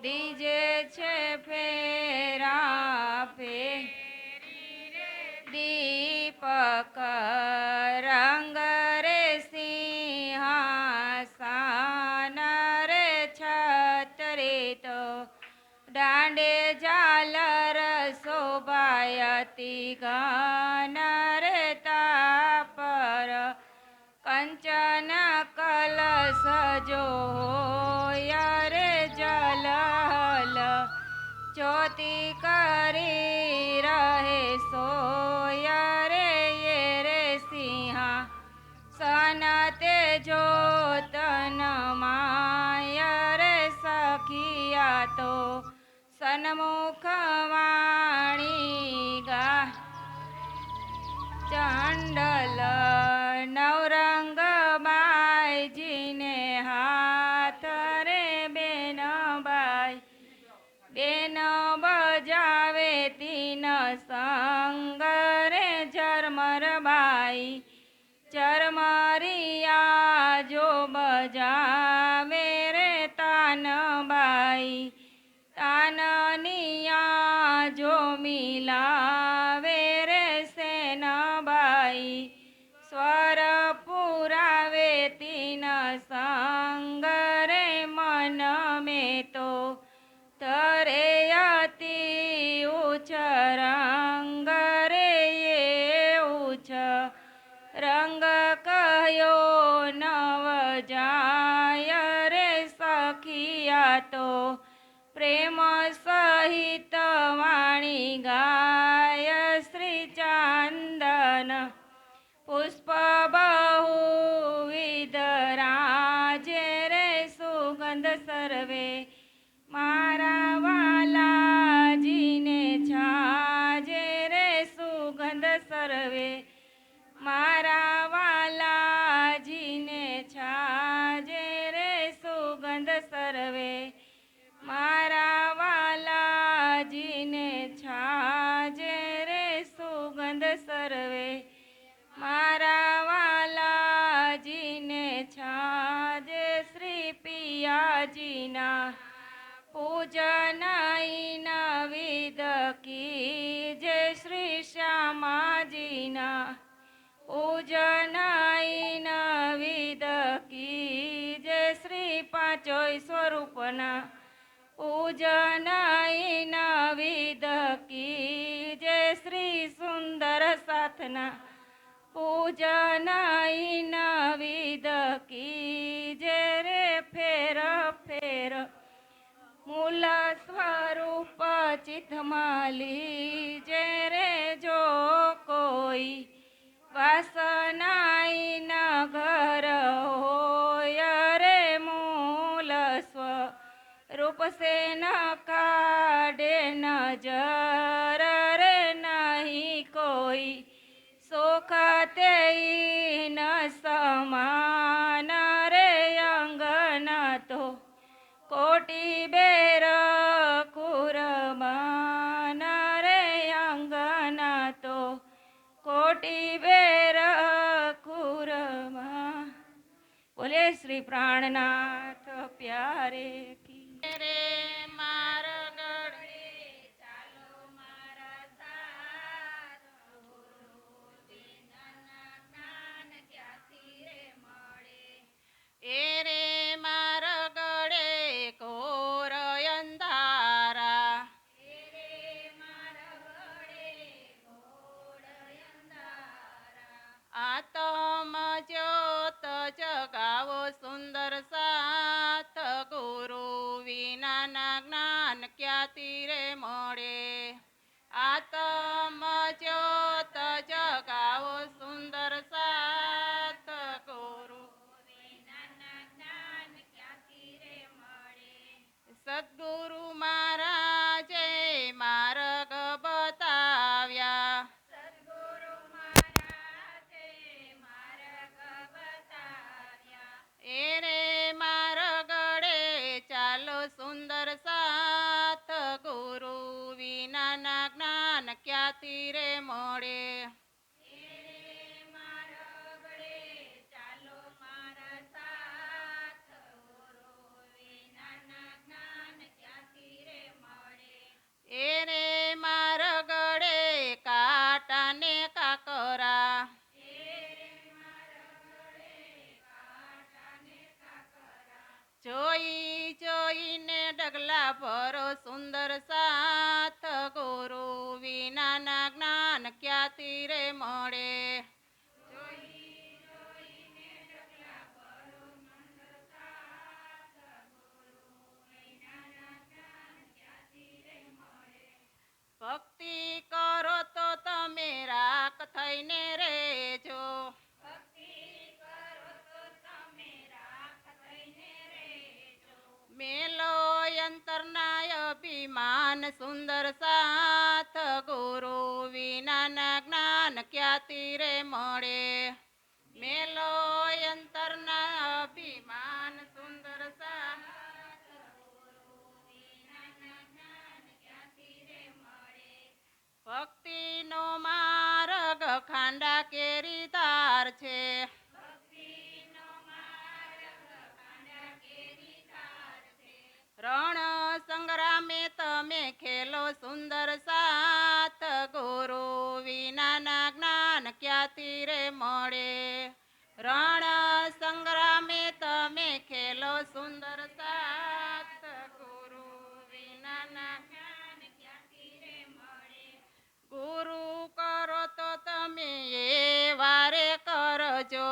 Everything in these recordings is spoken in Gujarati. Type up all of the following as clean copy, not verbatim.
દીજે છે ફેરા દીપક રંગ રે સિંહાસન રે છત્રે તો દાંડે ઝાલર શોભાયતી ઘન રે તાપર કંચન કલશ જોય રે જલહલ જ્યોતિ કરી રહે સોય રે રે સિંહા સન તે જોતન માય રે સખિયા તો સન્મુખ વાણી ગા ચંડલ નવરંગ બાઈજીને હાથ રે બેન બજાવે તીન સંગ રે ઝરમર બાઈ ચરમરિયા જો બજાવે રે તાનબાઈ તાનનિયા જો મિલાવે રે સેનબાઈ સ્વર પુરાવે તીન સંગ રે મન મેં તો તરે અતિ ઉચ્ચ રંગ રે ઉચ્ચ રંગ કયો નવ જાય રે સખિયા તો પ્રેમ સહિત વાણી ગાય શ્રી ચાંદન પુષ્પ બહુવિધ રાજે રે સુગંધ સર્વે મારા વાલાજીને છાજે રે સુગંધ સર્વે મારા વાલાજીને છાજે રે સુગંધ સર્વે મારા વાલાજીને છાજે રે સુગંધ સર્વે મારા વાલાજીને છાજે શ્રી પિયાજીના પૂજન વિધ કી જય શ્રી શ્યામાજીના પૂજન વિધ કી જય શ્રી પાંચોય સ્વરૂપના પૂજન વિધ કી જય શ્રી સુંદર સાથના પૂજન વિધ કી જય રે ફેર ફેર મૂલ સ્વરૂપ ચિતમાલી જે રે જો કોઈ વાસનાઈ ન ઘર હોય રે મૂલ સ્વરૂપ સે ન કાઢે નજર રે નહીં કોઈ સુખ તે ન સમાન રે અંગન તો કોટી બેર કુરબાન રે અંગના તો કોટી બેર કુરબાન બોલે શ્રી પ્રાણનાથ પ્યારે કી રે માર ગળે ચાલો મારા સાથ જ્ઞાન ક્યાંથી રે મળે એ રે માર ગળે ઘોર અંધારા એ રે માર ગળે ઘોર અંધારા આતમ જ્યોત જગાવો સુંદર સાથ ગુરુ વિનાના જ્ઞાન ક્યાંથી રે મળે આતમ જ્યોત જગાવો સુંદર સાથ ગુરુ સદગુરુ મહારાજે માર્ગ બતાવ્યા સદગુરુ મહારાજે માર્ગ બતાવ્યા એ રે માર ગળે ચાલો સુંદર સાથ ગુરુ વિનાના જ્ઞાન ક્યાંથી રે મળે ભરો સુંદર સાથ ગુરુ વિનાના જ્ઞાન ક્યાંથી રે મળે. ભક્તિ કરો તો તમે રાખ થઈને રેજો. મેલો અંતરના અભિમાન સુંદર સાથ ગુરુ વિનાના જ્ઞાન ક્યાંથી રે મળે. મેલો અંતરના અભિમાન સુંદર સાથ ભક્તિનો માર્ગ ખાંડા કેરી તાર છે. રણ સંગ્રામે તમે ખેલો સુંદર સાથ ગુરુ વિનાના જ્ઞાન ક્યાંથી રે મળે. રણ સંગ્રામે તમે ખેલો સુંદર સાથ ગુરુ વિનાના જ્ઞાન ક્યાંથી રે મળે. ગુરુ કરો તો તમે એ વારે કરજો.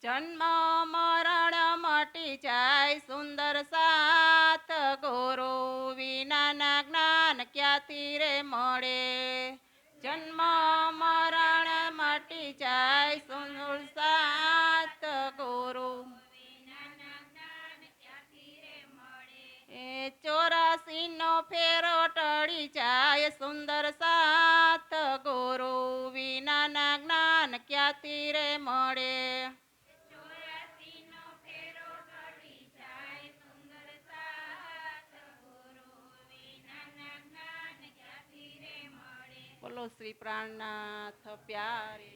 જન્મ મરણ મટી જાય સુંદર સાથ ગુરુ વિનાના જ્ઞાન ક્યાંથી રે મળે. જન્મ મરણ મટી જાય સુંદર સાથ ગુરુ વિનાના જ્ઞાન ક્યાંથી રે મળે. એ 84નો ફેરો ટળી જાય સુંદર સાથ ગુરુ વિનાના જ્ઞાન ક્યાંથી રે મળે. બોલો શ્રી પ્રાણનાથ પ્યારે.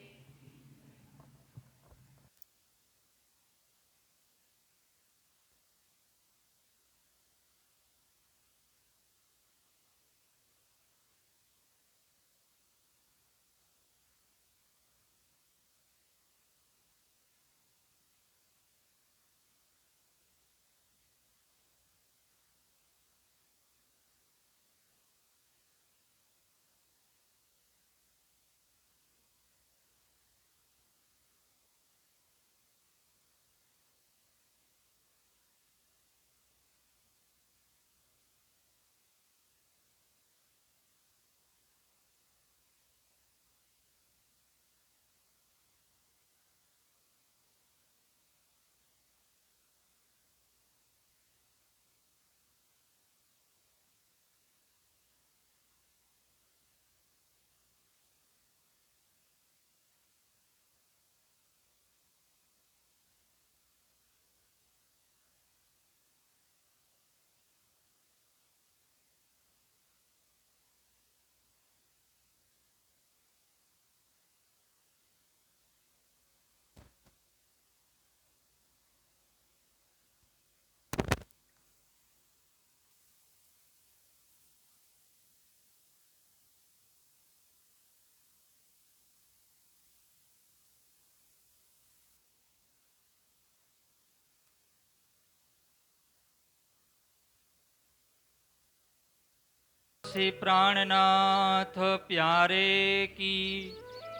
श्री प्राणनाथ प्यारे की,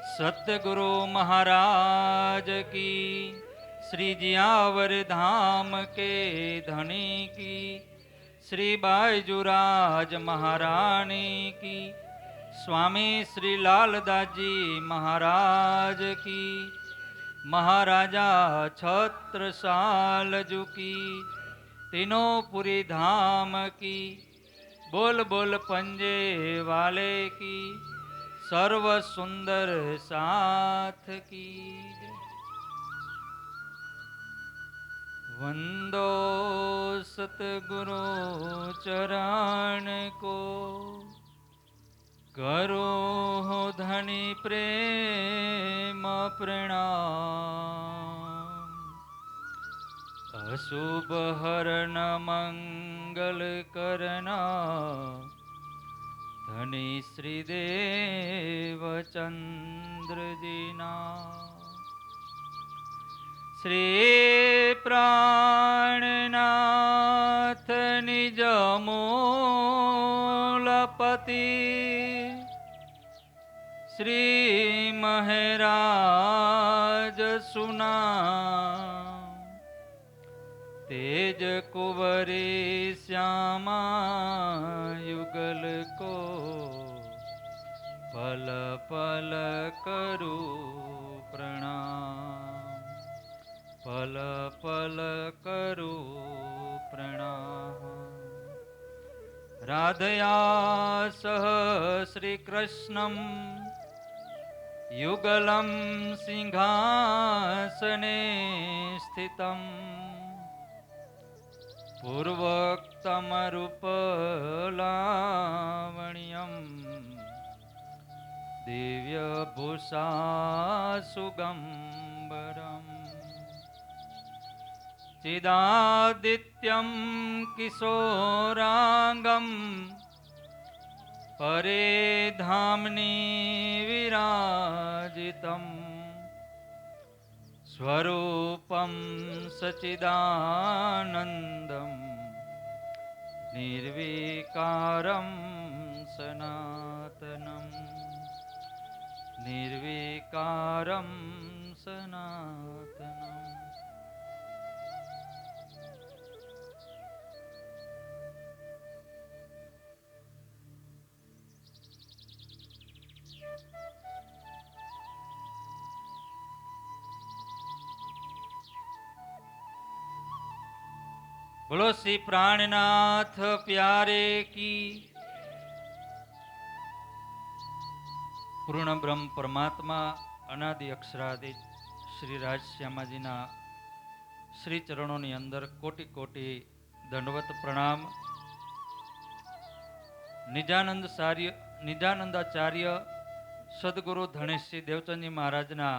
सतगुरु महाराज की, श्री जियावर धाम के धनी की, श्री बायजुराज महारानी की, स्वामी श्री लालदास जी महाराज की, महाराजा छत्रसाल जी की, तीनोंपुरी धाम की, बोल बोल पंजे वाले की, सर्व सुंदर साथ की। वंदो सतगुरु चरण को, करो हो धनी प्रेम प्रणाम। अशुभ हरण मंगल करना, धनी श्रीदेव चंद्र दीना। श्री પ્રાણનાથ નિજ મૂલપતિ શ્રી મહારાજ સુના તેજ કુંવરી શ્યામા યુગલ કો પલ પલ કરું પ્રણામ પલ પલ કરું પ્રણામ રાધયા સહ શ્રી કૃષ્ણમ યુગલમ સિંહાસને સ્થિતમ પૂર્વોક્તમરૂપલાવણ્યમ દિવ્યભૂષા સુગંબરમ ચિદાદિત્યમ કિશોરાંગમ પરેધામની વિરાજિતમ સ્વરૂપમ સચિદાનંદમ નિર્વિકારમ સનાતનમ નિર્વિકારમ સનાતનમ. બોલો શ્રી પ્રાણનાથ પ્યારે કી. પૂર્ણ બ્રહ્મ પરમાત્મા અનાદિ અક્ષરાદિ શ્રી રાજશ્યામાજીના શ્રી ચરણોની અંદર કોટી કોટી દંડવત પ્રણામ. નિજાનંદાચાર્ય સદગુરુ ધનેશજી દેવચંદજી મહારાજના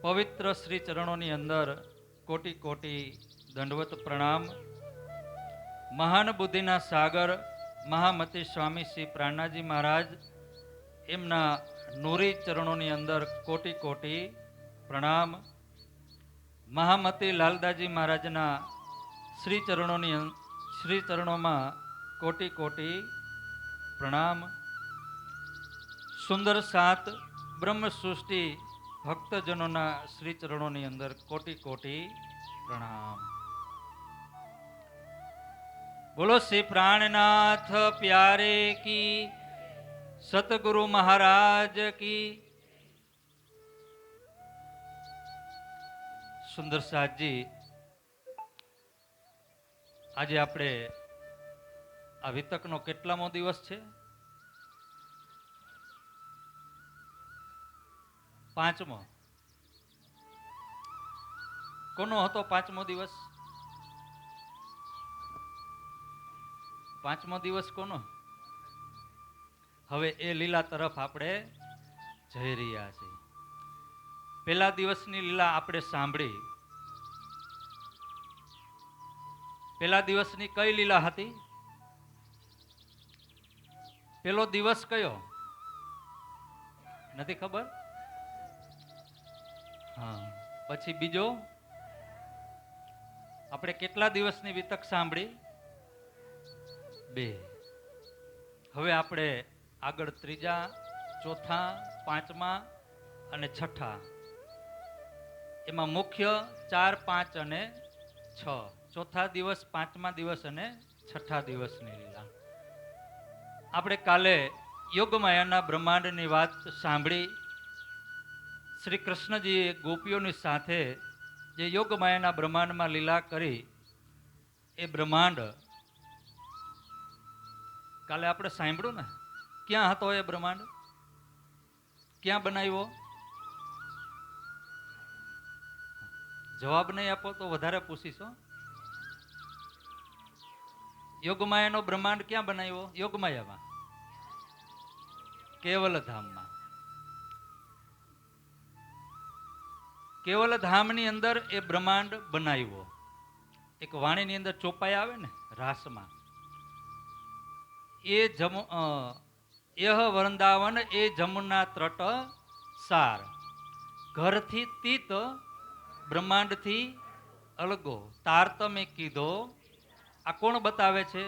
પવિત્ર શ્રી ચરણોની અંદર કોટી કોટી દંડવત પ્રણામ. મહાન બુદ્ધિના સાગર મહામતી સ્વામી શ્રી પ્રાણનાથજી મહારાજ એમના નૂરી ચરણોની અંદર કોટી કોટી પ્રણામ. મહામતી લાલદાસજી મહારાજના શ્રી ચરણોમાં કોટી કોટી પ્રણામ. સુંદર સાત બ્રહ્મ સૃષ્ટિ ભક્તજનોના શ્રી ચરણોની અંદર કોટી કોટી પ્રણામ. બોલો શ્રી પ્રાણનાથ પ્યારે કી. સતગુરુ મહારાજ કી. સુંદર સાતજી, આજે આપણે આ વિતકનો કેટલામો દિવસ છે? 5મો. કોનો હતો 5મો દિવસ? 5મો દિવસ કોનો? હવે એ લીલા તરફ આપણે જઈ રહ્યા છીએ. પહેલા દિવસની લીલા આપણે સાંભળી. પહેલા દિવસની કઈ લીલા હતી? પેલો દિવસ કયો? નથી ખબર? હા. પછી બીજો? આપણે કેટલા દિવસની વિતક સાંભળી? 2. હવે આપણે આગળ 3જા, 4થા, 5મા અને 6ઠા, એમાં મુખ્ય 4, 5 અને 6. 4થા દિવસ, 5મા દિવસ અને 6ઠા દિવસની લીલા. આપણે કાલે યોગમાયાના બ્રહ્માંડની વાત સાંભળી. શ્રી કૃષ્ણજીએ ગોપીઓની સાથે જે યોગમાયાના બ્રહ્માંડમાં લીલા કરી, એ બ્રહ્માંડ કાલે આપણે સાંભળ્યું ને. ક્યાં હતો એ બ્રહ્માંડ? ક્યાં બનાવ્યો? જવાબ નહીં આપો તો વધારે પૂછીશો. યોગમાયાનો બ્રહ્માંડ ક્યાં બનાવ્યો? યોગમાયામાં, કેવલ ધામમાં. કેવલ ધામની અંદર એ બ્રહ્માંડ બનાવ્યો. એક વાણીની અંદર ચોપાઈ આવે ને રાસમાં, એ યહ વૃંદાવન એ જમુના ત્રટ સાર, ઘરથી તીત બ્રહ્માંડથી અલગો. તારતમે કીધો, આ કોણ બતાવે છે?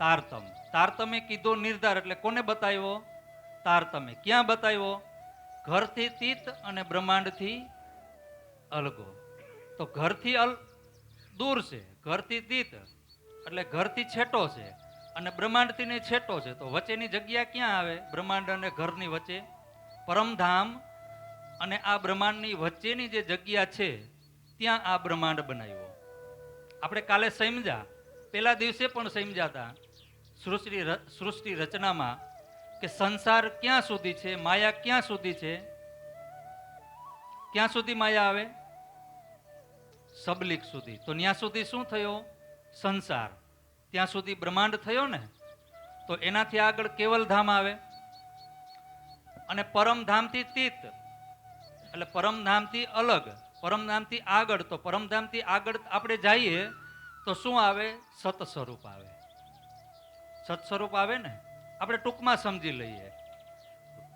તારતમ. તારતમે કીધો નિર્ધાર એટલે કોને બતાવ્યો? તારતમે. ક્યાં બતાવ્યો? ઘરથી તીત અને બ્રહ્માંડથી અલગો. તો ઘરથી દૂર છે, ઘરથી તીત એટલે ઘરથી છેટો છે, અને બ્રહ્માંડથી ને છેટો છે. તો વચ્ચેની જગ્યા ક્યાં આવે? બ્રહ્માંડ અને ઘરની વચ્ચે પરમધામ અને આ બ્રહ્માંડની વચ્ચેની જે જગ્યા છે ત્યાં આ બ્રહ્માંડ બનાવ્યો. આપણે કાલે સમજ્યા, પેલા દિવસે પણ સમજ્યા હતા સૃષ્ટિ રચનામાં કે સંસાર ક્યાં સુધી છે, માયા ક્યાં સુધી છે? ક્યાં સુધી માયા આવે? સબલિક સુધી. તો ત્યાં સુધી શું થયો? સંસાર. ત્યાં સુધી બ્રહ્માંડ થયો ને. તો એનાથી આગળ કેવલધામ આવે, અને પરમધામથી તીત એટલે પરમધામથી અલગ, પરમધામથી આગળ. તો પરમધામથી આગળ આપણે જઈએ તો શું આવે? સત સ્વરૂપ આવે. સત સ્વરૂપ આવે ને. આપણે ટૂંકમાં સમજી લઈએ,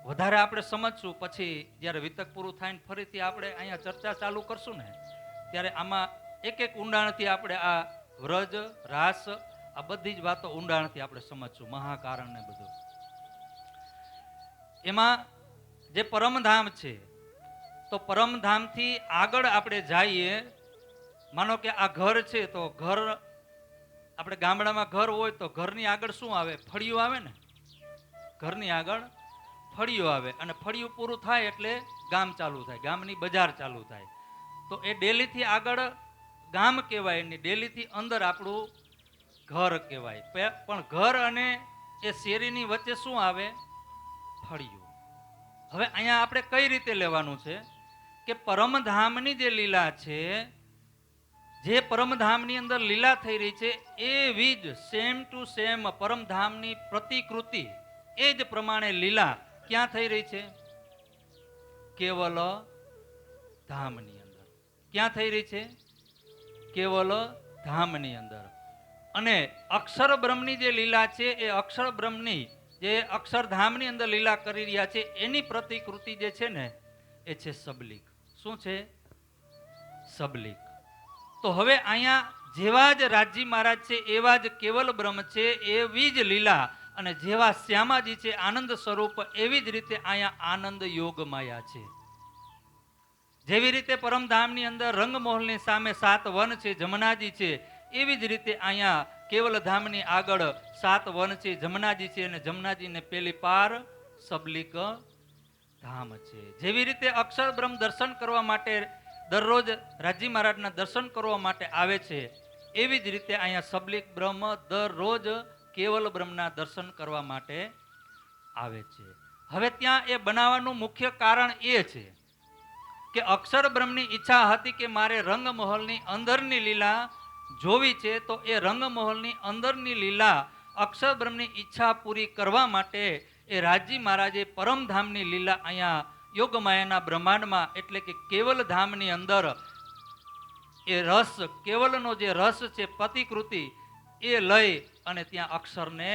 વધારે આપણે સમજશું પછી જ્યારે વિતક પૂરું થાય ને ફરીથી આપણે અહીંયા ચર્ચા ચાલુ કરશું ને ત્યારે આમાં એક એક ઊંડાણથી આપણે આ વ્રજ રાસ આ બધી જ વાતો ઊંડાણથી આપણે સમજશું, મહાકારણ ને બધું. એમાં જે પરમધામ છે, તો પરમધામથી આગળ આપણે જઈએ. માનો કે આ ઘર છે, તો ઘર આપણે ગામડામાં ઘર હોય તો ઘરની આગળ શું આવે? ફળિયું આવે ને. ઘરની આગળ ફળિયું આવે, અને ફળિયું પૂરું થાય એટલે ગામ ચાલુ થાય, ગામની બજાર ચાલુ થાય. તો એ ડેલીથી આગળ ગામ કહેવાય ને, ડેલીથી અંદર આપણું ઘર કહેવાય. પણ ઘર અને એ શેરીની વચ્ચે શું આવે? ફળિયું. હવે અહીંયા આપણે કઈ રીતે લેવાનું છે કે પરમધામની જે લીલા છે, જે પરમધામની અંદર લીલા થઈ રહી છે એવી જ સેમ ટુ સેમ પરમધામની પ્રતિકૃતિ એ જ પ્રમાણે લીલા ક્યાં થઈ રહી છે? કેવલ ધામની અંદર. ક્યાં થઈ રહી છે? કેવલ ધામની અંદર. અને અક્ષર બ્રહ્મની જે લીલા છે એ અક્ષર બ્રહ્મની જે અક્ષરધામની અંદર લીલા કરી રહ્યા છે એની પ્રતિકૃતિ જે છે ને એ છે સબલિક. શું છે? સબલિક. તો હવે અહીંયા જેવા જ રાજજી મહારાજ છે એવા જ કેવલ બ્રહ્મ છે, એવી જ લીલા, અને જેવા શ્યામાજી છે આનંદ સ્વરૂપ, એવી જ રીતે અહીંયા આનંદ યોગ માયા છે. જેવી રીતે પરમધામની અંદર રંગમહોલની સામે 7 વન છે, જમનાજી છે, એવી જ રીતે અહીંયા કેવલ ધામની આગળ 7 વન છે, જમનાજી છે, અને જમનાજીને પેલી પાર સબલિક ધામ છે. જેવી રીતે અક્ષર બ્રહ્મ દર્શન કરવા માટે દરરોજ રાજજી મહારાજના દર્શન કરવા માટે આવે છે, એવી જ રીતે અહીંયા સબલિક બ્રહ્મ દરરોજ કેવલ બ્રહ્મના દર્શન કરવા માટે આવે છે. હવે ત્યાં એ બનાવવાનું મુખ્ય કારણ એ છે કે અક્ષર બ્રહ્મની ઈચ્છા હતી કે મારે રંગમહોલની અંદરની લીલા જોવી છે. તો એ રંગમહોલની અંદરની લીલા અક્ષર બ્રહ્મની ઈચ્છા પૂરી કરવા માટે એ રાજજી મહારાજે પરમધામની લીલા અહીંયા યોગમાયાના બ્રહ્માંડમાં એટલે કે કેવલ ધામની અંદર એ રસ, કેવલનો જે રસ છે પ્રતિકૃતિ, એ લઈ અને ત્યાં અક્ષરને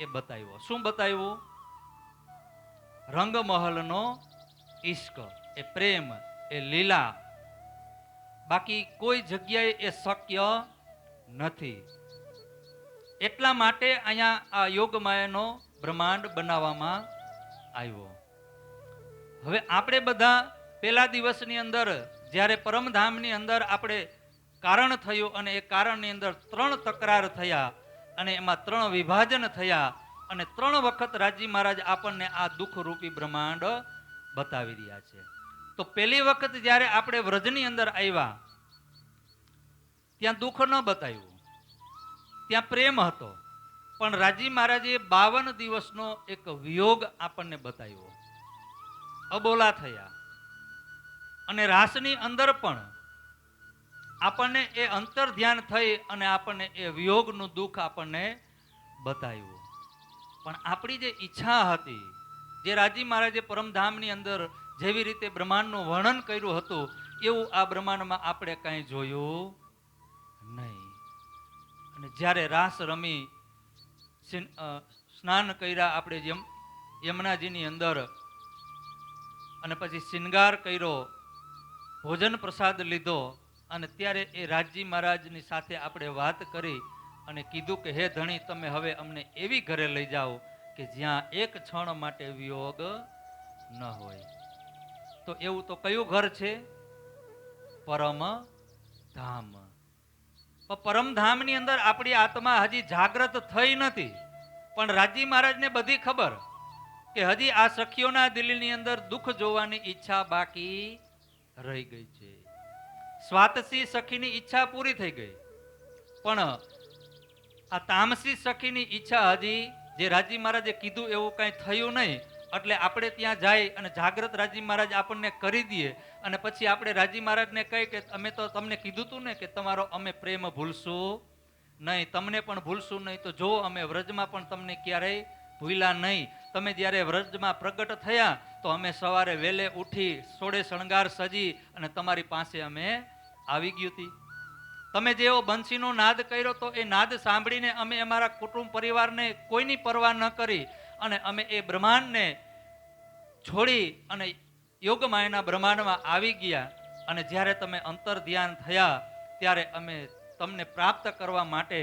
એ બતાવ્યો. શું બતાવ્યું? રંગમહલનો ઈશ્ક, એ પ્રેમ, એ લીલા. બાકી કોઈ જગ્યાએ એ શક્ય નથી. એટલા માટે અહીંયા આ યોગમાયાનો બ્રહ્માંડ બનાવવામાં આવ્યો. હવે આપણે બધા પહેલા દિવસની અંદર જ્યારે પરમધામની અંદર આપણે કારણ થયું, અને એ કારણની અંદર 3 તકરાર થયા, અને એમાં 3 વિભાજન થયા, અને 3 વખત રાજજી મહારાજ આપણને આ દુઃખરૂપી બ્રહ્માંડ બતાવી રહ્યા છે. તો પહેલી વખત જ્યારે આપણે વ્રજની અંદર આવ્યા ત્યાં દુઃખ ન બતાવ્યું, ત્યાં પ્રેમ હતો. પણ રાજજી મહારાજે 52 દિવસનો એક વિયોગ આપણને બતાવ્યો. અબોલા થયા. અને રાસની અંદર પણ આપણને એ અંતર ધ્યાન થઈ અને આપણને એ વિયોગનું દુઃખ આપણને બતાવ્યું. પણ આપણી જે ઈચ્છા હતી, જે રાજજી મહારાજે પરમધામની અંદર જેવી રીતે બ્રહ્માંડનું વર્ણન કર્યું હતું એવું આ બ્રહ્માંડમાં આપણે કાંઈ જોયું નહીં. અને જ્યારે રાસ રમી સ્નાન કર્યા આપણે યમુનાજીની અંદર, અને પછી શિંગાર કર્યો, ભોજન પ્રસાદ લીધો અને ત્યારે એ રાજી મહારાજની સાથે આપણે વાત કરી અને કીધું કે હે ધણી, તમે હવે અમને એવી ઘરે લઈ જાઓ કે જ્યાં એક ક્ષણ માટે વિયોગ ન હોય. તો એવું તો કયું ઘર છે? પરમ ધામ. પરમધામની અંદર આપણી આત્મા હજી જાગ્રત થઈ નથી, પણ રાજી મહારાજને બધી ખબર કે હજી આ સખીઓના દિલની અંદર દુઃખ જોવાની ઈચ્છા બાકી રહી ગઈ છે. સ્વાતસી સખીની ઈચ્છા પૂરી થઈ ગઈ, પણ આ તામસી સખીની ઈચ્છા હજી, જે રાજી મહારાજે કીધું એવું કઈ થયું નહીં. એટલે આપણે ત્યાં જાય અને જાગ્રત રાજી મહારાજ આપણને કરી દઈએ અને પછી આપણે રાજી મહારાજને કહી કે અમે તો તમને કીધું તું ને કે તમારો અમે પ્રેમ ભૂલશું નહીં, તમને પણ ભૂલશું નહીં. તો જો અમે વ્રજમાં પણ તમને ક્યારેય ભૂલ્યા નહીં. તમે જ્યારે વ્રજમાં પ્રગટ થયા તો અમે સવારે વહેલે ઉઠી સોળે શણગાર સજી અને તમારી પાસે અમે આવી ગયું હતી. તમે જેવો બંસીનો નાદ કર્યો તો એ નાદ સાંભળીને અમે અમારા કુટુંબ પરિવારને કોઈની પરવા ન કરી અને અમે એ બ્રહ્માંડને છોડી અને યોગમાયાના બ્રહ્માંડમાં આવી ગયા. અને જ્યારે તમે અંતર ધ્યાન થયા ત્યારે અમે તમને પ્રાપ્ત કરવા માટે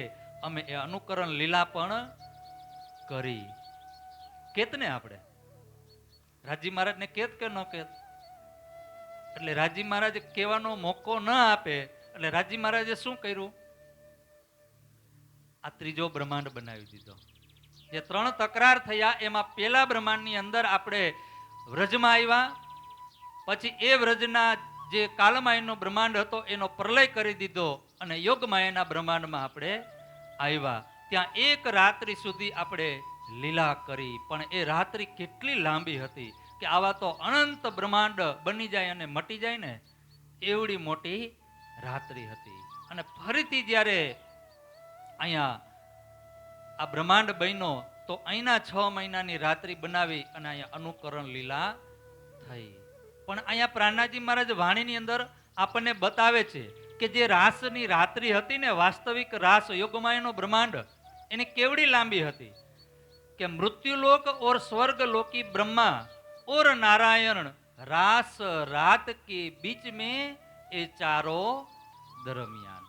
અમે એ અનુકરણ લીલા પણ કરી. કેતને આપણે રાજી મહારાજને કેત કે ન કેત? એટલે રાજી મહારાજ કહેવાનો મોકો ન આપે એટલે રાજી મહારાજે શું કર્યું? આ ત્રીજો બ્રહ્માંડ બનાવી દીધો. જે ત્રણ તકરાર થયા એમાં પેલા બ્રહ્માંડની અંદર આપણે વ્રજમાં આવ્યા, પછી એ વ્રજના જે કાલમાયનો બ્રહ્માંડ હતો એનો પ્રલય કરી દીધો અને યોગમાયાના બ્રહ્માંડમાં આપણે આવ્યા. ત્યાં એક રાત્રિ સુધી આપણે લીલા કરી, પણ એ રાત્રિ કેટલી લાંબી હતી કે આવા તો અનંત બ્રહ્માંડ બની જાય અને મટી જાય ને એવડી મોટી રાત્રિ હતી. અને ફરીથી જ્યારે અહીંયા આ બ્રહ્માંડ બન્યો તો અહીંના 6 મહિનાની રાત્રિ બનાવી અને અહીંયા અનુકરણ લીલા થઈ. પણ અહીંયા પ્રાણનાથજી મહારાજ વાણીની અંદર આપણને બતાવે છે કે જે રાસની રાત્રિ હતી ને, વાસ્તવિક રાસ યોગમાયાનો બ્રહ્માંડ એની કેવડી લાંબી હતી કે મૃત્યુલોક ઓર સ્વર્ગલોકી બ્રહ્મા और नारायण रास रात के बीच में એ ચારો દરમિયાન.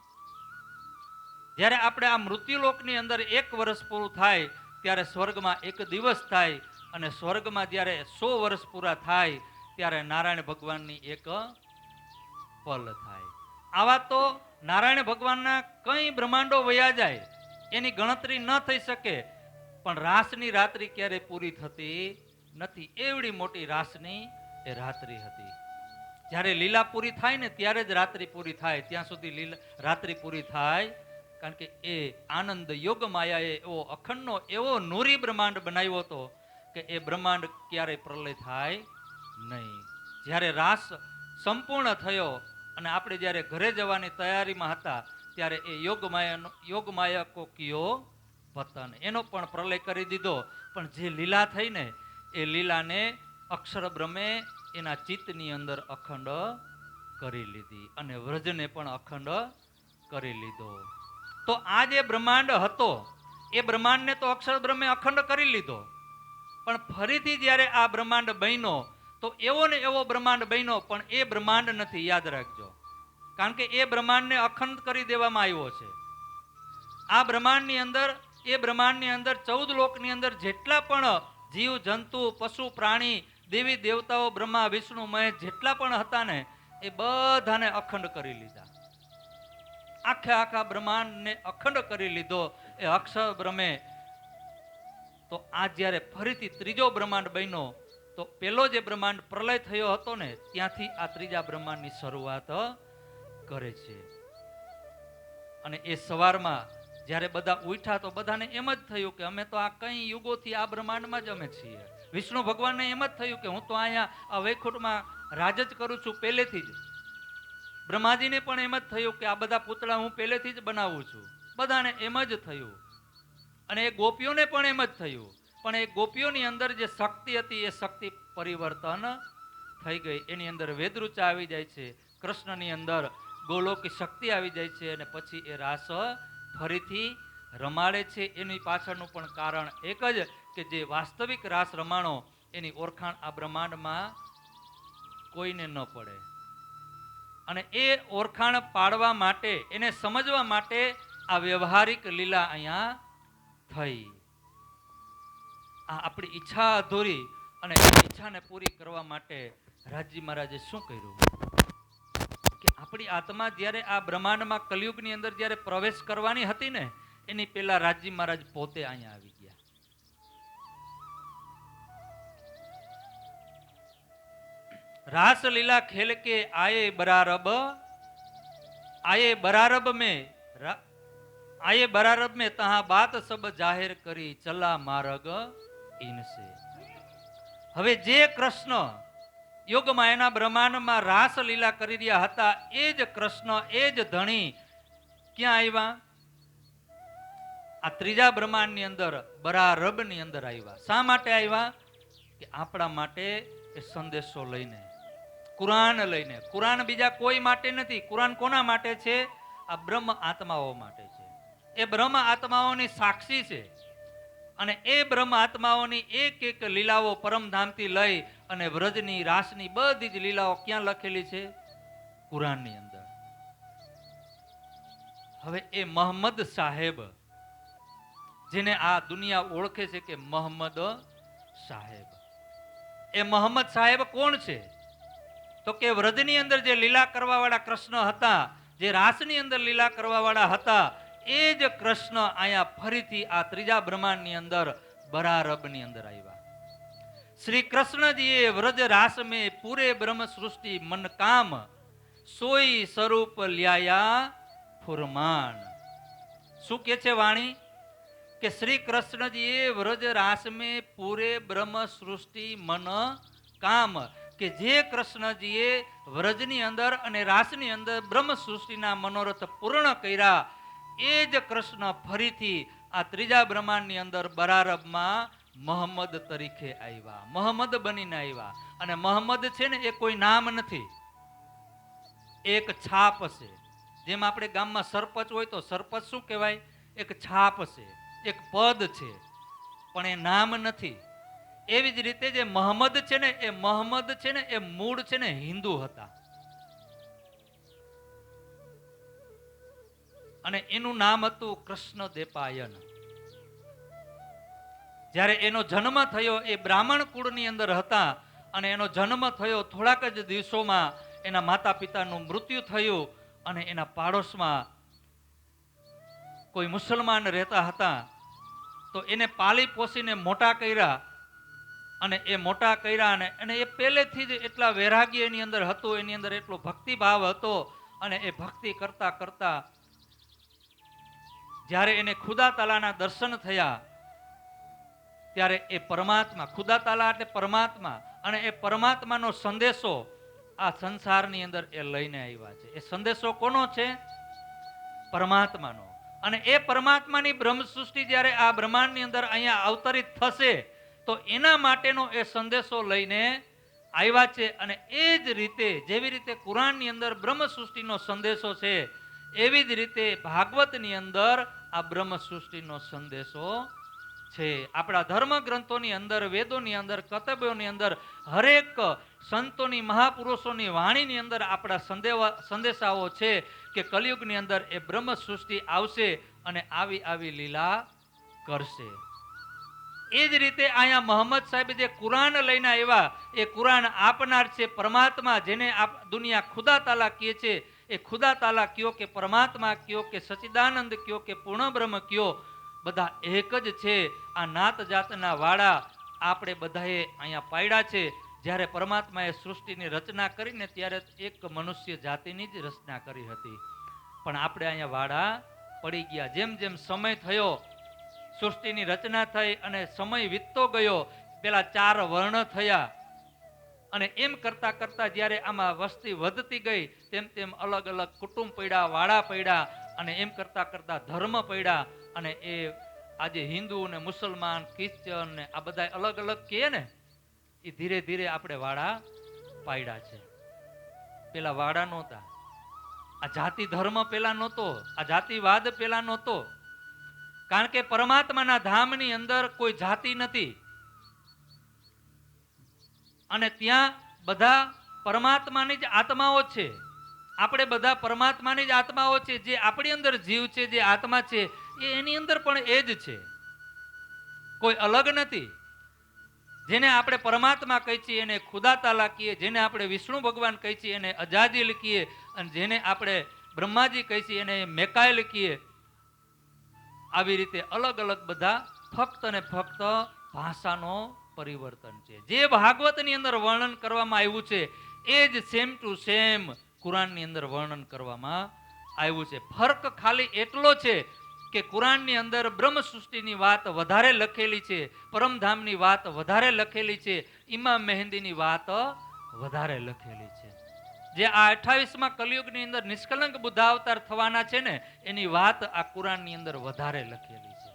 જ્યારે આપણે આ મૃત્યુલોકની અંદર 1 વર્ષ પૂરું થાય ત્યારે સ્વર્ગમાં 1 દિવસ થાય અને સ્વર્ગમાં જ્યારે 100 વર્ષ પૂરા થાય ત્યારે નારાયણ ભગવાનની 1 પલ થાય. આવા તો નારાયણ ભગવાનના કઈ બ્રહ્માંડો વયા જાય એની ગણતરી ન થઈ શકે, પણ રાસની રાત્રિ ક્યારે પૂરી થતી નથી. એવડી મોટી રાસની એ રાત્રિ હતી. જ્યારે લીલા પૂરી થાય ને ત્યારે જ રાત્રિ પૂરી થાય, ત્યાં સુધી રાત્રિ પૂરી થાય. કારણ કે એ આનંદ યોગ માયાએ એવો અખંડનો એવો નૂરી બ્રહ્માંડ બનાવ્યો હતો કે એ બ્રહ્માંડ ક્યારેય પ્રલય થાય નહીં. જ્યારે રાસ સંપૂર્ણ થયો અને આપણે જ્યારે ઘરે જવાની તૈયારીમાં હતા ત્યારે એ યોગમાયા કો કિયો પતન, એનો પણ પ્રલય કરી દીધો. પણ જે લીલા થઈ ને એ લીલાને અક્ષર બ્રહ્મે એના ચિત્તની અંદર અખંડ કરી લીધી અને વ્રજને પણ અખંડ કરી લીધો. તો આ જે બ્રહ્માંડ હતો એ બ્રહ્માંડને તો અક્ષર બ્રહ્મે અખંડ કરી લીધો, પણ ફરીથી જ્યારે આ બ્રહ્માંડ બન્યો તો એવો ને એવો બ્રહ્માંડ બન્યો, પણ એ બ્રહ્માંડ નથી, યાદ રાખજો. કારણ કે એ બ્રહ્માંડને અખંડ કરી દેવામાં આવ્યો છે. આ બ્રહ્માંડની અંદર, એ બ્રહ્માંડની અંદર 14 લોકની અંદર જેટલા પણ જીવ જંતુ પશુ પ્રાણી દેવી દેવતાઓ બ્રહ્મા વિષ્ણુ મહેશ જેટલા પણ હતા ને એ બધાને અખંડ કરી લીધા. આખા બ્રહ્માંડને અખંડ કરી લીધો એ અક્ષર બ્રહ્મે. તો આ જ્યારે ફરીથી ત્રીજો બ્રહ્માંડ બન્યો તો પેલો જે બ્રહ્માંડ પ્રલય થયો હતો ને ત્યાંથી આ ત્રીજા બ્રહ્માંડની શરૂઆત કરે છે. અને એ સવારમાં જ્યારે બધા ઉઠ્યા તો બધાને એમ જ થયું કે અમે તો આ કઈ યુગોથી આ બ્રહ્માંડમાં જ અમે છીએ. વિષ્ણુ ભગવાનને એમ જ થયું કે હું તો અહીંયા આ વૈકુંઠમાં રાજ જ કરું છું પહેલેથી જ. બ્રહ્માજીને પણ એમ જ થયું કે આ બધા પૂતળા હું પહેલેથી જ બનાવું છું. બધાને એમ જ થયું. અને એ ગોપીઓને પણ એમ જ થયું. પણ એ ગોપીઓની અંદર જે શક્તિ હતી એ શક્તિ પરિવર્તન થઈ ગઈ. એની અંદર વેદરૂચા આવી જાય છે, કૃષ્ણની અંદર ગોલોકી શક્તિ આવી જાય છે અને પછી એ રાસ ફરીથી રમાડે છે. એની પાછળનું પણ કારણ એક જ કે જે વાસ્તવિક રાસ રમાણો એની ઓળખાણ આ બ્રહ્માંડમાં કોઈને ન પડે. અને એ ઓળખાણ પાડવા માટે, એને સમજવા માટે આ વ્યવહારિક લીલા અહીંયા થઈ. આ આપણી ઈચ્છા અધૂરી અને એ ઈચ્છાને પૂરી કરવા માટે રાજજી મહારાજે શું કર્યું કે આપણી આત્મા જ્યારે આ બ્રહ્માંડમાં કલયુગની અંદર જ્યારે પ્રવેશ કરવાની હતી ને, એની પહેલા રાજજી મહારાજ પોતે અહીંયા આવી ગયા. रासलीला खेल के आए बरारब में तहा बात सब जाहिर करी चला मार्ग इनसे. હવે જે કૃષ્ણ યુગમાં એના બ્રહ્માંડમાં રાસલીલા કરી રહ્યા હતા, એ જ કૃષ્ણ, એ જ ધણી ક્યાં આવ્યા? આ ત્રીજા બ્રહ્માંડની અંદર, બરારબની અંદર આવ્યા. શા માટે આવ્યા? કે આપણા માટે એ સંદેશો લઈને, કુરાન લઈને. કુરાન બીજા કોઈ માટે નથી. કુરાન કોના માટે છે? આ બ્રહ્મ આત્માઓ માટે છે. એ બ્રહ્મ આત્માઓની સાક્ષી છે અને એ બ્રહ્મ આત્માઓની એક એક લીલાઓ પરમધામથી લઈ અને વ્રજની, રાસની બધી જ લીલાઓ ક્યાં લખેલી છે? કુરાનની અંદર. હવે એ મોહમ્મદ સાહેબ, જેને આ દુનિયા ઓળખે છે કે મોહમ્મદ સાહેબ, એ મોહમ્મદ સાહેબ કોણ છે? તો કે વ્રજની અંદર જે લીલા કરવા વાળા કૃષ્ણ હતા, જે રાસની અંદર લીલા કરવા વાળા હતા, એ જ કૃષ્ણ અહીંયા ફરીથી આ ત્રીજા બ્રહ્માંડની અંદર બરારબની અંદર આવ્યા. શ્રી કૃષ્ણજીએ વ્રજ રાસ में पूरे ब्रह्म सृष्टि मन काम सोई स्वरूप ल्याया फुरमान. શું કે છે વાણી? કે શ્રી કૃષ્ણજીએ વ્રજ રાસ में पूरे ब्रह्म सृष्टि मन કામ, કે જે કૃષ્ણજીએ વ્રજની અંદર અને રાસની અંદર બ્રહ્મ સૃષ્ટિના મનોરથ પૂર્ણ કર્યા, એ જ કૃષ્ણ ફરીથી આ ત્રીજા બ્રહ્માંડની અંદર બરારબમાં મોહમ્મદ તરીકે આવ્યા, મોહમ્મદ બનીને આવ્યા. અને મોહમ્મદ છે ને, એ કોઈ નામ નથી, એક છાપ છે. જેમ આપણે ગામમાં સરપંચ હોય તો સરપંચ શું કહેવાય? એક છાપ છે, એક પદ છે, પણ એ નામ નથી. એવી જ રીતે જે મોહમ્મદ છે ને, એ મોહમ્મદ છે ને, એ મૂળ છે ને હિન્દુ હતા અને એનું નામ હતું કૃષ્ણ દેપાયન. જ્યારે એનો જન્મ થયો, એ બ્રાહ્મણ કુળની અંદર હતા અને એનો જન્મ થયો થોડાક જ દિવસોમાં એના માતા પિતાનું મૃત્યુ થયું અને એના પાડોશમાં કોઈ મુસલમાન રહેતા હતા, તો એને પાલી પોસીને મોટા કર્યા. અને એ મોટા કર્યા અને એ પહેલેથી જ એટલા વૈરાગ્ય એની અંદર હતું, એની અંદર એટલો ભક્તિભાવ હતો. અને એ ભક્તિ કરતા કરતા જ્યારે એને ખુદા તાલાના દર્શન થયા, ત્યારે એ પરમાત્મા, ખુદા તાલા એટલે પરમાત્મા, અને એ પરમાત્માનો સંદેશો આ સંસારની અંદર એ લઈને આવ્યા છે. એ સંદેશો કોનો છે? પરમાત્માનો. અને એ પરમાત્માની બ્રહ્મ સૃષ્ટિ જ્યારે આ બ્રહ્માંડની અંદર અહીંયા અવતરિત થશે, તો એના માટેનો એ સંદેશો લઈને આવ્યા છે. અને એ જ રીતે, જેવી રીતે કુરાનની અંદર બ્રહ્મ સૃષ્ટિનો સંદેશો છે, એવી જ રીતે ભાગવતની અંદર આ બ્રહ્મ સૃષ્ટિનો સંદેશો છે. આપણા ધર્મ ગ્રંથોની અંદર, વેદોની અંદર, કર્તવ્યોની અંદર, હરેક સંતોની, મહાપુરુષોની વાણીની અંદર આપણા સંદેશાઓ છે કે કલિયુગની અંદર એ બ્રહ્મ સૃષ્ટિ આવશે અને આવી લીલા કરશે. એ જ રીતે અહીંયા મોહમ્મદ સાહેબ જે કુરાન લઈને આવ્યા, એ કુરાન આપનાર છે પરમાત્મા, જેને દુનિયા ખુદા તાલા કહે છે. એ ખુદા તાલા કયો કે પરમાત્મા કયો કે સચ્ચિદાનંદ કયો કે પૂર્ણ બ્રહ્મ કયો, બધા એક જ છે. આ નાત જાતના વાળા આપણે બધાએ અહીંયા પાડ્યા છે. જ્યારે પરમાત્માએ સૃષ્ટિની રચના કરીને ત્યારે એક મનુષ્ય જાતિની જ રચના કરી હતી, પણ આપણે અહીંયા વાળા પડી ગયા. જેમ જેમ સમય થયો, સૃષ્ટિની રચના થઈ અને સમય વીતતો ગયો, પેલા 4 વર્ણ થયા અને એમ કરતા કરતા જ્યારે આમાં વસ્તી વધતી ગઈ, તેમ તેમ અલગ અલગ કુટુંબ પડ્યા, વાળા પડ્યા અને એમ કરતા કરતા ધર્મ પડ્યા. અને એ આજે હિન્દુ ને મુસલમાન, ક્રિશ્ચન ને આ બધા અલગ અલગ કહે ને, એ ધીરે ધીરે આપણે વાળા પાડ્યા છે. પેલા વાળા નહોતા. આ જાતિ ધર્મ પેલા નહોતો, આ જાતિવાદ પેલા નહોતો. કારણ કે પરમાત્માના ધામની અંદર કોઈ જાતિ નથી અને ત્યાં બધા પરમાત્માની જ આત્માઓ છે. આપણે બધા પરમાત્માની જ આત્માઓ છે. જે આપણી અંદર જીવ છે, જે આત્મા છે, એ એની અંદર પણ એ જ છે, કોઈ અલગ નથી. જેને આપણે પરમાત્મા કહીએ છીએ એને ખુદા તાલા કહીએ, જેને આપણે વિષ્ણુ ભગવાન કહીએ છીએ એને અજાજીલ કહીએ, અને જેને આપણે બ્રહ્માજી કહીએ છીએ એને મેકાયેલ કહીએ. આવી રીતે અલગ અલગ બધા ફક્ત ને ફક્ત ભાષાનો પરિવર્તન છે. જે ભાગવતની અંદર વર્ણન કરવામાં આવ્યું છે એ જ સેમ ટુ સેમ કુરાનની અંદર વર્ણન કરવામાં આવ્યું છે. ફરક ખાલી એટલો છે કે કુરાનની અંદર બ્રહ્મ સૃષ્ટિની વાત વધારે લખેલી છે, પરમધામની વાત વધારે લખેલી છે, ઇમામ મહેંદીની વાત વધારે લખેલી છે. જે આ 28મા કલયુગની અંદર નિષ્કલંક બુદ્ધાવતાર થવાના છે ને એની વાત આ કુરાનની અંદર વધારે લખેલી છે.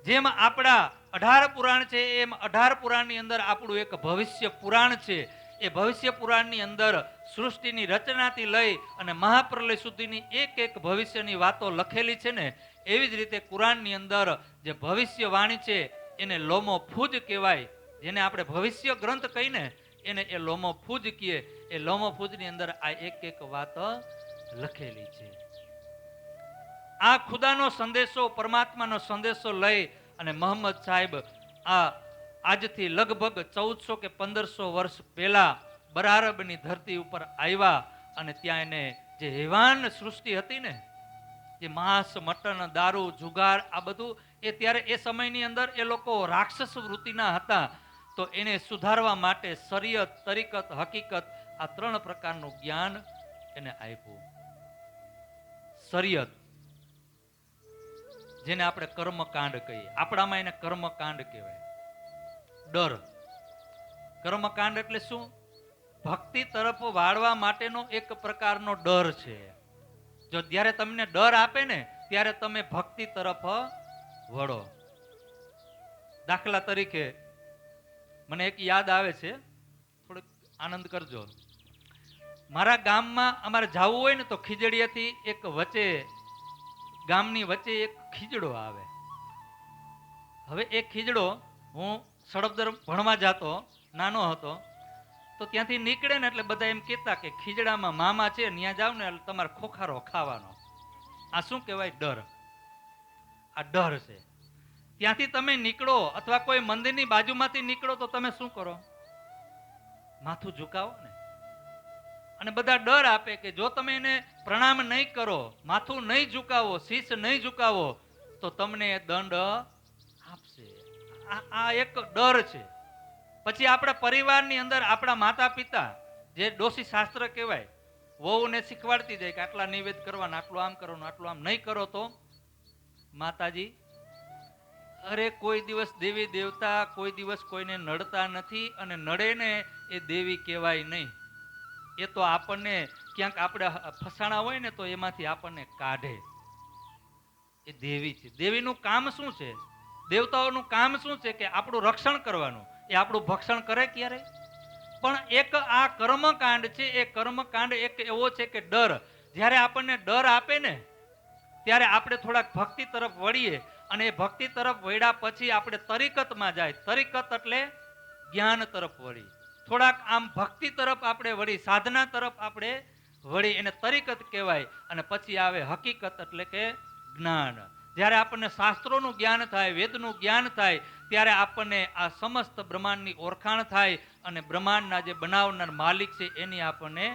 જેમ આપણા 18 પુરાણ છે એમ 18 પુરાણની અંદર આપણું એક ભવિષ્ય પુરાણ છે. એ ભવિષ્ય પુરાણની અંદર સૃષ્ટિની રચનાથી લઈ અને મહાપ્રલય સુધીની એક એક ભવિષ્યની વાતો લખેલી છે ને એવી જ રીતે કુરાનની અંદર જે ભવિષ્યવાણી છે એને લોમો ફૂજ કહેવાય. જેને આપણે ભવિષ્ય ગ્રંથ કહીને એને એ લોમો ફૂજ કહીએ. એ લોમો ફૂજની અંદર આ એક એક વાત લખેલી છે. આ ખુદાનો સંદેશો, પરમાત્માનો સંદેશો લઈ અને મોહમ્મદ સાહેબ આજથી લગભગ 1400 કે 1500 વર્ષ પહેલા બરારબની ધરતી ઉપર આવ્યા અને ત્યાં એને જે હેવાન સૃષ્ટિ હતી ને, જે માંસ, મટન, દારૂ, જુગાર, આ બધું એ ત્યારે એ સમયની અંદર એ લોકો રાક્ષસ વૃત્તિના હતા. તો એને સુધારવા માટે શરીયત, તરીકત, હકીકત આ 3 પ્રકારનું જ્ઞાન એને આપ્યું. શરીયત જેને આપણે કર્મકાંડ કહીએ, આપણામાં એને કર્મકાંડ કહેવાય. ડર, કર્મકાંડ એટલે શું? ભક્તિ તરફ વાળવા માટેનો એક પ્રકારનો ડર છે. જો જ્યારે તમને ડર આપે ને ત્યારે તમે ભક્તિ તરફ વળો. દાખલા તરીકે મને એક યાદ આવે છે, થોડોક આનંદ કરજો. મારા ગામમાં અમારે જવું હોય ને તો ખીજડીયાથી એક વચ્ચે, ગામની વચ્ચે એક ખીજડો આવે. હવે એ ખીજડો, હું સડબદર ભણવા જતો, નાનો હતો, તો ત્યાંથી નીકળે ને એટલે બધા એમ કહેતા કે ખીજડામાં મામા છે, ત્યાં જાવ ને એટલે તમારે ખોખારો ખાવાનો. આ શું કહેવાય? ડર. આ ડર છે. ત્યાંથી તમે નીકળો અથવા કોઈ મંદિરની બાજુમાંથી નીકળો તો તમે શું કરો? માથું ઝુકાવો ને. અને બધા ડર આપે કે જો તમે એને પ્રણામ નહીં કરો, માથું નહીં ઝુકાવો, શીશ નહીં ઝુકાવો તો તમને એ દંડ આપશે. આ એક ડર છે. પછી આપણા પરિવારની અંદર આપણા માતા પિતા, જે ડોશી શાસ્ત્ર કહેવાય, વહુને શીખવાડતી જાય કે આટલા નિવેદ કરવાના, આટલું આમ કરવાનું, આટલું આમ નહીં કરો તો માતાજી, અરે કોઈ દિવસ દેવી દેવતા કોઈ દિવસ કોઈને નડતા નથી, અને નડે ને એ દેવી કહેવાય નહીં. એ તો આપણને ક્યાંક આપણે ફસાણા હોય ને તો એમાંથી આપણને કાઢે. એ દેવી છે. દેવીનું કામ શું છે? દેવતાઓનું કામ શું છે? કે આપણું રક્ષણ કરવાનું. એ આપણું ભક્ષણ કરે ક્યારે? પણ એક આ કર્મકાંડ છે, એ કર્મકાંડ એક એવો છે કે ડર. જ્યારે આપણને ડર આપે ને ત્યારે આપણે થોડાક ભક્તિ તરફ વળીએ, અને એ ભક્તિ તરફ વળ્યા પછી આપણે તરીકતમાં જાય. તરીકત એટલે જ્ઞાન તરફ વળી. થોડાક આમ ભક્તિ તરફ આપણે વળી, સાધના તરફ આપણે વળી, એને તરીકત કહેવાય. અને પછી આવે હકીકત એટલે કે જ્ઞાન. જ્યારે આપણને શાસ્ત્રોનું જ્ઞાન થાય, વેદનું જ્ઞાન થાય, ત્યારે આપણને આ સમસ્ત બ્રહ્માંડની ઓળખાણ થાય, અને બ્રહ્માંડના જે બનાવનાર માલિક છે એની આપણને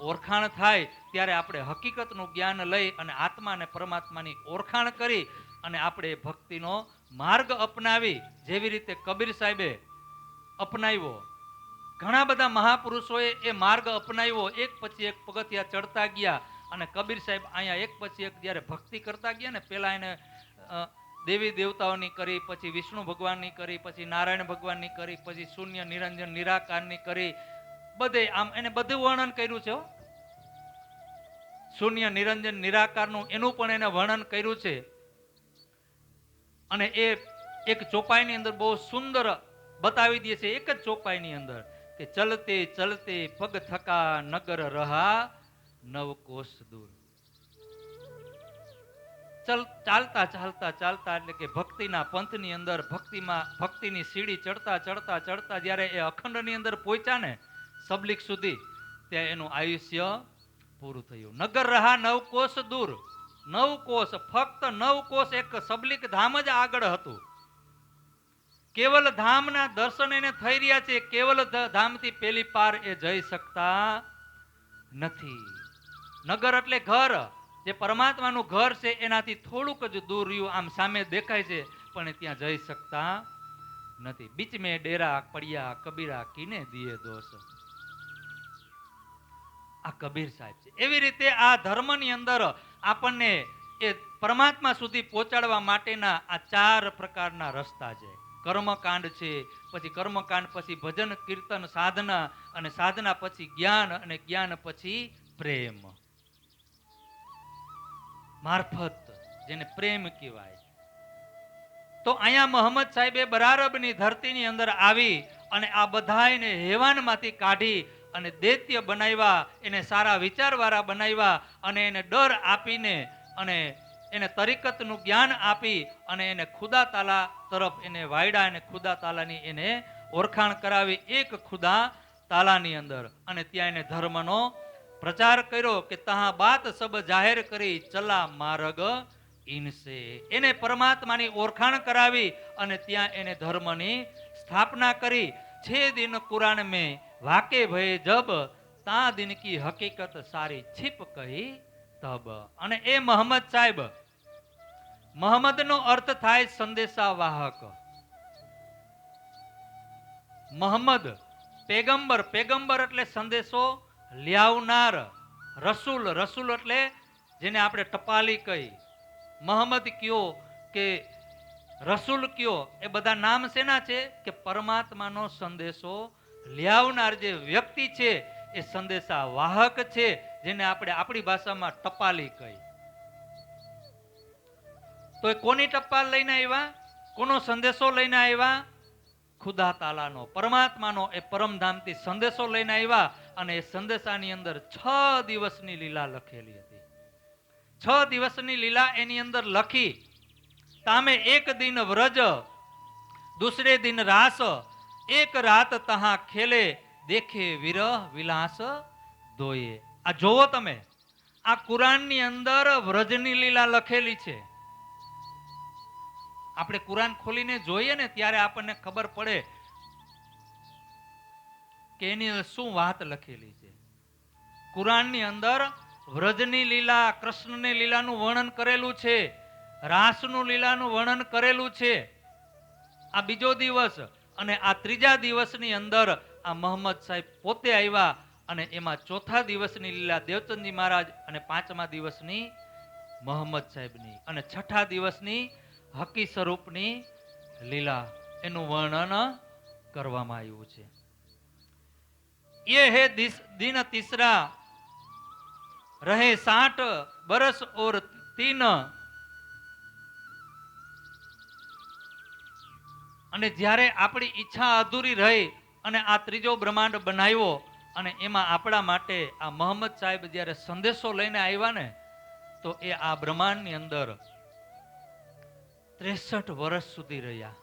ઓળખાણ થાય. ત્યારે આપણે હકીકતનું જ્ઞાન લઈ અને આત્મા અને પરમાત્માની ઓળખાણ કરી અને આપણે ભક્તિનો માર્ગ અપનાવી. જેવી રીતે કબીર સાહેબે અપનાવ્યો, ઘણા બધા મહાપુરુષોએ એ માર્ગ અપનાવ્યો. એક પછી એક પગથિયા ચડતા ગયા, અને કબીર સાહેબ અહીંયા એક પછી એક જ્યારે ભક્તિ કરતા ગયા ને, પહેલા એને દેવી દેવતાઓની કરી, પછી વિષ્ણુ ભગવાનની કરી, પછી નારાયણ ભગવાનની કરી, પછી શૂન્ય નિરંજન નિરાકારની કરી. બધે આમ એને બધું વર્ણન કર્યું છે. શૂન્ય નિરંજન નિરાકારનું એનું પણ એને વર્ણન કર્યું છે. અને એ એક ચોપાઈની અંદર બહુ સુંદર બતાવી દે છે, એક જ ચોપાઈની અંદર, કે ચલતે ચલતે પગ થકા નગર રહા નવકોશ દૂર. ચાલતા ચાલતા ચાલતા એટલે કે ભક્તિના પંથની અંદર, ભક્તિની સીડી ચડતા ચડતા ચડતા જ્યારે એ અખંડની અંદર પહોંચ્યા ને, સબલીક સુધી, ત્યાં એનું આયુષ્ય પૂરું થયું. નગર રહા 9 કોસ દૂર. 9 કોસ, ફક્ત 9 કોસ એક સબલિક ધામ જ આગળ હતું. કેવલ ધામના દર્શન એને થઈ રહ્યા છે, કેવલ ધામથી પેલી પાર એ જઈ શકતા નથી. નગર એટલે ઘર, જે પરમાત્માનું ઘર છે એનાથી થોડુંક જ દૂર રહ્યું, આમ સામે દેખાય છે પણ ત્યાં જઈ શકતા નથી. બીચ મેં ડેરા પડ્યા કબીરા કીને દિયે દોષ. આ કબીર સાહેબ છે. એવી રીતે આ ધર્મની અંદર આપણને એ પરમાત્મા સુધી પહોંચાડવા માટેના આ 4 પ્રકારના રસ્તા છે. કર્મકાંડ છે, પછી કર્મકાંડ પછી ભજન કીર્તન સાધના, અને સાધના પછી જ્ઞાન, અને જ્ઞાન પછી પ્રેમ મારફત, જેને પ્રેમ કહેવાય. તો અહીંયા મોહમ્મદ સાહેબે બરારબની ધરતીની અંદર આવી અને આ બધાને હેવાનમાંથી કાઢી અને દૈત્ય બનાવ્યા, એને સારા વિચારવાળા બનાવ્યા, અને એને ડર આપીને અને એને તરીકતનું જ્ઞાન આપી અને એને ખુદા તાલા તરફ એને વાયડા, અને ખુદા તાલાની એને ઓળખાણ કરાવી એક ખુદા તાલાની અંદર. અને ત્યાં એને ધર્મનો પ્રચાર કર્યો કે તહા બાત સબ જાહેર કરી ચલા માર્ગ ઇનસે. એને પરમાત્માની ઓળખાણ કરાવી અને ત્યાં એને ધર્મની સ્થાપના કરી. 6 દિન કુરાન મેં વાકે ભય જબ, તા દિન કી હકીકત સારી છીપ કહી તબ. અને એ મોહમ્મદ સાહેબ, મોહમ્મદનો અર્થ થાય સંદેશા વાહક. મોહમ્મદ પેગંબર, પેગંબર એટલે સંદેશો લ્યાવનાર. રસૂલ, રસૂલ એટલે જેને આપણે ટપાલી કહી. મોહમ્મદ કયો કે રસૂલ કયો, એ બધા નામ શેના છે કે પરમાત્માનો સંદેશો લ્યાવનાર જે વ્યક્તિ છે એ સંદેશા વાહક છે, જેને આપણે આપણી ભાષામાં ટપાલી કહી. તો એ કોની ટપાલ લઈને આવ્યા, કોનો સંદેશો લઈને આવ્યા? ખુદા તાલાનો, પરમાત્માનો એ પરમધામથી સંદેશો લઈને આવ્યા. અને એ સંદેશાની અંદર 6 દિવસની લીલા લખેલી હતી. 6 દિવસની લીલા એની અંદર લખી. તામે એક દિન વ્રજ, દૂસરે દિન રાસ, એક રાત તહા ખેલે, દેખે વિરહ વિલાસ દોયે. આ જોવો તમે, આ કુરાનની અંદર વ્રજની લીલા લખેલી છે. આપણે કુરાન ખોલીને જોઈએ ને ત્યારે આપણને ખબર પડે કે એની અંદર શું વાત લખેલી છે. કુરાનની અંદર વ્રજની લીલા, કૃષ્ણની લીલાનું વર્ણન કરેલું છે, રાસનું લીલાનું વર્ણન કરેલું છે. આ બીજો દિવસ, અને આ ત્રીજા દિવસની અંદર આ મોહમ્મદ સાહેબ પોતે આવ્યા, અને એમાં ચોથા દિવસની લીલા દેવચંદજી મહારાજ, અને 5મા દિવસની મોહમ્મદ સાહેબની, અને 6ઠા દિવસની હકી સ્વરૂપની લીલા, એનું વર્ણન કરવામાં આવ્યું છે. ये है दिन तीसरा रहे 60 बरस और 3. અને જ્યારે આપણી ઈચ્છા અધૂરી રહી અને આ ત્રીજો બ્રહ્માંડ બનાવ્યો, અને એમાં આપણા માટે આ મોહમ્મદ સાહેબ જ્યારે સંદેશો લઈને આવ્યા ને, તો એ આ બ્રહ્માંડની અંદર 63 વર્ષ સુધી રહ્યા.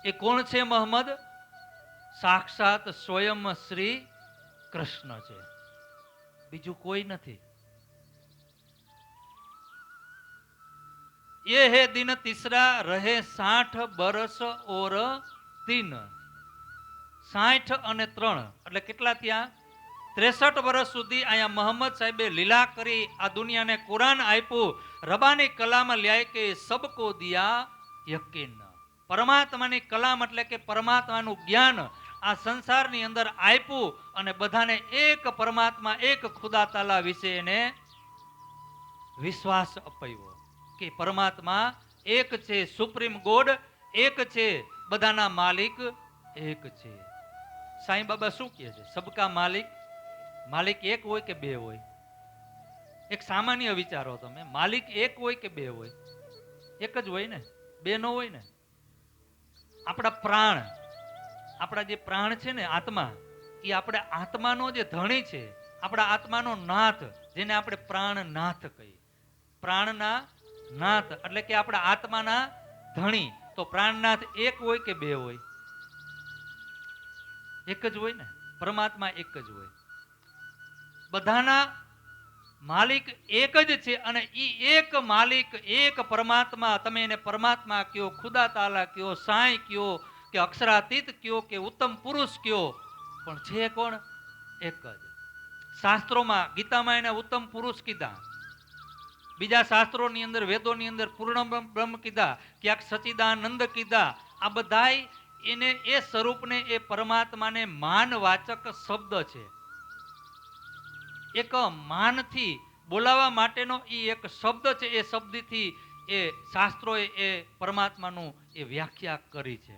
એ કોણ છે મોહમ્મદ? સાક્ષાત સ્વયં શ્રી કૃષ્ણ છે, બીજું કોઈ નથી. ये है दिन तीसरा रहे 60 बरस और 3. 60 અને 3 એટલે કેટલા થયા? 63 વર્ષ સુધી અહીંયા મોહમ્મદ સાહેબે લીલા કરી, આ દુનિયાને કુરાન આપ્યું. રબાની કલામ લ્યાય કે સબકો દિયા યકીન. પરમાત્માની કલામ એટલે કે પરમાત્માનું જ્ઞાન આ સંસારની અંદર આપ્યું, અને બધાને એક પરમાત્મા, એક ખુદા તાલા વિશે એને વિશ્વાસ અપાવ્યો કે પરમાત્મા એક છે, સુપ્રીમ ગોડ એક છે, બધાના માલિક એક છે. સાંઈ બાબા શું કહે છે? સબકા માલિક. માલિક એક હોય કે બે હોય? એક સામાન્ય વિચારો તમે, માલિક એક હોય કે બે હોય? એક જ હોય ને, બે નો હોય ને. આપણા પ્રાણ, આપણા જે પ્રાણ છે ને, આત્મા, એ આપણે આત્માનો જે ધણી છે, આપણા આત્માનો નાથ, જેને આપણે પ્રાણનાથ કહીએ. પ્રાણના નાથ એટલે કે આપણા આત્માના ધણી. તો પ્રાણનાથ એક હોય કે બે હોય? એક જ હોય ને. પરમાત્મા એક જ હોય. બધાના માલિક એક જ છે અને ઈ એક માલિક, એક પરમાત્મા, તમે એને પરમાત્મા કયો, ખુદા તાલા કયો, સાંઈ કયો, કે અક્ષરાતીત કયો, કે ઉત્તમ પુરુષ કયો, પણ છે કોણ? એક જ. શાસ્ત્રોમાં, ગીતામાં એને ઉત્તમ પુરુષ કીધા, બીજા શાસ્ત્રોની અંદર, વેદોની અંદર પૂર્ણ બ્રહ્મ કીધા, ક્યાંક સચ્ચિદાનંદ કીધા. આ બધાય એને એ સ્વરૂપને, એ પરમાત્માને માનવાચક શબ્દ છે. એક માનથી બોલાવવા માટેનો એ એક શબ્દ છે. એ શબ્દથી એ શાસ્ત્રોએ એ પરમાત્માનું એ વ્યાખ્યા કરી છે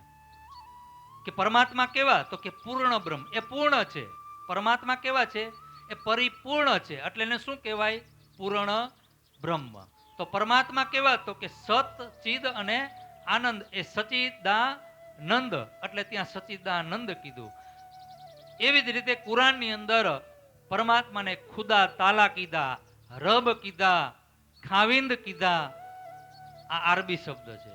કે પરમાત્મા કેવા? તો કે પૂર્ણ બ્રહ્મ, એ પૂર્ણ છે. પરમાત્મા કેવા છે? એ પરિપૂર્ણ છે. એટલે એને શું કહેવાય? પૂર્ણ બ્રહ્મ. તો પરમાત્મા કેવા? તો કે સત, ચિદ અને આનંદ. એ સચિદાનંદ, એટલે ત્યાં સચિદાનંદ કીધું. એવી જ રીતે કુરાનની અંદર પરમાત્માને ખુદા તાલા કીધા, રબ કીધા, ખાવિંદ કીધા. આ આરબી શબ્દ છે.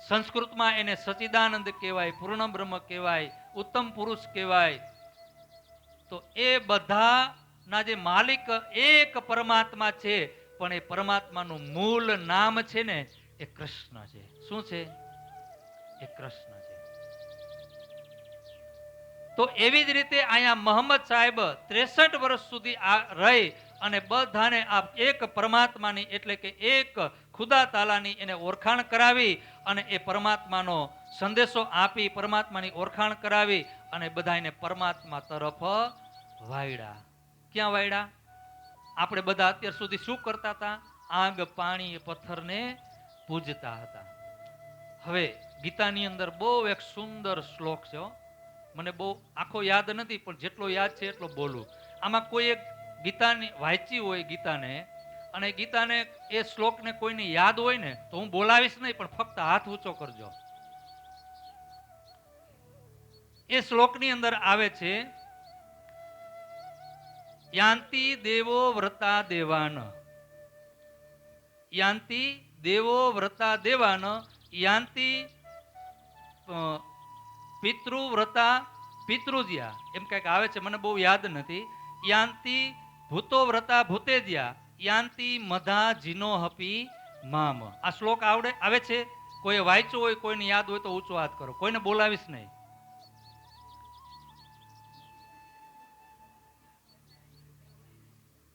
સંસ્કૃતમાં એને સચ્ચિદાનંદ કહેવાય, પૂર્ણ બ્રહ્મ કહેવાય, ઉત્તમ પુરુષ કહેવાય. તો એ બધાના જે માલિક એક પરમાત્મા છે, પણ એ પરમાત્માનું મૂળ નામ છે ને, એ કૃષ્ણ છે. શું છે? એ કૃષ્ણ છે. તો એવી જ રીતે અહીંયા મોહમ્મદ સાહેબ 63 વર્ષ સુધી રહી અને બધાને આ એક પરમાત્માની, એટલે કે એક ખુદા તાલાની એને ઓળખાણ કરાવી અને એ પરમાત્માનો સંદેશો આપી, પરમાત્માની ઓળખાણ કરાવી અને બધાને પરમાત્મા તરફ વાયડા. ક્યાં વાયડા? આપણે બધા અત્યાર સુધી શું કરતા હતા? આગ, પાણી, પથ્થરને પૂજતા હતા. હવે ગીતાની અંદર બહુ એક સુંદર શ્લોક છે. મને બહુ આખો યાદ નથી, પણ જેટલો યાદ છે એટલો બોલું. આમાં કોઈ એક ગીતાની વાંચી હોય, ગીતાને, અને ગીતાને એ શ્લોકને કોઈને યાદ હોય ને, તો હું બોલાવીશ નહીં, પણ ફક્ત હાથ ઊંચો કરજો. એ શ્લોકની અંદર આવે છે, યાંતિ દેવો વ્રતા દેવાન, યાંતિ દેવો વ્રતા દેવાન, યાંતિ પિતૃવ્રતા પિતૃજ્યા, એમ કઈક આવે છે, મને બહુ યાદ નથી. યાંતિ ભૂતો વ્રતા ભૂતેજ્યા, યાંતિ મધા જીનો હપી મામ. આ શ્લોક આવે છે? કોઈ વાંચ્યો હોય, કોઈને યાદ હોય તો ઊંચો હાથ કરો. કોઈને બોલાવીશ નહીં.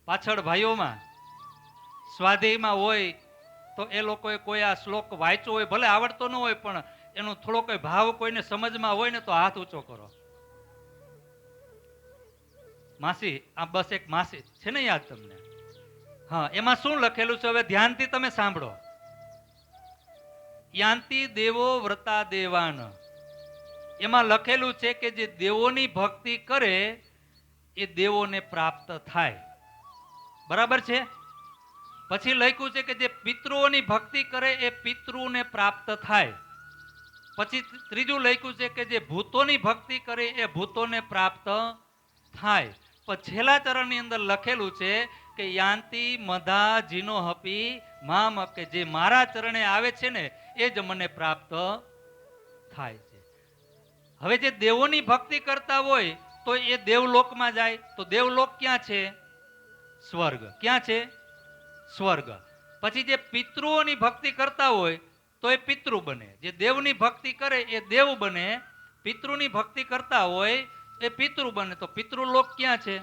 પાછળ ભાઈઓમાં સ્વાધ્યાયમાં હોય તો એ લોકોએ કોઈ આ શ્લોક વાંચ્યો હોય, ભલે આવડતો ન હોય, પણ એનો થોડો કોઈ ભાવ કોઈને સમજમાં હોય ને, તો હાથ ઊંચો કરો. માસી, આ બસ એક માસી છે ને, યાદ તમને? હા, એમાં શું લખેલું છે? હવે ધ્યાનથી તમે સાંભળો. યાંતિ દેવો વ્રતા દેવાન, એમાં લખેલું છે કે જે દેવોની ભક્તિ કરે એ દેવોને પ્રાપ્ત થાય. બરાબર છે? પછી લખ્યું છે કે જે પિતૃઓની ભક્તિ કરે એ પિતૃને પ્રાપ્ત થાય. પછી ત્રીજું લખ્યું છે કે જે ભૂતોની ભક્તિ કરે એ ભૂતોને પ્રાપ્ત થાય. પણ છેલ્લા ચરણની અંદર લખેલું છે કે યાંતિ મધા જીનો હપી મામ, કે જે મારા ચરણે આવે છે ને, એ જ મને પ્રાપ્ત થાય છે. હવે જે દેવોની ભક્તિ કરતા હોય તો એ દેવલોકમાં જાય. તો દેવલોક ક્યાં છે? સ્વર્ગ. ક્યાં છે? સ્વર્ગ. પછી જે પિતૃઓની ભક્તિ કરતા હોય તો એ પિતૃ બને. જે દેવની ભક્તિ કરે એ દેવ બને. પિતૃની ભક્તિ કરતા હોય એ પિતૃ બને. તો પિતૃલોક ક્યાં છે?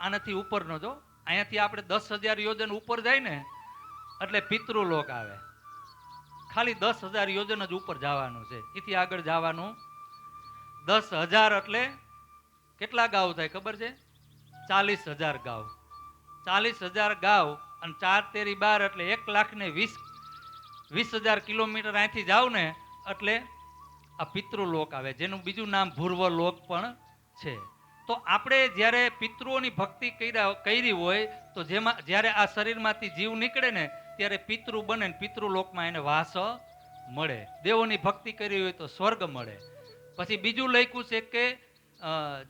આનાથી ઉપરનો, જો અહીંયાથી આપણે 10,000 યોજન ઉપર જાય ને, એટલે પિતૃલોક આવે. ખાલી 10,000 યોજન જ ઉપર જવાનું છે, એથી આગળ જવાનું 10,000 એટલે કેટલા ગાવ થાય ખબર છે? 40,000 ગાવ. 40,000 ગાવ અને 4 તેરી 12 એટલે 1,20,000 કિલોમીટર અહીંથી જાવ ને, એટલે આ પિતૃલોક આવે, જેનું બીજું નામ ભૂર્વલોક પણ છે. તો આપણે જ્યારે પિતૃઓની ભક્તિ કરી હોય તો જેમાં જ્યારે આ શરીરમાંથી જીવ નીકળે ને, ત્યારે પિતૃ બને ને પિતૃલોકમાં એને વાસ મળે. દેવોની ભક્તિ કરી હોય તો સ્વર્ગ મળે. પછી બીજું લખ્યું છે કે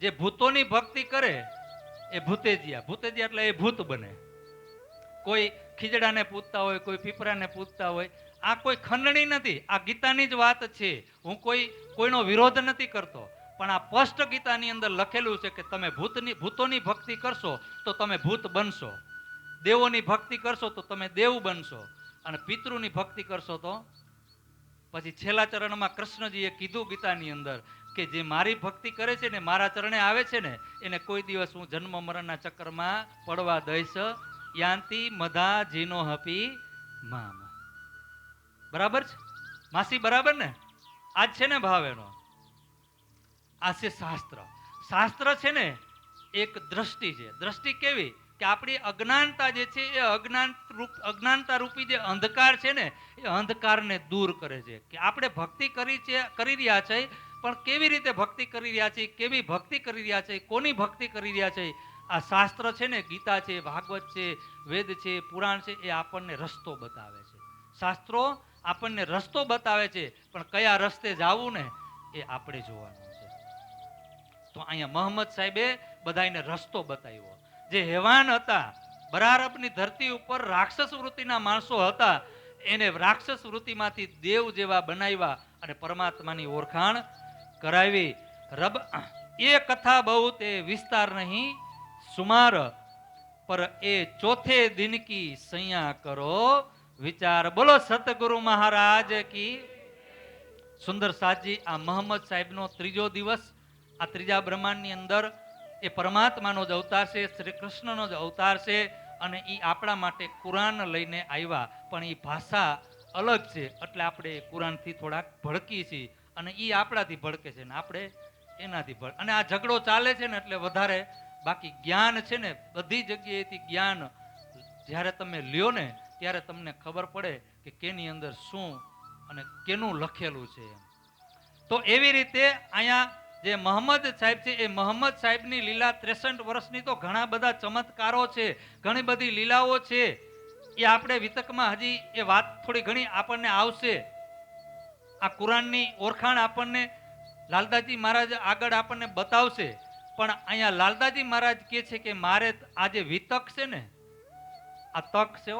જે ભૂતોની ભક્તિ કરે એ ભૂતેજિયા. ભૂતેજિયા એટલે એ ભૂત બને. કોઈ ખીજડાને પૂજતા હોય, કોઈ પીપરાને પૂજતા હોય. આ કોઈ ખંડણી નથી, આ ગીતાની જ વાત છે. હું કોઈનો વિરોધ નથી કરતો, પણ આ સ્પષ્ટ ગીતાની અંદર લખેલું છે કે તમે ભૂતોની ભક્તિ કરશો તો તમે ભૂત બનશો, દેવોની ભક્તિ કરશો તો તમે દેવ બનશો, અને પિતૃની ભક્તિ કરશો તો પછી છેલ્લા ચરણમાં કૃષ્ણજીએ કીધું ગીતાની અંદર કે જે મારી ભક્તિ કરે છે ને, મારા ચરણે આવે છે ને, એને કોઈ દિવસ હું જન્મ મરણના ચક્કરમાં પડવા દઈશ. યાંતિ મધા જીનો હપી મામ. બરાબર છે માસી? બરાબર ને? આજ છે ને ભાવ એનો. આ છે શાસ્ત્ર. શાસ્ત્ર છે ને એક દ્રષ્ટિ છે. દ્રષ્ટિ કેવી? કે આપણી અજ્ઞાનતા જે છે એ અજ્ઞાનતા રૂપી જે અંધકાર છે ને, એ અંધકારને દૂર કરે છે. કે આપણે ભક્તિ કરી રહ્યા છે, પણ કેવી રીતે ભક્તિ કરી રહ્યા છે, કેવી ભક્તિ કરી રહ્યા છે, કોની ભક્તિ કરી રહ્યા છે, આ શાસ્ત્ર છે ને, ગીતા છે, ભાગવત છે, વેદ છે, પુરાણ છે, એ આપણને રસ્તો બતાવે છે. શાસ્ત્રો આપણને રસ્તો બતાવે છે, પણ કયા રસ્તે જવું ને એ આપણે જોવાનું છે. તો અહીંયા મોહમ્મદ સાહેબે બધાને રસ્તો બતાવ્યો. જે હેવાન હતા, બરારબની ધરતી ઉપર રાક્ષસ વૃત્તિના માણસો હતા, એને રાક્ષસ વૃત્તિમાંથી દેવ જેવા બનાવ્યા અને પરમાત્માની ઓળખાણ કરાવી. રબ એ કથા બહુ તે વિસ્તાર નહીં સુમાર, પર એ ચોથે દિન કી સૈયા કરો વિચાર. બોલો સતગુરુ મહારાજ કી. સુંદર સાજી, આ મોહમ્મદ સાહેબનો ત્રીજો દિવસ, આ ત્રીજા બ્રહ્માંડની અંદર એ પરમાત્માનો જ અવતાર છે, શ્રી કૃષ્ણનો જ અવતાર છે, અને એ આપણા માટે કુરાન લઈને આવ્યા. પણ એ ભાષા અલગ છે, એટલે આપણે કુરાનથી થોડાક ભડકી છીએ, અને એ આપણાથી ભડકે છે ને આપણે એનાથી અને આ ઝઘડો ચાલે છે ને એટલે વધારે. બાકી જ્ઞાન છે ને, બધી જગ્યાએથી જ્ઞાન જ્યારે તમે લ્યો ને ત્યારે તમને ખબર પડે કે કેની અંદર શું અને કેનું લખેલું છે. તો એવી રીતે અહીંયા જે મોહમ્મદ સાહેબ છે, એ મોહમ્મદ સાહેબની લીલા 63 વર્ષની તો ઘણા બધા ચમત્કારો છે, ઘણી બધી લીલાઓ છે. એ આપણે વિતકમાં હજી એ વાત થોડી ઘણી આપણને આવશે. આ કુરાનની ઓળખાણ આપણને લાલદાજી મહારાજ આગળ આપણને બતાવશે. પણ અહીંયા લાલદાજી મહારાજ કહે છે કે મારે આ જે વિતક છે ને, આ તક છે.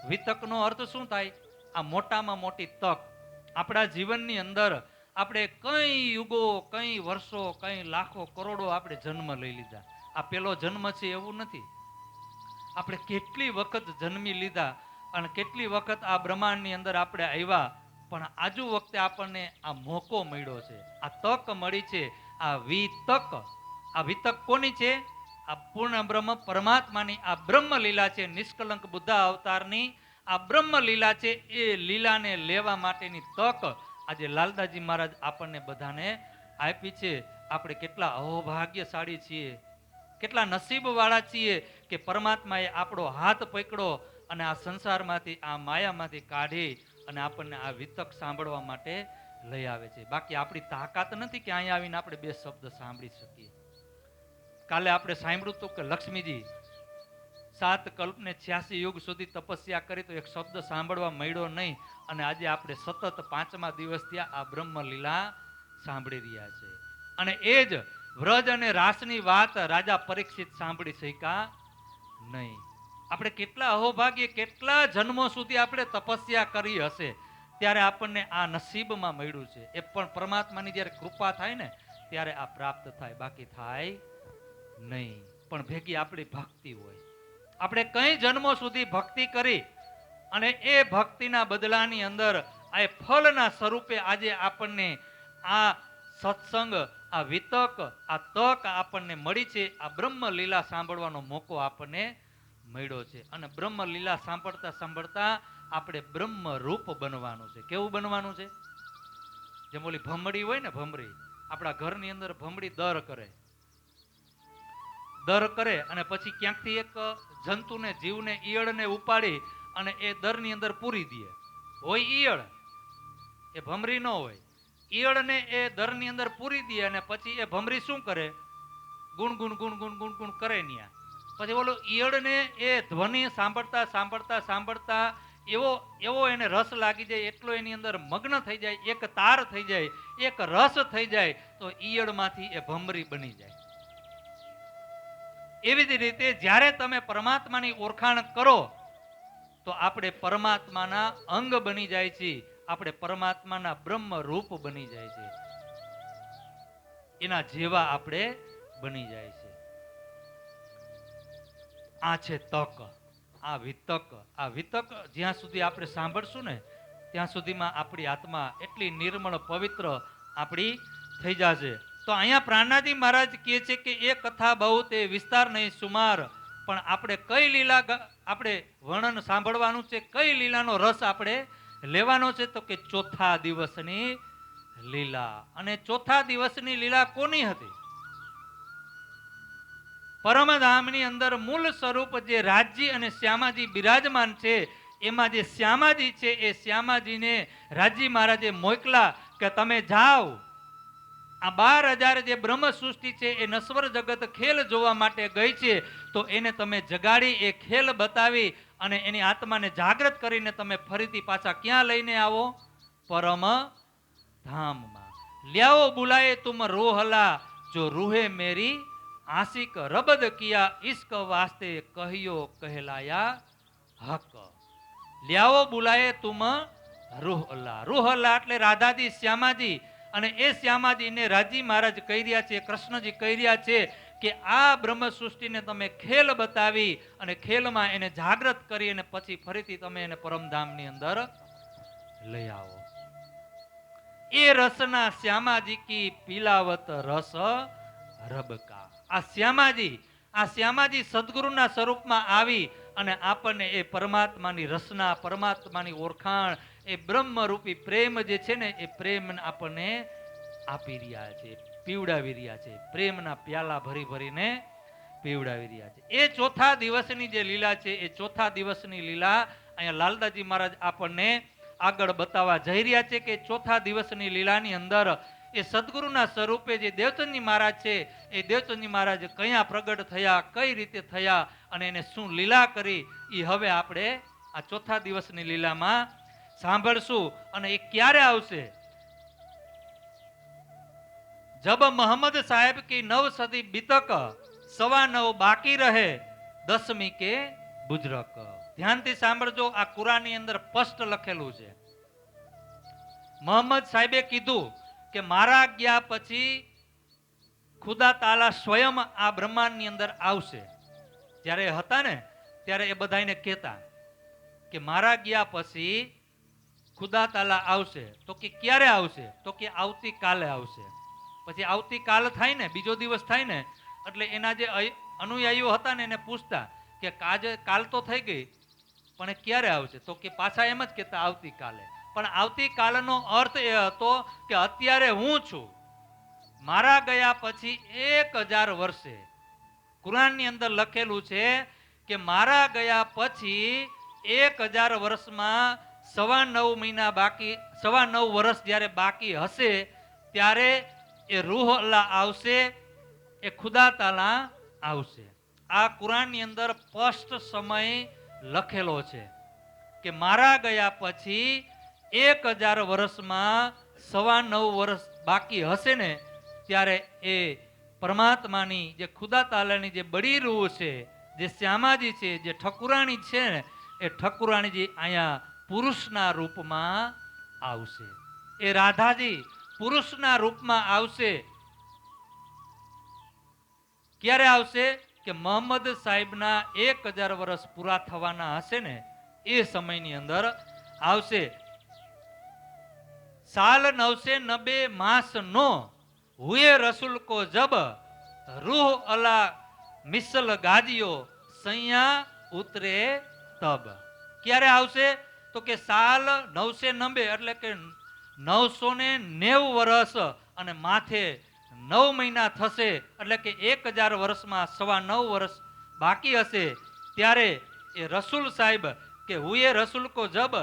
વિતકનો અર્થ શું થાય? આ મોટામાં મોટી તક. આપણા જીવનની અંદર આપણે કઈ યુગો, કઈ વર્ષો, કઈ લાખો, કરોડો આપણે જન્મ લઈ લીધા. આ પેલો જન્મ છે એવું નથી. આપણે કેટલી વખત જન્મી લીધા અને કેટલી વખત આ બ્રહ્માંડની અંદર આપણે આવ્યા, પણ આજુ વખતે આપણને આ મોકો મળ્યો છે, આ તક મળી છે. આ વિતક, આ વિતક કોની છે? આ પૂર્ણ બ્રહ્મ પરમાત્માની આ બ્રહ્મ લીલા છે. નિષ્કલંક બુદ્ધા અવતારની આ બ્રહ્મ લીલા છે. એ લીલાને લેવા માટેની તક આજે લાલદાજી મહારાજ આપણને બધાને આપી છે. આપણે કેટલા અહોભાગ્યશાળી છીએ, કેટલા નસીબવાળા છીએ કે પરમાત્માએ આપણો હાથ પકડ્યો અને આ સંસારમાંથી, આ માયામાંથી કાઢી અને આપણને આ વિતક સાંભળવા માટે લઈ આવે છે. બાકી આપણી તાકાત નથી કે અહીંયા આવીને આપણે બે શબ્દ સાંભળી શકીએ. કાલે આપણે સાંભળ્યું હતું કે લક્ષ્મીજી 7 કલ્પને 86 યુગ સુધી તપસ્યા કરી તો એક શબ્દ સાંભળવા મળ્યો નહીં, અને આજે આપણે સતત 5મા દિવસથી આ બ્રહ્મ લીલા સાંભળી રહ્યા છે. અને એ જ વ્રજ અને રાસની વાત રાજા પરીક્ષિત સાંભળી શક્યા નહીં. આપણે કેટલા અહોભાગ્ય, કેટલા જન્મો સુધી આપણે તપસ્યા કરી હશે, ત્યારે આપણને આ નસીબમાં મળ્યું છે. એ પણ પરમાત્માની જ્યારે કૃપા થાય ને ત્યારે આ પ્રાપ્ત થાય, બાકી થાય નહીં. પણ ભેગી આપણી ભક્તિ હોય. આપણે કઈ જન્મો સુધી ભક્તિ કરી અને એ ભક્તિના બદલાની અંદર આ ફળના સ્વરૂપે આજે આપણને આ સત્સંગ, આ વિતક, આ તક આપણને મળી છે. આ બ્રહ્મ લીલા સાંભળવાનો મોકો આપણને મળ્યો છે. અને બ્રહ્મ લીલા સાંભળતા સાંભળતા આપણે બ્રહ્મ રૂપ બનવાનું છે. કેવું બનવાનું છે? જેમ ઓલી ભમરી હોય ને, ભમરી આપણા ઘરની અંદર ભમરી દર કરે અને પછી ક્યાંકથી એક જંતુને, જીવને, ઈયળને ઉપાડી અને એ દરની અંદર પૂરી દે. હોય ઈયળ, એ ભમરી ન હોય. ઈયળને એ દરની અંદર પૂરી દે અને પછી એ ભમરી શું કરે? ગુણ ગુણ ગુણ ગુણ ગુણ ગુણ કરે ન્યા. પછી બોલો ઈયળને એ ધ્વનિ સાંભળતા સાંભળતા સાંભળતા એવો એને રસ લાગી જાય, એટલો એની અંદર મગ્ન થઈ જાય, એક તાર થઈ જાય, એક રસ થઈ જાય, તો ઈયળમાંથી એ ભમરી બની જાય. એવી જ રીતે જ્યારે તમે પરમાત્માની ઓળખાણ કરો તો આપણે પરમાત્માના અંગ બની જાય છે, આપણે પરમાત્માના બ્રહ્મ રૂપ બની જાય છે. એના જેવા આપણે બની જાય છે. આ છે તક, આ વિતક જ્યાં સુધી આપણે સાંભળશું ને ત્યાં સુધીમાં આપણી આત્મા એટલી નિર્મળ પવિત્ર આપણી થઈ જશે. તો અહીંયા પ્રાણનાથજી મહારાજ કહે છે કે એ કથા બહુ તે વિસ્તાર નહીં સુમાર, પણ આપણે કઈ લીલા આપણે વર્ણન સાંભળવાનું છે, કઈ લીલાનો રસ આપણે લેવાનો છે, તો કે ચોથા દિવસની લીલા. અને ચોથા દિવસની લીલા કોની હતી? પરમધામની અંદર મૂળ સ્વરૂપ જે રાજજી અને શ્યામાજી બિરાજમાન છે, એમાં જે શ્યામાજી છે એ શ્યામાજીને રાજજી મહારાજે મોકલા કે તમે જાઓ, આ 12,000 જે બ્રહ્મ સૃષ્ટિ છે એ નશ્વર જગત ખેલ જોવા માટે ગઈ છે, તો એને તમે જગાડી એ ખેલ બતાવી અને એની આત્માને જાગૃત કરીને તમે ફરીથી પાછા ક્યાં લઈને આવો? પરમ ધામમાં. લ્યાઓ બુલાએ તુમ રોહલા, જો રૂહે મેરી આશિક રબદ કિયા ઇશ્ક વાસ્તે કહ્યો કહેલાયા હક. લ્યાવો બુલાએ તુમ રૂહલા. રૂહલા એટલે રાધાજી શ્યામાજી, અને એ શ્યામાજીને રાજી મહારાજ કહી રહ્યા છે, કૃષ્ણજી કહી રહ્યા છે કે આ બ્રહ્મ સૃષ્ટિને તમે ખેલ બતાવી અને ખેલમાં એને જાગૃત કરી અને પછી ફરીથી તમે એને પરમધામની અંદર લઈ આવો. એ રસના શ્યામાજી કી પીલાવત રસ રબકા. આ શ્યામાજી સદગુરુના સ્વરૂપમાં આવી અને આપણને એ પરમાત્માની રસના, પરમાત્માની ઓળખાણ, એ બ્રહ્મરૂપી પ્રેમ જે છે ને એ પ્રેમ આપણને આપી રહ્યા છે, પીવડાવી રહ્યા છે. પ્રેમના પ્યાલા ભરી ભરીને પીવડાવી રહ્યા છે. એ ચોથા દિવસની જે લીલા છે, એ ચોથા દિવસની લીલા અહીંયા લાલદાસજી મહારાજ આપણને આગળ બતાવવા જઈ રહ્યા છે કે ચોથા દિવસની લીલાની અંદર એ સદગુરુના સ્વરૂપે જે દેવચંદજી મહારાજ છે, એ દેવચંદજી મહારાજ કયા પ્રગટ થયા, કઈ રીતે થયા અને એને શું લીલા કરી, એ હવે આપણે આ ચોથા દિવસની લીલામાં સાંભળશું. અને એ ક્યારે આવશે? જબ મોહમ્મદ સાહેબ કી 9 સદી બીતક, 9.25 બાકી રહે, 10મી કે બુજરક. ધ્યાનથી સાંભળજો, આ કુરાનની અંદર સ્પષ્ટ લખેલું છે. મોહમ્મદ સાહેબે કીધું કે મારા ગયા પછી ખુદા તાલા સ્વયં આ બ્રહ્માંડની અંદર આવશે. જ્યારે હતા ને ત્યારે એ બધાને કહેતા કે મારા ગયા પછી ખુદા તાલા આવશે. તો કે ક્યારે આવશે? તો કે આવતીકાલે આવશે. પછી આવતીકાલ થાય ને, બીજો દિવસ થાય ને, એટલે એના જે અનુયાયીઓ હતા ને એને પૂછતા કે કાલ તો થઈ ગઈ પણ એ ક્યારે આવશે? તો કે પાછા એમ જ કહેતા આવતીકાલે. પણ આવતીકાલનો અર્થ એ હતો કે અત્યારે હું છું, મારા ગયા પછી 1000 વર્ષે. કુરાનની અંદર લખેલું છે કે મારા ગયા પછી 1000 વર્ષમાં 9.25 મહિના બાકી, 9.25 વર્ષ જ્યારે બાકી હશે ત્યારે એ રૂહ અલ્લાહ આવશે, એ ખુદા તાલા આવશે. આ કુરાનની અંદર સ્પષ્ટ સમય લખેલો છે કે મારા ગયા પછી 1000 વર્ષમાં 9.25 વર્ષ બાકી હશે ને ત્યારે એ પરમાત્માની જે ખુદા તાલાની જે બડી રૂહ છે, જે શ્યામાજી છે, જે ઠકુરાણી છે ને, એ ઠકુરાણીજી અહીંયા પુરુષના રૂપમાં આવશે. એ રાધાજી પુરુષના રૂપમાં આવશે. ક્યારે આવશે? કે મોહમ્મદ સાહેબના 1000 વર્ષ પૂરા થવાના હશે ને એ સમયની અંદર આવશે. साल 990 मास नो हुए रसूल को जब रूह अला मिसल गाजियो सैया उतरे तब. ક્યારે આવશે? તો કે સાલ 990 એટલે કે 990 વર્ષ અને માથે 9 મહિના થશે, એટલે કે 1000 વર્ષમાં 9.25 વર્ષ બાકી હશે ત્યારે એ રસૂલ સાહેબ કે હુએ રસૂલ કો જબ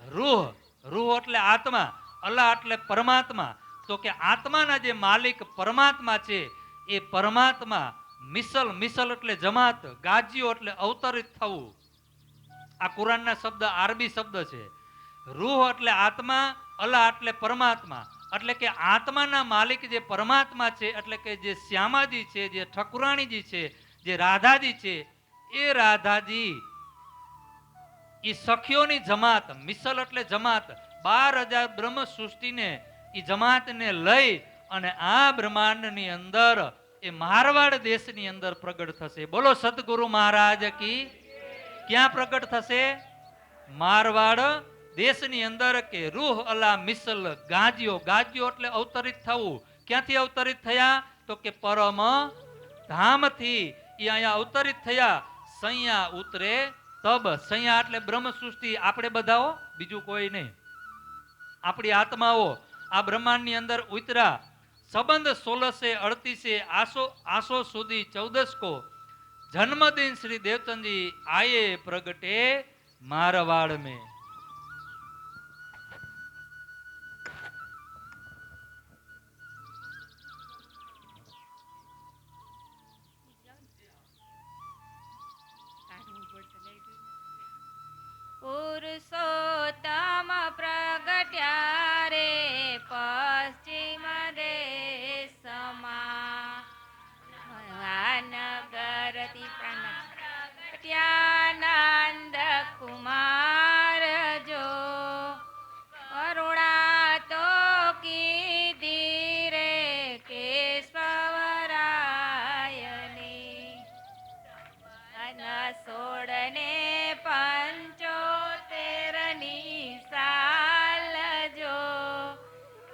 રૂહ, રૂહ એટલે આત્મા, અલ્લાહ એટલે પરમાત્મા, તો કે આત્માના જે માલિક પરમાત્મા છે એ પરમાત્મા મિસલ, મિસલ એટલે જમાત, ગાજીઓ એટલે અવતરિત થવું. આ કુરાનના શબ્દ આરબી શબ્દ છે. રૂહ એટલે આત્મા, અલ્લાહ એટલે પરમાત્મા, એટલે કે આત્માના માલિક જે પરમાત્મા છે, એટલે કે જે શ્યામાજી છે, જે ઠકુરાણીજી છે, જે રાધાજી છે, એ રાધાજી એ સખીઓની જમાત, મિસલ એટલે જમાત, 12,000 બ્રહ્મ સૃષ્ટિને એ જમાતને લઈ અને આ બ્રહ્માંડની અંદર એ મારવાડ દેશની અંદર પ્રગટ થશે. બોલો સદગુરુ મહારાજ કી. ક્યાં પ્રગટ થશે? મારવાડ દેશની અંદર કે રૂહ અલા મિસલ ગાજ્યો. ગાજ્યો એટલે અવતરિત થવું. ક્યાંથી અવતરિત થયા? તો કે પરમ ધામથી એ અહીંયા અવતરિત થયા. સૈયા ઉતરે તબ. સૈયા એટલે બ્રહ્મ સૃષ્ટિ. આપણે બધાઓ, બીજું કોઈ નહીં. આપણી આત્માઓ આ બ્રહ્માંડની અંદર ઉતરા. સંબંધ 1638 આસો સુધી 14 કો જન્મદિન શ્રી દેવચંદજી આये प्रगटे मारवाड़ में. પુરુષોત્તમ પ્રગટ્યા રે પશ્ચિમ દેશમાં નગરથી પ્રગટ્યા કુમાર જો કરુણા તો કીધી રે કેશવરાયની અન 16 ને 75 ની સાલ જો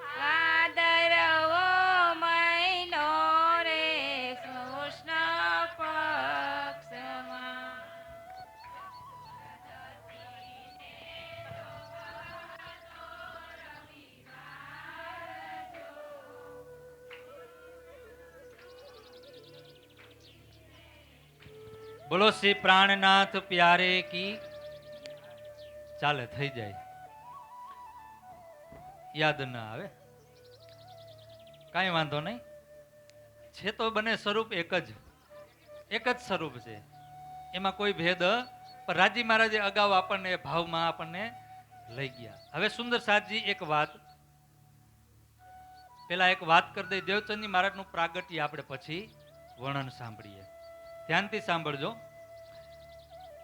ભાદરવો મહિનો રે કૃષ્ણ પક્ષમાં બોલો શ્રી પ્રાણનાથ પ્યારે કી. ચાલે, થઈ જાય. યાદ ના આવે કાંઈ વાંધો નહીં. છે તો બને સ્વરૂપ એક જ સ્વરૂપ છે. એમાં કોઈ ભેદ. પણ રાજી મહારાજે અગાઉ આપણને ભાવમાં આપણને લઈ ગયા. હવે સુંદર સાધજી એક વાત કરી દઈ. દેવચંદજી મહારાજનું પ્રાગટ્ય આપણે પછી વર્ણન સાંભળીએ. ધ્યાનથી સાંભળજો.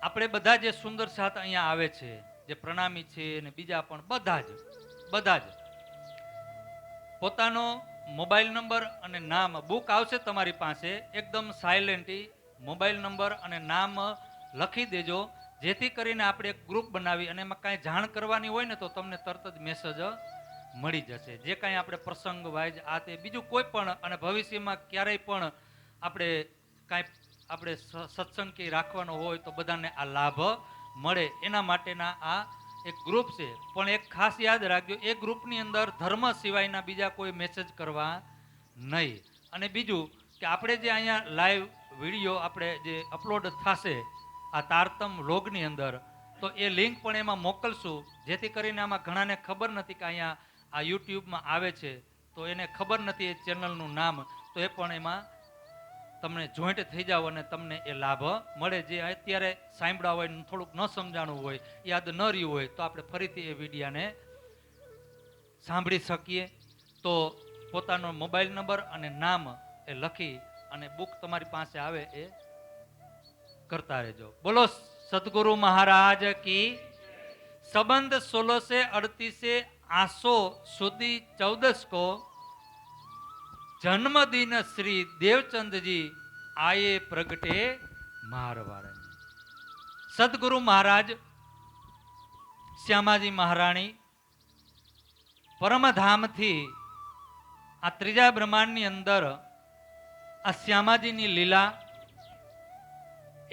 આપણે બધા જે સુંદર સાથ અહીંયા આવે છે, જે પ્રણામી છે અને બીજા પણ બધા જ પોતાનો મોબાઈલ નંબર અને નામ, બુક આવશે તમારી પાસે, એકદમ સાયલેન્ટલી મોબાઈલ નંબર અને નામ લખી દેજો, જેથી કરીને આપણે એક ગ્રુપ બનાવી અને એમાં કાંઈ જાણ કરવાની હોય ને તો તમને તરત જ મેસેજ મળી જશે. જે કાંઈ આપણે પ્રસંગ વાઇઝ આ તે બીજું કોઈ પણ, અને ભવિષ્યમાં ક્યારેય પણ આપણે સત્સંગ કે રાખવાનો હોય તો બધાને આ લાભ મળે એના માટેના આ એક ગ્રુપ છે. પણ એક ખાસ યાદ રાખજો, એ ગ્રુપની અંદર ધર્મ સિવાયના બીજા કોઈ મેસેજ કરવા નહીં. અને બીજું કે આપણે જે અહીંયા લાઈવ વિડીયો આપણે જે અપલોડ થશે આ તારતમ વ્લોગની અંદર, તો એ લિંક પણ એમાં મોકલશું, જેથી કરીને આમાં ઘણાને ખબર નથી કે અહીંયા આ યુટ્યુબમાં આવે છે, તો એને ખબર નથી એ ચેનલનું નામ, તો એ પણ એમાં તમને જોઈન્ટ થઈ જાવ અને તમને એ લાભ મળે. જે અત્યારે સાંભળ્યા હોય, થોડુંક ન સમજાણું હોય, યાદ ન રહ્યું હોય, તો આપણે ફરીથી એ વિડીયાને સાંભળી શકીએ. તો પોતાનો મોબાઈલ નંબર અને નામ એ લખી અને બુક તમારી પાસે આવે એ કરતા રહેજો. બોલો સદગુરુ મહારાજ કી. સંબંધ 1638 આસો સુધી 14 को जन्मदिन श्री देवचंद जी आये प्रगटे मारवाड़. सदगुरु महाराज श्यामाजी महाराणी परमधाम थी आ त्रीजा ब्रह्मांडनी अंदर आ श्यामाजीनी लीला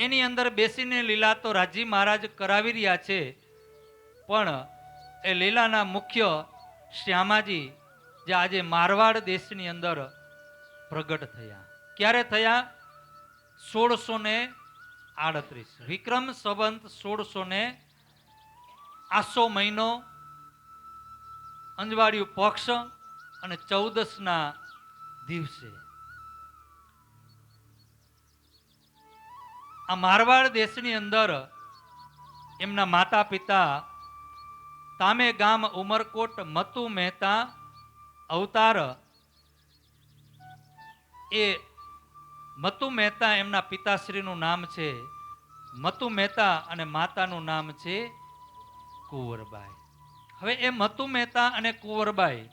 एनी अंदर बेसीने लीला तो राजी महाराज करावी रह्या छे, पण ए लीलाना मुख्य श्यामाजी जे आजे मारवाड़ देशनी अंदर प्रगट थया. क्यारे थया? 1638 विक्रम संवत 1600 आसो महीनो अंजवाड़िયું पक्ष અને 14 ના દિવસે આ મારવાડ દેશની અંદર એમના માતા પિતા તામે ગામ ઉમરકોટ મતુ મહેતા અવતાર. એ મતુ મહેતા એમના પિતાશ્રીનું નામ છે મતુ મહેતા અને માતાનું નામ છે કુંવરબાઈ. હવે એ મતુ મહેતા અને કુંવરબાઈ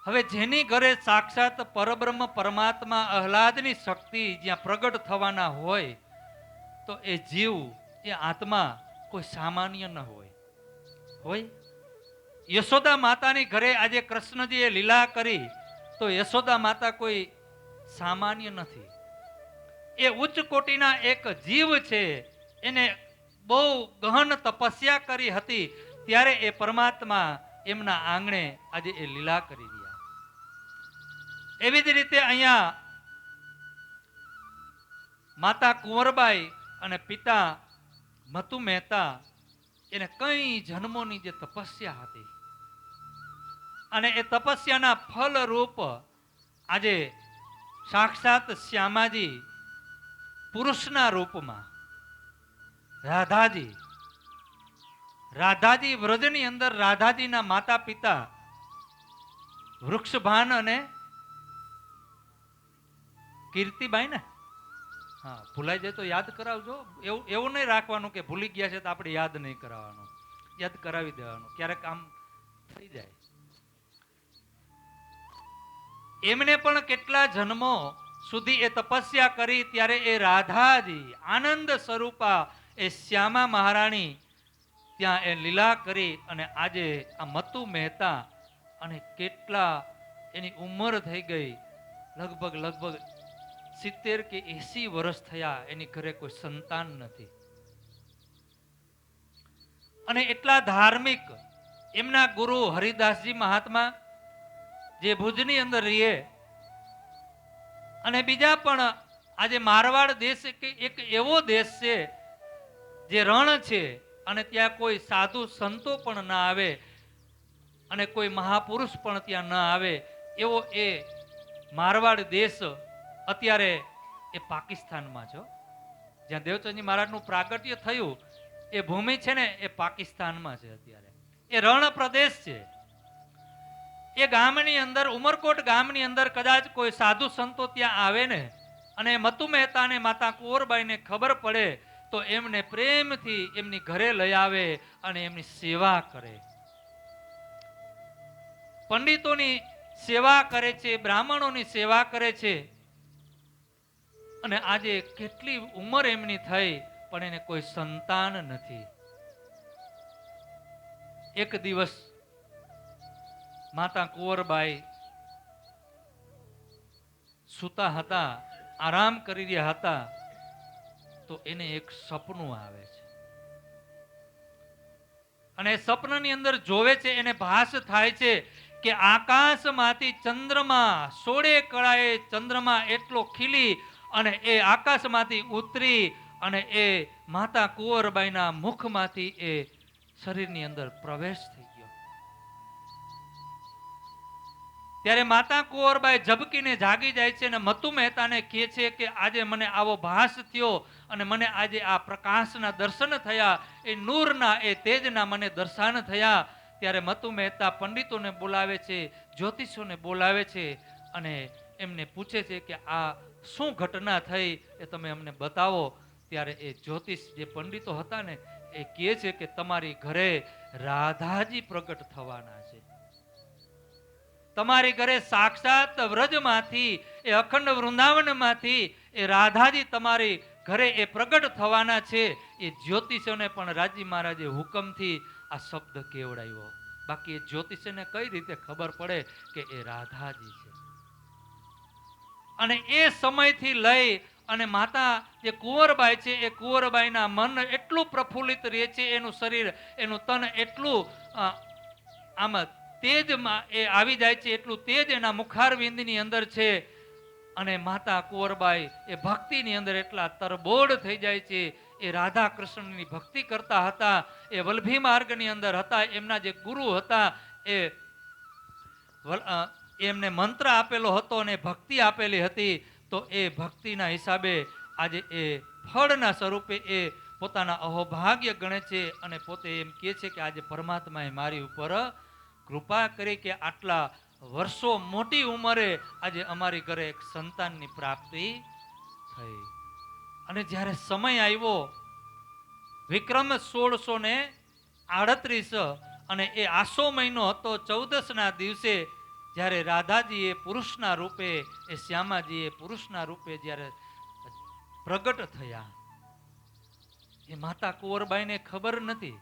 હવે જેની ઘરે સાક્ષાત પરબ્રહ્મ પરમાત્મા આહલાદની શક્તિ જ્યાં પ્રગટ થવાના હોય, તો એ જીવ, એ આત્મા કોઈ સામાન્ય ન હોય. હોય યશોદા માતાની ઘરે આજે કૃષ્ણજીએ લીલા કરી, તો યશોદા માતા કોઈ સામાન્ય નથી. એ ઉચ્ચ કોટીના એક જીવ છે. એને બહુ ગહન તપસ્યા કરી હતી, ત્યારે એ પરમાત્મા એમના આંગણે આજે એ લીલા કરી રહ્યા. એવી જ રીતે અહીંયા માતા કુંવરબાઈ અને પિતા મતુ મહેતા, એને કઈ જન્મોની જે તપસ્યા હતી, અને એ તપસ્યાના ફલ રૂપ આજે સાક્ષાત શ્યામાજી પુરુષના રૂપમાં રાધાજી વ્રજની અંદર રાધાજીના માતા પિતા વૃક્ષભાન અને કીર્તિબાઈ ને, હા ભૂલાઈ જાય તો યાદ કરાવજો. એવું નહીં રાખવાનું કે ભૂલી ગયા છે તો આપણે યાદ નહીં કરાવવાનું, યાદ કરાવી દેવાનું, ક્યારેક આમ થઈ જાય. એમને પણ કેટલા જન્મો સુધી એ તપસ્યા કરી, ત્યારે એ રાધાજી આનંદ સ્વરૂપા એ શ્યામા મહારાણી ત્યાં એ લીલા કરી. અને આજે આ મતુ મહેતા, અને કેટલા એની ઉંમર થઈ ગઈ, લગભગ 70 કે 80 વર્ષ થયા, એની ઘરે કોઈ સંતાન નથી. અને એટલા ધાર્મિક એમના ગુરુ હરિદાસજી મહાત્મા, જે ભુજની અંદર રહીએ, અને બીજા પણ આજે મારવાડ દેશ એક એવો દેશ છે જે રણ છે, અને ત્યાં કોઈ સાધુ સંતો પણ ના આવે, અને કોઈ મહાપુરુષ પણ ત્યાં ન આવે, એવો એ મારવાડ દેશ અત્યારે એ પાકિસ્તાનમાં છે. જ્યાં દેવચંદજી મહારાજનું પ્રાગટ્ય થયું એ ભૂમિ છે ને, એ પાકિસ્તાનમાં છે. અત્યારે એ રણ પ્રદેશ છે. એ ગામની અંદર, ઉમરકોટ ગામની અંદર કદાચ કોઈ સાધુ સંતો ત્યાં આવે ને, અને મતુ મહેતા ને માતા કુંવરબાઈને ખબર પડે, તો એમને પ્રેમથી એમની ઘરે લઈ આવે અને એમની સેવા કરે. પંડિતોની સેવા કરે છે, બ્રાહ્મણોની સેવા કરે છે. અને આજે કેટલી ઉંમર એમની થઈ, પણ એને કોઈ સંતાન નથી. એક દિવસ માતા કુંવરબાઈ સૂતા હતા, આરામ કરી રહ્યા હતા, તો એને એક સપનું આવે છે. અને સપનાની અંદર જોવે છે, એને ભાસ થાય છે કે આકાશમાંથી ચંદ્રમા 16 કળાએ ચંદ્રમા એટલો ખીલી અને એ આકાશમાંથી ઉતરી અને એ માતા કુંવરબાઈના મુખમાંથી એ શરીરની અંદર પ્રવેશ થઈ ગયો. ત્યારે માતા કુંવરબાઈ ઝબકીને જાગી જાય છે અને મતુ મહેતાને કહે છે કે આજે મને આવો ભાસ થયો અને મને આજે આ પ્રકાશના દર્શન થયા, એ નૂરના, એ તેજના મને દર્શન થયા. ત્યારે મતુ મહેતા પંડિતોને બોલાવે છે, જ્યોતિષોને બોલાવે છે, અને એમને પૂછે છે કે આ શું ઘટના થઈ એ તમે અમને બતાવો. ત્યારે એ જ્યોતિષ જે પંડિતો હતા ને, એ કહે છે કે તમારી ઘરે રાધાજી પ્રગટ થવાના છે. તમારી ઘરે સાક્ષાત વ્રજમાંથી, એ અખંડ વૃંદાવનમાંથી એ રાધાજી તમારી ઘરે એ પ્રગટ થવાના છે. એ જ્યોતિષોને પણ રાજી મહારાજે હુકમથી આ શબ્દ કેવડાવ્યો. બાકી એ જ્યોતિષને કઈ રીતે ખબર પડે કે એ રાધાજી છે? અને એ સમયથી લઈ અને માતા જે કુંવરબાઈ છે, એ કુંવરબાઈના મન એટલું પ્રફુલ્લિત રહે છે, એનું શરીર, એનું તન એટલું આમાં તેજમાં એ આવી જાય છે, એટલું તેજ એના મુખારવિંદની અંદર છે. અને માતા કુંવરબાઈ એ ભક્તિની અંદર એટલા તરબોળ થઈ જાય છે. એ રાધા કૃષ્ણની ભક્તિ કરતા હતા, એ વલ્લભી માર્ગની અંદર હતા. એમના જે ગુરુ હતા એમને મંત્ર આપેલો હતો અને ભક્તિ આપેલી હતી. તો એ ભક્તિના હિસાબે આજે એ ફળના સ્વરૂપે એ પોતાના અહોભાગ્ય ગણે છે, અને પોતે એમ કહે છે કે આજે પરમાત્માએ મારી ઉપર કૃપા કરી કે આટલા વર્ષો મોટી ઉંમરે આજે અમારી ઘરે એક સંતાનની પ્રાપ્તિ થઈ. અને જ્યારે સમય આવ્યો વિક્રમ 1638, અને એ આસો મહિનો હતો, 14ના દિવસે જ્યારે રાધાજીએ પુરુષના રૂપે, એ શ્યામાજીએ પુરુષના રૂપે જ્યારે પ્રગટ થયા, એ માતા કુંવરબાઈને ખબર નથી.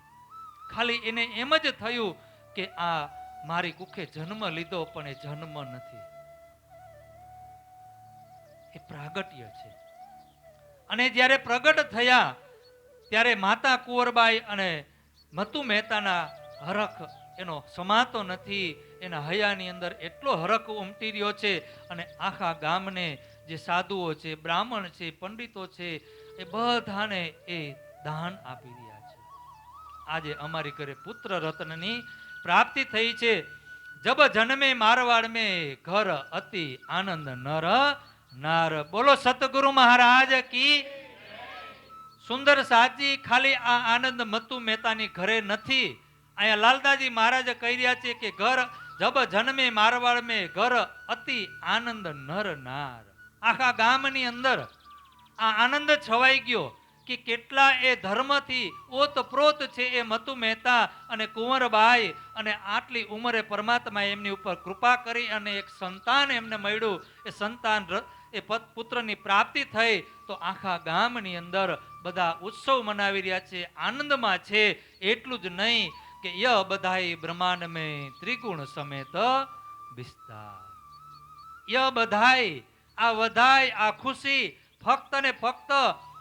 ખાલી એને એમ જ થયું કે આ મારી કુખે જન્મ લીધો, પણ એ જન્મ નથી, એ પ્રાગટ્ય છે. અને જ્યારે પ્રગટ થયા ત્યારે માતા કુંવરબાઈ અને મતુ મહેતાના હરખ એનો સમાતો નથી. એના હૈયાની અંદર એટલો હરખ ઉમટી રહ્યો છે. અને આખા ગામને જે સાધુઓ છે, બ્રાહ્મણ છે, પંડિતો છે, એ બધાને એ દાન આપી રહ્યા છે. આજે અમારી ઘરે પુત્ર રત્નની પ્રાપ્તિ થઈ છે. જબ જન્મે મારવાડ મેં ઘર અતિ આનંદ નર નાર. બોલો સતગુરુ મહારાજ કી. સુંદર સાજી ખાલી આ આનંદ મતુ મહેતાની ઘરે નથી. અહીંયા લાલદાજી મહારાજ કહી રહ્યા છે કે ઘર જબ જન્મે મારવાડ મેં ઘર અતિ આનંદ નર નાર. આખા ગામની અંદર આ આનંદ છવાઈ ગયો કે કેટલા એ ધર્મથી ઓતપ્રોત છે એ મતુ મહેતા અને કુંવરબાઈ, અને આટલી ઉંમરે પરમાત્માએ એમની ઉપર કૃપા કરી અને એક સંતાન એમને મળ્યું. એ સંતાન એ પુત્રની પ્રાપ્તિ થઈ તો આખા ગામની અંદર બધા ઉત્સવ મનાવી રહ્યા છે, આનંદમાં છે. એટલું જ નહીં કે ય બધાય બ્રહ્માંડ મેં ત્રિગુણ સમેત વિસ્તાર. ય બધાય, આ વધાય, આ ખુશી ફક્ત ને ફક્ત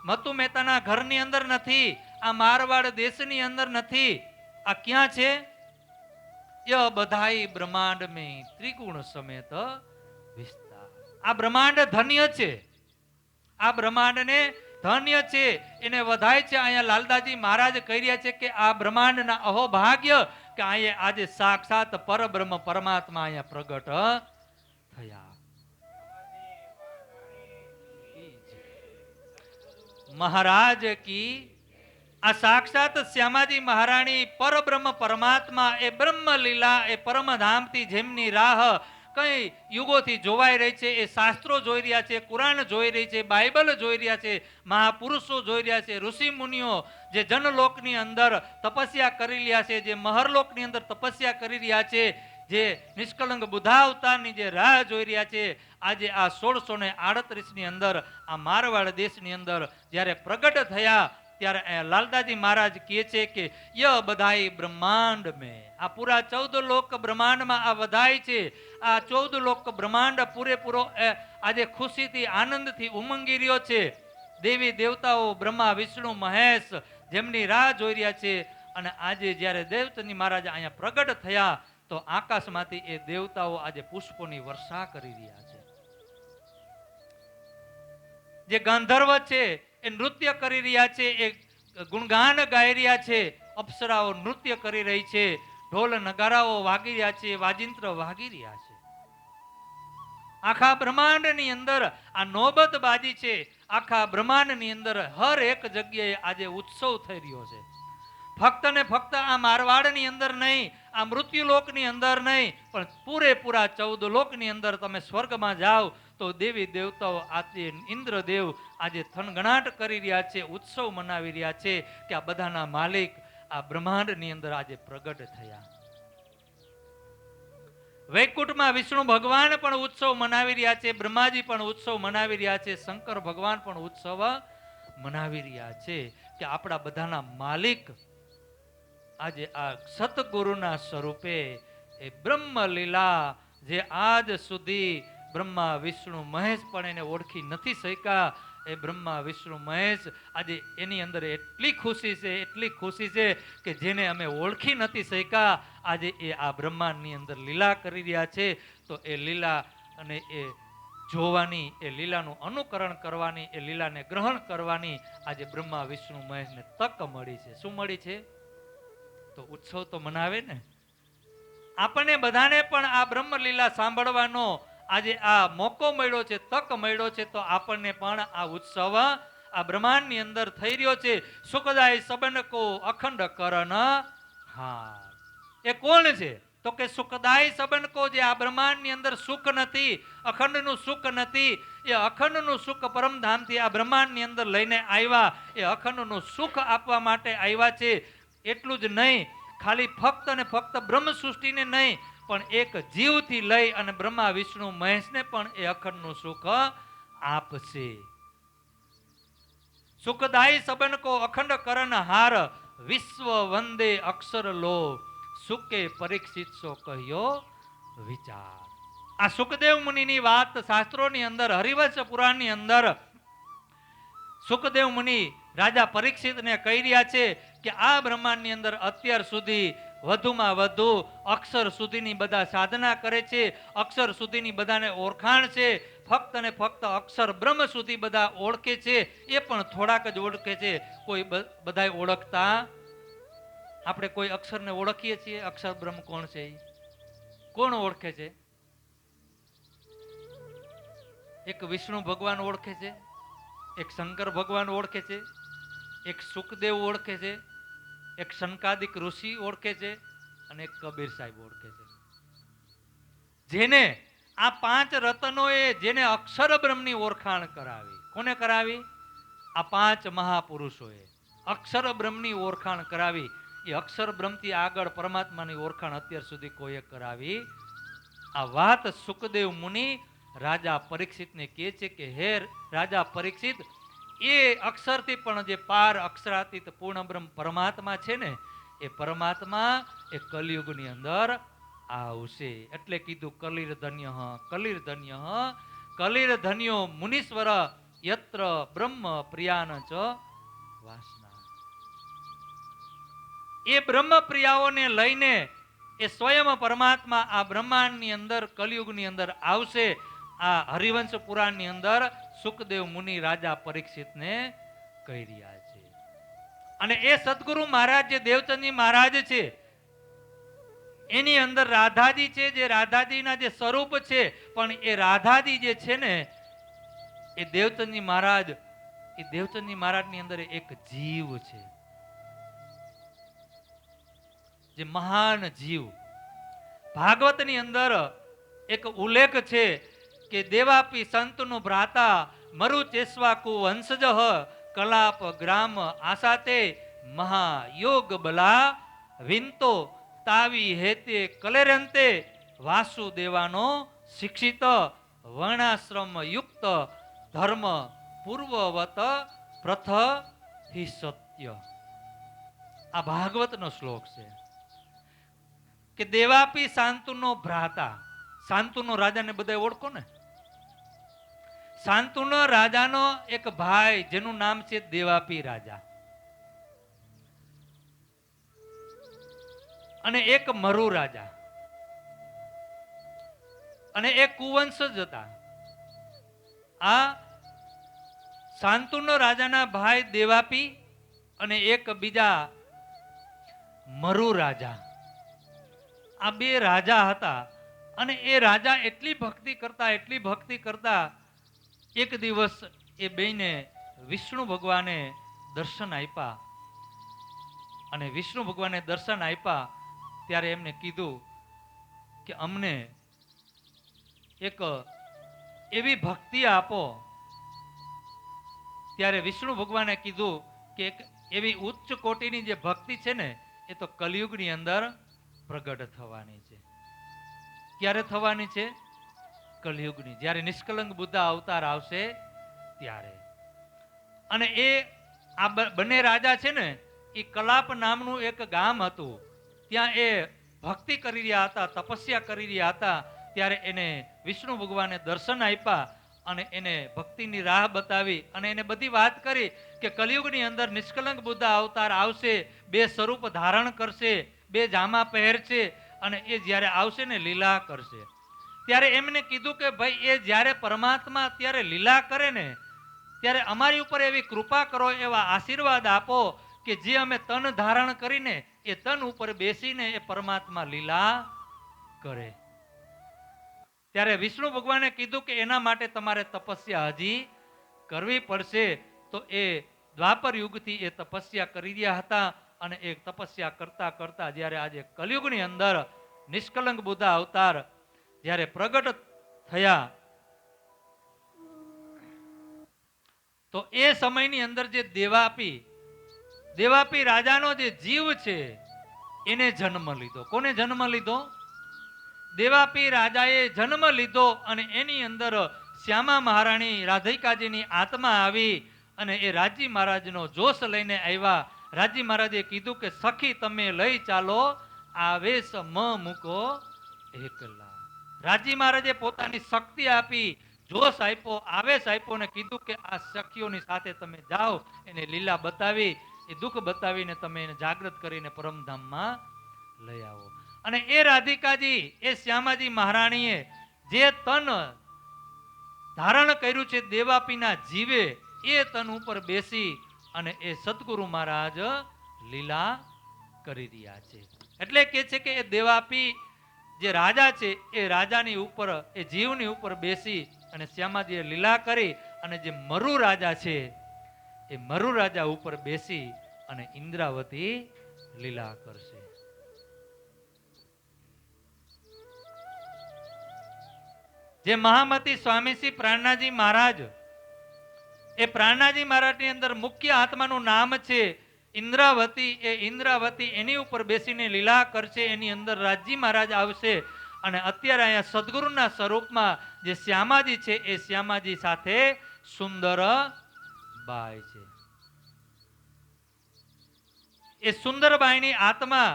મતુ મહેતાના ઘરની અંદર નથી, આ મારવાડ દેશની અંદર નથી. આ ક્યાં છે? ય બધાય બ્રહ્માંડ મેં ત્રિગુણ સમેત વિસ્તાર. આ બ્રહ્માંડ ધન્ય છે, આ બ્રહ્માંડને ધન્ય છે, એને વધાય છે. અહીંયા લાલદાજી મહારાજ કહી રહ્યા છે કે આ બ્રહ્માંડના અહોભાગ્ય કે અહીંયા આજે સાક્ષાત પરબ્રહ્મ પરમાત્મા અહીંયા પ્રગટ થયા. મહારાજ કી. આ સાક્ષાત શ્યામાજી મહારાણી પરબ્રહ્મ પરમાત્મા, એ બ્રહ્મ લીલા, એ પરમધામથી જેમની રાહ કઈ યુગોથી જોવાઈ રહી છે. એ શાસ્ત્રો જોઈ રહ્યા છે, કુરાન જોઈ રહી છે, બાઇબલ જોઈ રહ્યા છે, મહાપુરુષો જોઈ રહ્યા છે, ઋષિ મુનિઓ જે જનલોકની અંદર તપસ્યા કરી રહ્યા છે, જે મહરલોકની અંદર તપસ્યા કરી રહ્યા છે, જે નિષ્કલંક બુદ્ધાવતારની જે રાહ જોઈ રહ્યા છે. આજે આ 1638 ની અંદર આ મારવાડ દેશની અંદર જ્યારે પ્રગટ થયા ત્યારે લાલદાજી મહારાજ કહે છે કે ય બધાય બ્રહ્માંડ મેં. આ પૂરા 14 લોક બ્રહ્માંડમાં આ વધાય છે. આ 14 લોક બ્રહ્માંડ પૂરેપૂરો આજે ખુશીથી આનંદથી ઉમંગી રહ્યો છે. દેવી દેવતાઓ બ્રહ્મા વિષ્ણુ મહેશ જેમની રાહ જોઈ રહ્યા છે. અને આજે જ્યારે દેવતની મહારાજ અહીંયા પ્રગટ થયા તો આકાશમાંથી એ દેવતાઓ આજે પુષ્પોની વર્ષા કરી રહ્યા છે. જે ગંધર્વ છે એ નૃત્ય કરી રહ્યા છે, એ ગુણગાન ગાઈ રહ્યા છે, અપ્સરાઓ નૃત્ય કરી રહી છે, ઢોલ નગારાઓ વાગી રહ્યા છે, વાજિંત્ર વાગી રહ્યા છે. આખા બ્રહ્માંડની અંદર આ નોબત બાજી છે. આખા બ્રહ્માંડની અંદર હર એક જગ્યાએ આજે ઉત્સવ થઈ રહ્યો છે. ફક્ત ને ફક્ત આ મારવાડની અંદર નહીં, આ મૃત્યુલોકની અંદર નહીં, પણ પૂરેપૂરા 14 લોકની અંદર તમે સ્વર્ગમાં જાઓ તો દેવી દેવતાઓ આજે ઇન્દ્રદેવ આજે થનગણાટ કરી રહ્યા છે, ઉત્સવ મનાવી રહ્યા છે કે આ બધાના માલિક આ બ્રહ્માંડની અંદર આજે પ્રગટ થયા. વૈકુંઠમાં વિષ્ણુ ભગવાન પણ ઉત્સવ મનાવી રહ્યા છે, બ્રહ્માજી પણ ઉત્સવ મનાવી રહ્યા છે, શંકર ભગવાન પણ ઉત્સવ મનાવી રહ્યા છે કે આપણા બધાના માલિક આજે આ સતગુરુના સ્વરૂપે એ બ્રહ્મ લીલા જે આજ સુધી બ્રહ્મા વિષ્ણુ મહેશ પણ એને ઓળખી નથી શક્યા. એ બ્રહ્મા વિષ્ણુ મહેશ આજે એની અંદર એટલી ખુશી છે, એટલી ખુશી છે કે જેને અમે ઓળખી નથી શક્યા આજે એ આ બ્રહ્માંડની અંદર લીલા કરી રહ્યા છે. તો એ લીલા અને એ જોવાની, એ લીલાનું અનુકરણ કરવાની, એ લીલાને ગ્રહણ કરવાની આજે બ્રહ્મા વિષ્ણુ મહેશને તક મળી છે. શું મળી છે? તો ઉત્સવ તો મનાવે ને. આપણને બધાને પણ આ બ્રહ્મ લીલા સાંભળવાનો આજે આ મોકો મળ્યો છે, તક મળ્યો છે. તો આપણને પણ આ ઉત્સવ આ બ્રહ્માંડની અંદર થઈ રહ્યો છે. સુખદાય સબનકો અખંડ કરન હાર. એ કોણ છે? તો કે સુખદાય સબનકો, જે આ બ્રહ્માંડની અંદર સુખ નથી, અખંડનું સુખ નથી, એ અખંડનું સુખ પરમધામથી આ બ્રહ્માંડની અંદર લઈને આવ્યા. એ અખંડનું સુખ આપવા માટે આવ્યા છે. એટલું જ નહીં, ખાલી ફક્ત ને ફક્ત બ્રહ્મ સૃષ્ટિને નહીં પણ એક જીવથી લઈ અને બ્રહ્મા વિષ્ણુ મહેશને પણ એ અખંડનું સુખ આપશે. સુખદાયી સબન કો અખંડ કરન હાર, વિશ્વ વંદે અક્ષર લો, સુકે પરીક્ષિત સો કહ્યો વિચાર. આ સુખદેવ મુનિની વાત શાસ્ત્રોની અંદર, હરિવંશ પુરાણની અંદર સુખદેવ મુનિ રાજા પરીક્ષિતને કહી રહ્યા છે કે આ બ્રહ્માંડની અંદર અત્યાર સુધી વધુમાં વધુ અક્ષર સુધીની બધા સાધના કરે છે, અક્ષર સુધીની બધાને ઓળખાણ છે, ફક્ત ને ફક્ત અક્ષર બ્રહ્મ સુધી બધા ઓળખે છે, એ પણ થોડાક જ ઓળખે છે, કોઈ બધા ઓળખતા. આપણે કોઈ અક્ષરને ઓળખીએ છીએ? અક્ષર બ્રહ્મ કોણ છે? કોણ ઓળખે છે? એક વિષ્ણુ ભગવાન ઓળખે છે, એક શંકર ભગવાન ઓળખે છે, એક સુખદેવ ઓળખે છે, એક શંકાદિક ઋષિ ઓળખે છે, અને એક કબીર સાહેબ ઓળખે છે. જેને આ પાંચ રત્નોએ જેને અક્ષર બ્રહ્મની ઓળખાણ કરાવી. કોને કરાવી? આ પાંચ મહાપુરુષોએ અક્ષર બ્રહ્મની ઓળખાણ કરાવી. એ અક્ષર બ્રહ્મથી આગળ પરમાત્માની ઓળખાણ અત્યાર સુધી કોઈએ કરાવી. આ વાત સુખદેવ મુનિ રાજા પરીક્ષિતને કહે છે કે હે રાજા પરીક્ષિત, એ અક્ષરથી પણ જે પાર અક્ષરાતીત પૂર્ણ બ્રહ્મ પરમાત્મા છે ને, એ પરમાત્મા એ કલિયુગની અંદર આવશે. એટલે કીધું કલિર ધન્ય કલિર ધન્ય કલિર ધન્યો મુનીશ્વર યત્ર બ્રહ્મ પ્રિયાન ચ વાસના. એ બ્રહ્મ પ્રિયાઓને લઈને એ સ્વયં પરમાત્મા આ બ્રહ્માંડની અંદર કલિયુગની અંદર આવશે. આ હરિવંશ પુરાણની અંદર સુખદેવ મુનિ રાજા પરીક્ષિતને કહી રહ્યા છે. અને એ સદગુરુ મહારાજ જે દેવચંદજી મહારાજ છે, એની અંદર રાધાજી છે, જે રાધાજીના જે સ્વરૂપ છે, પણ એ રાધાજી જે છે ને, એ દેવચંદજી મહારાજ, એ દેવચંદજી મહારાજની અંદર એક જીવ છે, જે મહાન જીવ. ભાગવતની અંદર એક ઉલ્લેખ છે કે દેવાપી સંતનું ભ્રાતા મરુ ચેસ્વાકુ વંશજ કલાપ ગ્રામ આસાતે મહાયોગ બલા વિંતો તાવી હેતે કલેરંતે વાસુદેવાનો શિક્ષિત વર્ણાશ્રમ યુક્ત ધર્મ પૂર્વવત પ્રથ હિ સત્ય. આ ભાગવતનો શ્લોક છે કે દેવાપી શાંતુનો ભ્રાતા. શાંતુનો રાજાને બધા ઓળખો ને? શાંતુનો રાજાનો એક ભાઈ જેનું નામ છે દેવાપી રાજા, અને એક મરુ રાજા, અને એક કુવંશજ હતા. આ શાંતુનો રાજાના ભાઈ દેવાપી અને એક બીજા મરુ રાજા, આ બે રાજા હતા. અને એ રાજા એટલી ભક્તિ કરતા એક દિવસ એ બેને વિષ્ણુ ભગવાને દર્શન આપ્યા. અને વિષ્ણુ ભગવાને દર્શન આપ્યા ત્યારે એમને કીધું કે અમને એક એવી ભક્તિ આપો. ત્યારે વિષ્ણુ ભગવાને કીધું કે એક એવી ઉચ્ચ કોટીની જે ભક્તિ છે ને, એ તો કલિયુગની અંદર પ્રગટ થવાની છે. ક્યારે થવાની છે? કલિયુગની, જ્યારે નિષ્કલંક બુદ્ધ અવતાર આવશે ત્યારે. અને એ આ બંને રાજા છે ને, એ કલાપ નામનું એક ગામ હતું, ત્યાં એ ભક્તિ કરી રહ્યા હતા, તપસ્યા કરી રહ્યા હતા. ત્યારે એને વિષ્ણુ ભગવાને દર્શન આપ્યા અને એને ભક્તિની રાહ બતાવી અને એને બધી વાત કરી કે કલિયુગની અંદર નિષ્કલંક બુદ્ધ અવતાર આવશે, બે સ્વરૂપ ધારણ કરશે, બે જામા પહેરશે, અને એ જ્યારે આવશે ને લીલા કરશે. ત્યારે એમને કીધું કે ભાઈ, એ જ્યારે પરમાત્મા ત્યારે લીલા કરે ને, ત્યારે અમારી ઉપર એવી કૃપા કરો, એવા આશીર્વાદ આપો કે જે અમે તન ધારણ કરીને એ તન ઉપર બેસીને એ પરમાત્મા લીલા કરે. ત્યારે વિષ્ણુ ભગવાને કીધું કે એના માટે તમારે તપસ્યા હજી કરવી પડશે. તો એ દ્વાપર યુગથી એ તપસ્યા કરી રહ્યા હતા. અને એ તપસ્યા કરતા કરતા જ્યારે આજે કલિયુગની અંદર નિષ્કલંક બુદ્ધ અવતાર જ્યારે પ્રગટ થયા, તો એ સમયની અંદર જે દેવાપી રાજાનો જે જીવ છે એને જન્મ લીધો. કોને જન્મ લીધો? દેવાપી રાજાએ જન્મ લીધો અને એની અંદર શ્યામા મહારાણી રાધિકાજીની આત્મા આવી અને એ રાજી મહારાજનો જોશ લઈને આવ્યા. રાજી મહારાજે કીધું કે સખી તમે લઈ ચાલો આવેશ મ મૂકો એકલા. રાજી મહારાજે પોતાની શક્તિ આપી, જોશ આપ્યો, આવેશ આપ્યો ને કીધું કે આ સખીઓની સાથે તમે જાઓ, એને લીલા બતાવી, એ દુઃખ બતાવીને તમે એને જાગૃત કરીને પરમધામમાં લઈ આવો. અને એ રાધિકાજી, એ શ્યામાજી મહારાણીએ જે તન ધારણ કર્યું છે દેવાપીના જીવે, એ તન ઉપર બેસી અને એ સદગુરુ મહારાજ લીલા કરી રહ્યા છે. એટલે કે છે કે એ દેવાપી જે રાજા છે એ રાજાની ઉપર, એ જીવની ઉપર બેસી અને શ્યામાજીએ લીલા કરી અને જે મરુ રાજા છે એ મરુ રાજા ઉપર બેસી અને ઇન્દ્રાવતી લીલા કરશે. જે મહામતી સ્વામી શ્રી પ્રાણનાજી મહારાજ, એ પ્રાણનાજી મહારાજની અંદર મુખ્ય આત્માનું નામ છે ઇન્દ્રાવતી. એ ઇન્દ્રાવતી એની ઉપર બેસીને લીલા કરશે. એની અંદર રાજી મહારાજ આવશે અને અત્યારે અહીંયા સદગુરુના સ્વરૂપમાં જે શ્યામાજી છે એ શ્યામાજી સાથે સુંદર બાઈ છે. એ સુંદરબાઈની આત્મા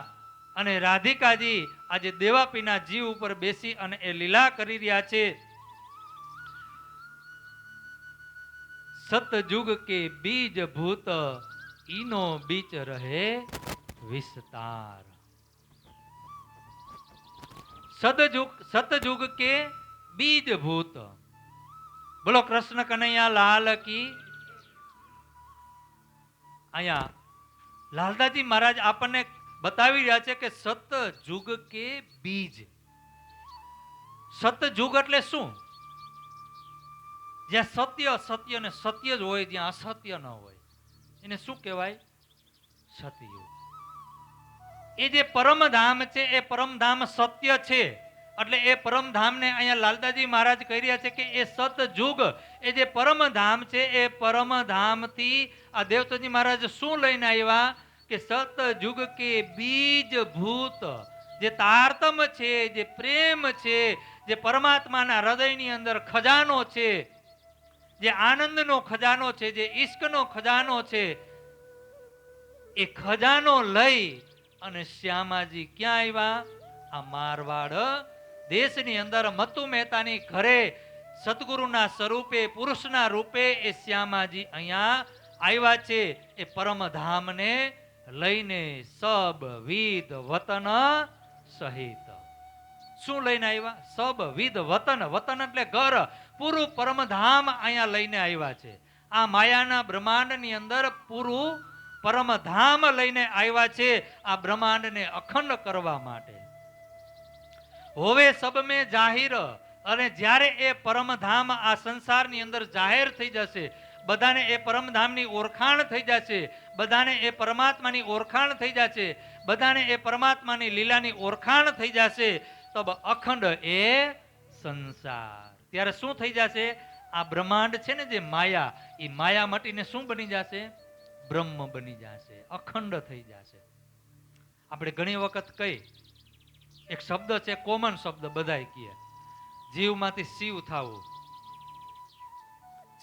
અને રાધિકાજી આજે દેવાપીના જીવ ઉપર બેસી અને એ લીલા કરી રહ્યા છે. સતયુગ કે બીજ ભૂત ઈનો બીચ રહે વિસ્તાર. સતયુગ કે બીજ ભૂત. બોલો કૃષ્ણ કનૈયા લાલ કી. અહીંયા લાલદાજી મહારાજ આપણને બતાવી રહ્યા છે કે સતયુગ કે બીજ. સતયુગ એટલે શું? જ્યાં સત્ય સત્ય ને સત્ય જ હોય, જ્યાં અસત્ય ન હોય, એને શું કહેવાય? સતયુગ. એ જે પરમધામ છે એ પરમધામ સત્ય છે. એટલે એ પરમધામને અહીંયા લાલદાજી મહારાજ કહી રહ્યા છે કે એ સતયુગ, એ જે પરમધામ છે એ પરમધામથી આ દેવતાજી મહારાજ શું લઈને આવ્યા કે સતયુગ કે બીજ ભૂત. જે તારતમ છે, જે પ્રેમ છે, જે પરમાત્માના હૃદયની અંદર ખજાનો છે, જે આનંદનો ખજાનો છે, જે ઈશ્કનો ખજાનો છે, એ ખજાનો લઈ અને શ્યામાજી ક્યાં આવ્યા? આ મારવાડ દેશની અંદર મતુ મહેતાની ઘરે સદગુરુના સ્વરૂપે, પુરુષના રૂપે એ શ્યામાજી અહીંયા આવ્યા છે. એ પરમધામને લઈને સબ વિધ વતન સહિત. શું લઈને આવ્યા? સબ વિધ વતન. વતન એટલે ઘર. પૂરું પરમધામ અહીંયા લઈને આવ્યા છે. આ માયાના બ્રહ્માંડની અંદર પૂરું પરમધામ લઈને આવ્યા છે, આ બ્રહ્માંડને અખંડ કરવા માટે. હોવે સબ મેં જાહેર. અને જ્યારે એ પરમધામ આ સંસારની અંદર જાહેર થઈ જશે, બધાને એ પરમધામની ઓળખાણ થઈ જશે, બધાને એ પરમાત્માની ઓળખાણ થઈ જશે, બધાને એ પરમાત્માની લીલાની ઓળખાણ થઈ જશે, તો અખંડ એ સંસાર. ત્યારે શું થઈ જશે? આ બ્રહ્માંડ છે ને જે માયા, એ માયા મટીને શું બની જશે? બ્રહ્મ બની જશે, અખંડ થઈ જશે. આપણે ઘણી વખત કઈ એક શબ્દ છે, કોમન શબ્દ બધાય કહે, જીવમાંથી શિવ થવું.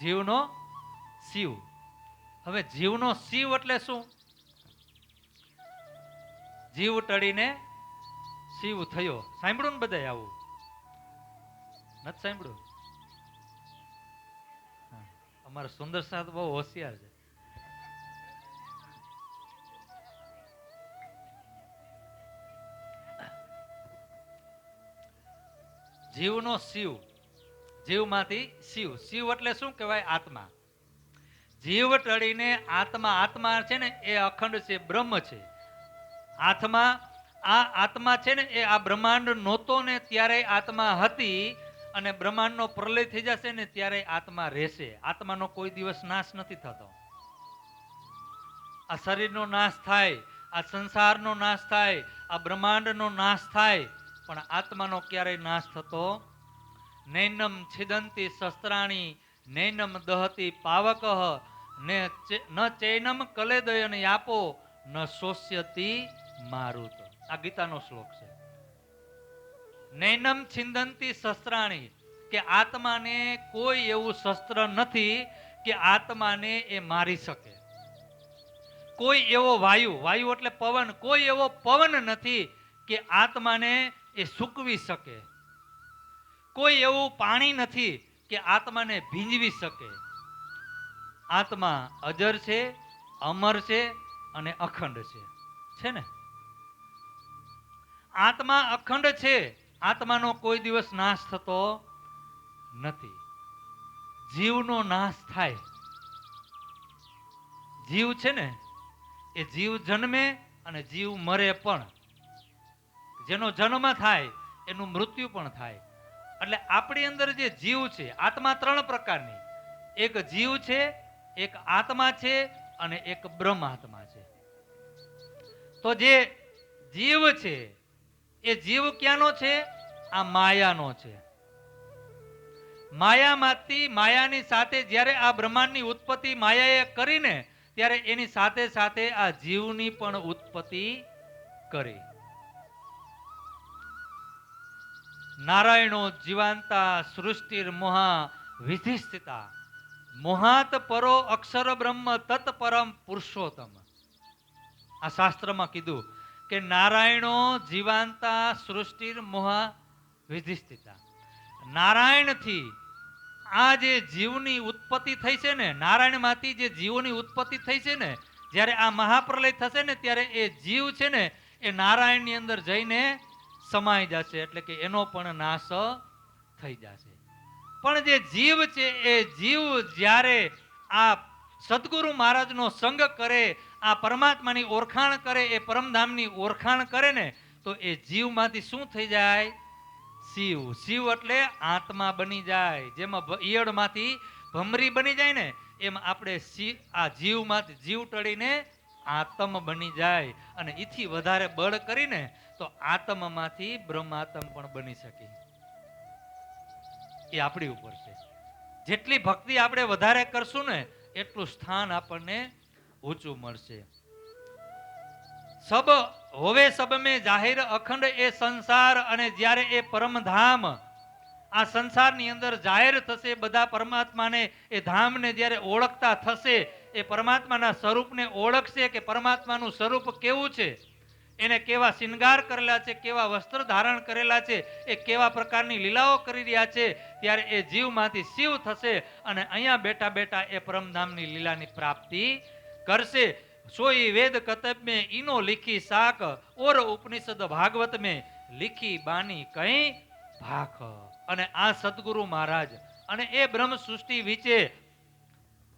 જીવનો શિવ. હવે જીવનો શિવ એટલે શું? જીવ ટળીને શિવ થયો. સાંભળ્યું ને બધાય આવું? નથી સાંભળ્યું? અમારા સુંદર સાહેબ બહુ હોશિયાર છે. જીવનો શિવ. જીવમાંથી શિવ. શિવ એટલે શું કહેવાય? આત્મા. જીવ ટળીને આત્મા. આત્મા છે ને એ અખંડ છે, બ્રહ્મ છે. આત્મા, આ આત્મા છે ને એ આ બ્રહ્માંડ નહોતો ને ત્યારે આત્મા હતી, અને બ્રહ્માંડનો પ્રલય થઈ જશે ને ત્યારે આત્મા રહેશે. આત્માનો કોઈ દિવસ નાશ નથી થતો. આ શરીરનો નાશ થાય, આ સંસારનો નાશ થાય, આ બ્રહ્માંડનો નાશ થાય, પણ આત્માનો ક્યારેય નાશ થતો. નૈનમ છિદંતી શસ્ત્રાણી નૈનમ દહતી પાવક ન ચૈનમ કલેદયન યાપો ન શોષ્યતી મારુત. આ ગીતાનો શ્લોક છે. નૈનમ છિંદંતી શસ્ત્રાણી, કે આત્માને કોઈ એવું શસ્ત્ર નથી કે આત્માને એ મારી શકે. કોઈ એવો વાયુ, વાયુ એટલે પવન, કોઈ એવો પવન નથી કે આત્માને એ સૂકવી શકે. કોઈ એવું પાણી નથી કે આત્માને ભીંજવી શકે. આત્મા અજર છે, અમર છે અને અખંડ છે ને? આત્મા અખંડ છે. આત્માનો કોઈ દિવસ નાશ થતો નથી. જીવનો નાશ થાય. જીવ છે ને, એ જીવ જન્મે અને જીવ મરે પણ. જેનો જન્મ થાય એનું મૃત્યુ પણ થાય. એટલે આપણી અંદર જે જીવ છે, આત્મા ત્રણ પ્રકારની, એક જીવ છે, એક આત્મા છે અને એક બ્રહ્મ આત્મા છે. તો જે જીવ છે એ જીવ ક્યાંનો છે? આ માયાનો છે. માયામાંથી, માયાની સાથે જ્યારે આ બ્રહ્માંડની ઉત્પત્તિ માયાએ કરીને, ત્યારે એની સાથે સાથે આ જીવની પણ ઉત્પત્તિ કરી. નારાયણો જીવાંતા સૃષ્ટિર મોહા વિધિસ્થિતા, મોહાત પરો અક્ષર બ્રહ્મ તત પરમ પુરુષોત્તમ. આ શાસ્ત્રમાં કીધું કે નારાયણો જીવાંતા સૃષ્ટિર મોહા વિધિસ્થિતા. નારાયણથી આ જે જીવની ઉત્પત્તિ થઈ છે ને, નારાયણમાંથી જે જીવોની ઉત્પત્તિ થઈ છે ને, જ્યારે આ મહાપ્રલય થશે ને ત્યારે એ જીવ છે ને એ નારાયણની અંદર જઈને સમાઈ જશે. એટલે કે એનો પણ નાશ થઈ જશે. પણ જે જીવ છે એ જીવ જ્યારે આ સદગુરુ મહારાજનો સંગ કરે, આ પરમાત્માની ઓળખાણ કરે, એ પરમધામની ઓળખાણ કરે ને, તો એ જીવમાંથી શું થઈ જાય? શિવ. શિવ એટલે આત્મા બની જાય. જેમાં ઈયળમાંથી ભમરી બની જાય ને, એમ આપણે આ જીવમાંથી જીવ ટળીને આત્મ બની જાય. અને એથી વધારે બળ કરીને તો આત્મમાંથી બ્રહ્માત્મ પણ બની શકે. એ આપણી ઉપર છે. જેટલી ભક્તિ આપણે વધારે કરશું ને એટલું સ્થાન આપણને ઊંચું મળશે. સબ હોવે સબ મેં જાહેર અખંડ એ સંસાર. અને જ્યારે એ પરમધામ આ સંસારની અંદર જાહેર થશે, બધા પરમાત્માને એ ધામને જ્યારે ઓળખતા થશે, એ પરમાત્માના સ્વરૂપને ઓળખશે કે પરમાત્માનું સ્વરૂપ કેવું છે, એને કેવા શિંગાર કરેલા છે, કેવા વસ્ત્ર ધારણ કરેલા છે, એ કેવા પ્રકારની લીલાઓ કરી રહ્યા છે, ત્યારે એ જીવમાંથી શિવ થશે અને અહીંયા બેઠા બેઠા એ પરમધામની લીલાની પ્રાપ્તિ કરશે. સોઈ વેદ કતબ में इनो लिखी साक और उपनिषद भागवत में लिखी बानी कहीं भाख. અને આ સદગુરુ મહારાજ અને એ બ્રહ્મ સૃષ્ટિ વિશે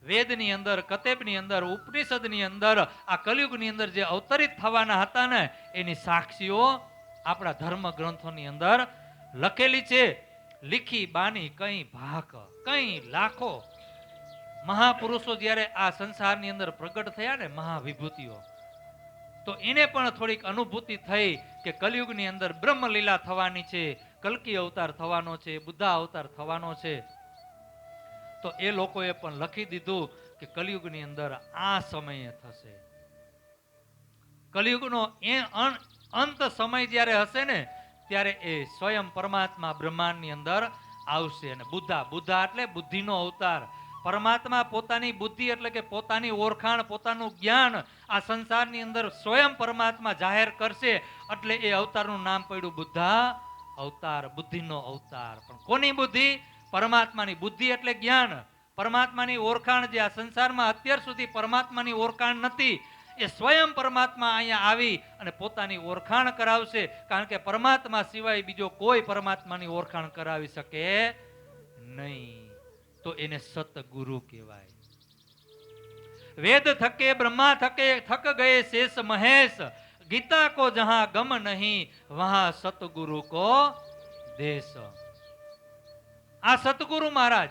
વેદની અંદર, કતેબની અંદર, ઉપનિષદની અંદર, આ કલયુગની અંદર જે અવતરિત થવાના હતા ને, એની સાક્ષીઓ આપણા ધર્મ ગ્રંથોની અંદર લખેલી છે. લીખી બાની કઈ ભાક, કઈ લાખો મહાપુરુષો જ્યારે આ સંસારની અંદર પ્રગટ થયા ને, મહાવિભૂતિઓ, તો એને પણ થોડીક અનુભૂતિ થઈ કે કલયુગની અંદર બ્રહ્મલીલા થવાની છે, કલ્કી અવતાર થવાનો છે, બુદ્ધા અવતાર થવાનો છે. તો એ લોકોએ પણ લખી દીધું કે કલયુગની અંદર આ સમયે થશે. કલયુગનો એ અંત સમય જ્યારે હશે ને, ત્યારે એ સ્વયં પરમાત્મા બ્રહ્માંડની અંદર આવશે. અને બુદ્ધા, બુદ્ધા એટલે બુદ્ધિનો અવતાર. પરમાત્મા પોતાની બુદ્ધિ એટલે કે પોતાની ઓળખાણ, પોતાનું જ્ઞાન આ સંસારની અંદર સ્વયં પરમાત્મા જાહેર કરશે. એટલે એ અવતારનું નામ પડ્યું બુદ્ધા અવતાર, બુદ્ધિનો અવતાર. પણ કોની બુદ્ધિ? પરમાત્માની બુદ્ધિ એટલે જ્ઞાન, પરમાત્માની ઓળખાણ. જે આ સંસારમાં અત્યાર સુધી પરમાત્માની ઓળખાણ નથી, એ સ્વયં પરમાત્મા અહીંયા આવી અને પોતાની ઓળખાણ કરાવશે. કારણ કે પરમાત્મા સિવાય બીજો કોઈ પરમાત્માની ઓળખાણ કરાવી શકે નહીં. તો એને સતગુરુ કહેવાય. વેદ થકે બ્રહ્મા થકે થક ગયે શેષ મહેશ, ગીતા કો જહાં ગમ નહીં વહાં સતગુરુ કો દેશ. આ સતગુરુ મહારાજ,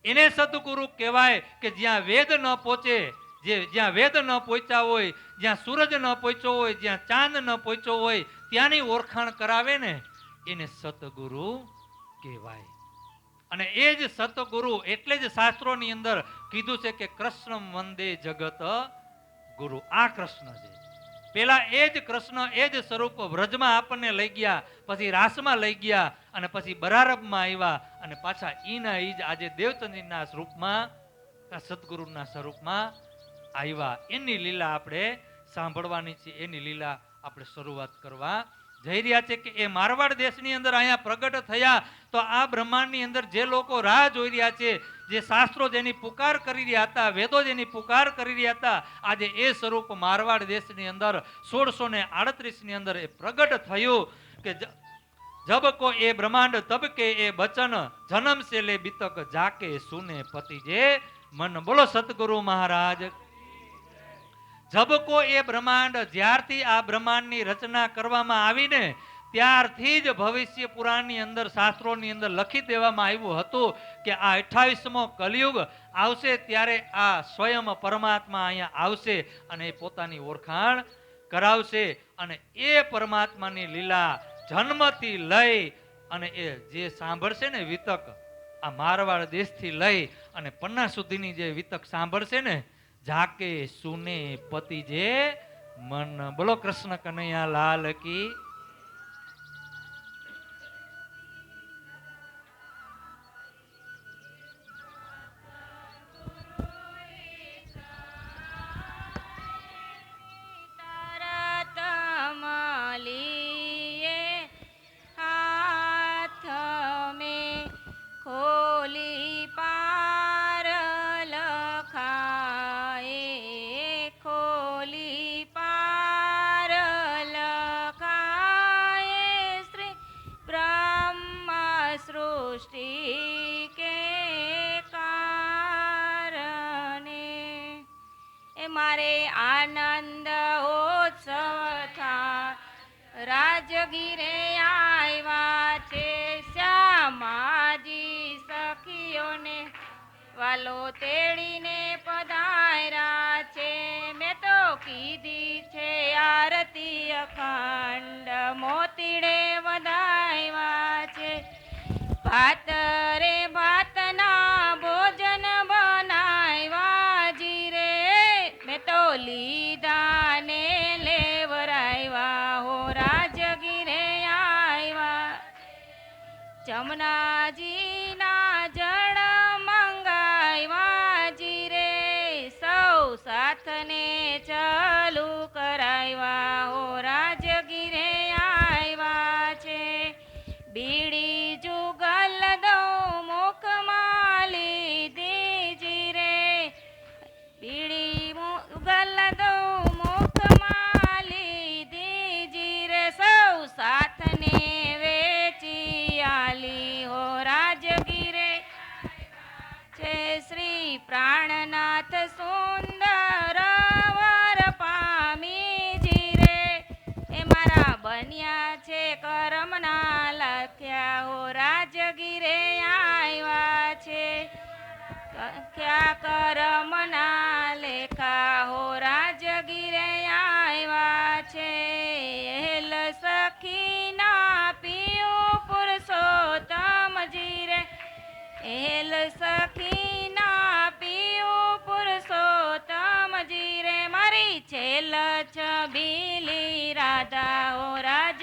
એને સતગુરુ કહેવાય કે જ્યાં વેદ ન પહોંચે, જ્યાં વેદ ન પહોંચ્યા હોય, જ્યાં સૂરજ ન પહોંચ્યો હોય, જ્યાં ચાંદ ન પહોંચ્યો હોય, ત્યાંની ઓળખાણ કરાવે ને, એને સતગુરુ કહેવાય. અને એ જ સતગુરુ એટલે જ શાસ્ત્રોની અંદર કીધું છે કે કૃષ્ણ વંદે જગત ગુરુ. આ કૃષ્ણ છે, પેલા એ જ કૃષ્ણ એ જ સ્વરૂપ વ્રજમાં આપણને લઈ ગયા, પછી રાસમાં લઈ ગયા, અને પછી બરારબમાં આવ્યા, અને પાછા ઈના ઈ જ આજે દેવચંદીના સ્વરૂપમાં, સદગુરુના સ્વરૂપમાં આવ્યા. એની લીલા આપણે સાંભળવાની છે, એની લીલા આપણે શરૂઆત કરવા જઈ રહ્યા છે. કે એ મારવાડ દેશની અંદર અહીંયા પ્રગટ થયા, તો આ બ્રહ્માંડની અંદર જે લોકો રાહ જોઈ રહ્યા છે, જે શાસ્ત્રો જેની પુકાર કરી રહ્યા હતા, વેદો જેની પુકાર કરી રહ્યા હતા, આજે એ સ્વરૂપ મારવાડ દેશની અંદર 1638 ની અંદર એ પ્રગટ થયું. કે જબ કો એ બ્રહ્માંડ તબ કે એ બચન, જન્મ સે લે બીતક જાકે સુને પતિ જે મન. બોલો સતગુરુ મહારાજ. જબકો એ બ્રહ્માંડ, જ્યારથી આ બ્રહ્માંડની રચના કરવામાં આવીને ત્યારથી જ ભવિષ્ય પુરાણની અંદર, શાસ્ત્રોની અંદર લખી દેવામાં આવ્યું હતું કે આ 28મો કલયુગ આવશે ત્યારે આ સ્વયં પરમાત્મા અહીંયા આવશે અને એ પોતાની ઓળખાણ કરાવશે. અને એ પરમાત્માની લીલા જન્મથી લઈ અને એ જે સાંભળશે ને વિતક, આ મારવાડ દેશથી લઈ અને પન્ના સુધીની જે વિતક સાંભળશે ને, જાકે સુને પતિ જે મન. બોલો કૃષ્ણ કનૈયા લાલ કી. તરત મળીએ હાથ મેં, ખોલી પાર લખાય, ખોલી પાર લખાય શ્રી બ્રહ્મ સૃષ્ટિ કે કારણે. એ મારે આનંદ ઉત્સવ થા, રાજગીરે આવ્યા છે શ્યામાજી સખીઓને વાલો તેડીને પધાર્યા છે. મેં તો કીધી છે આરતી અખંડ, મોતીડે વધાવ્યા છે. ભાત રે ભાતના ભોજન બનાવ્યા જીરે, મેં તો લીધા ને લેવરાવ્યા હો રાજગીરે આવ્યા. જમનાજીના જળ મંગાવ્યા જીરે, સૌ સાથને ચાલુ કરાવ્યા હો રાજગીરે આવ્યા છે. બીડી જુગલ દઉં મુખમાં લીધી જીરે, બીડી જુગલ દઉં મુખમાં લીધી જીરે, સૌ સાથને વેચી આલી હો રાજગીરે છે. શ્રી પ્રાણનાથ સુંદર વર પામી જીરે, એ મારા બન્યા છે કરમના લખ્યા હો રાજગીરે આવ્યા છે. લખ્યા કરમના લેખા હો રાજગીરે આવ્યા છે. હેલ સખીના પિયું પુરુષોત્તમ જીરે, હેલ સખીના પિયું પુરુષોત્તમ જીરે, મારી છેલ છબીલી રાધા હો રાજ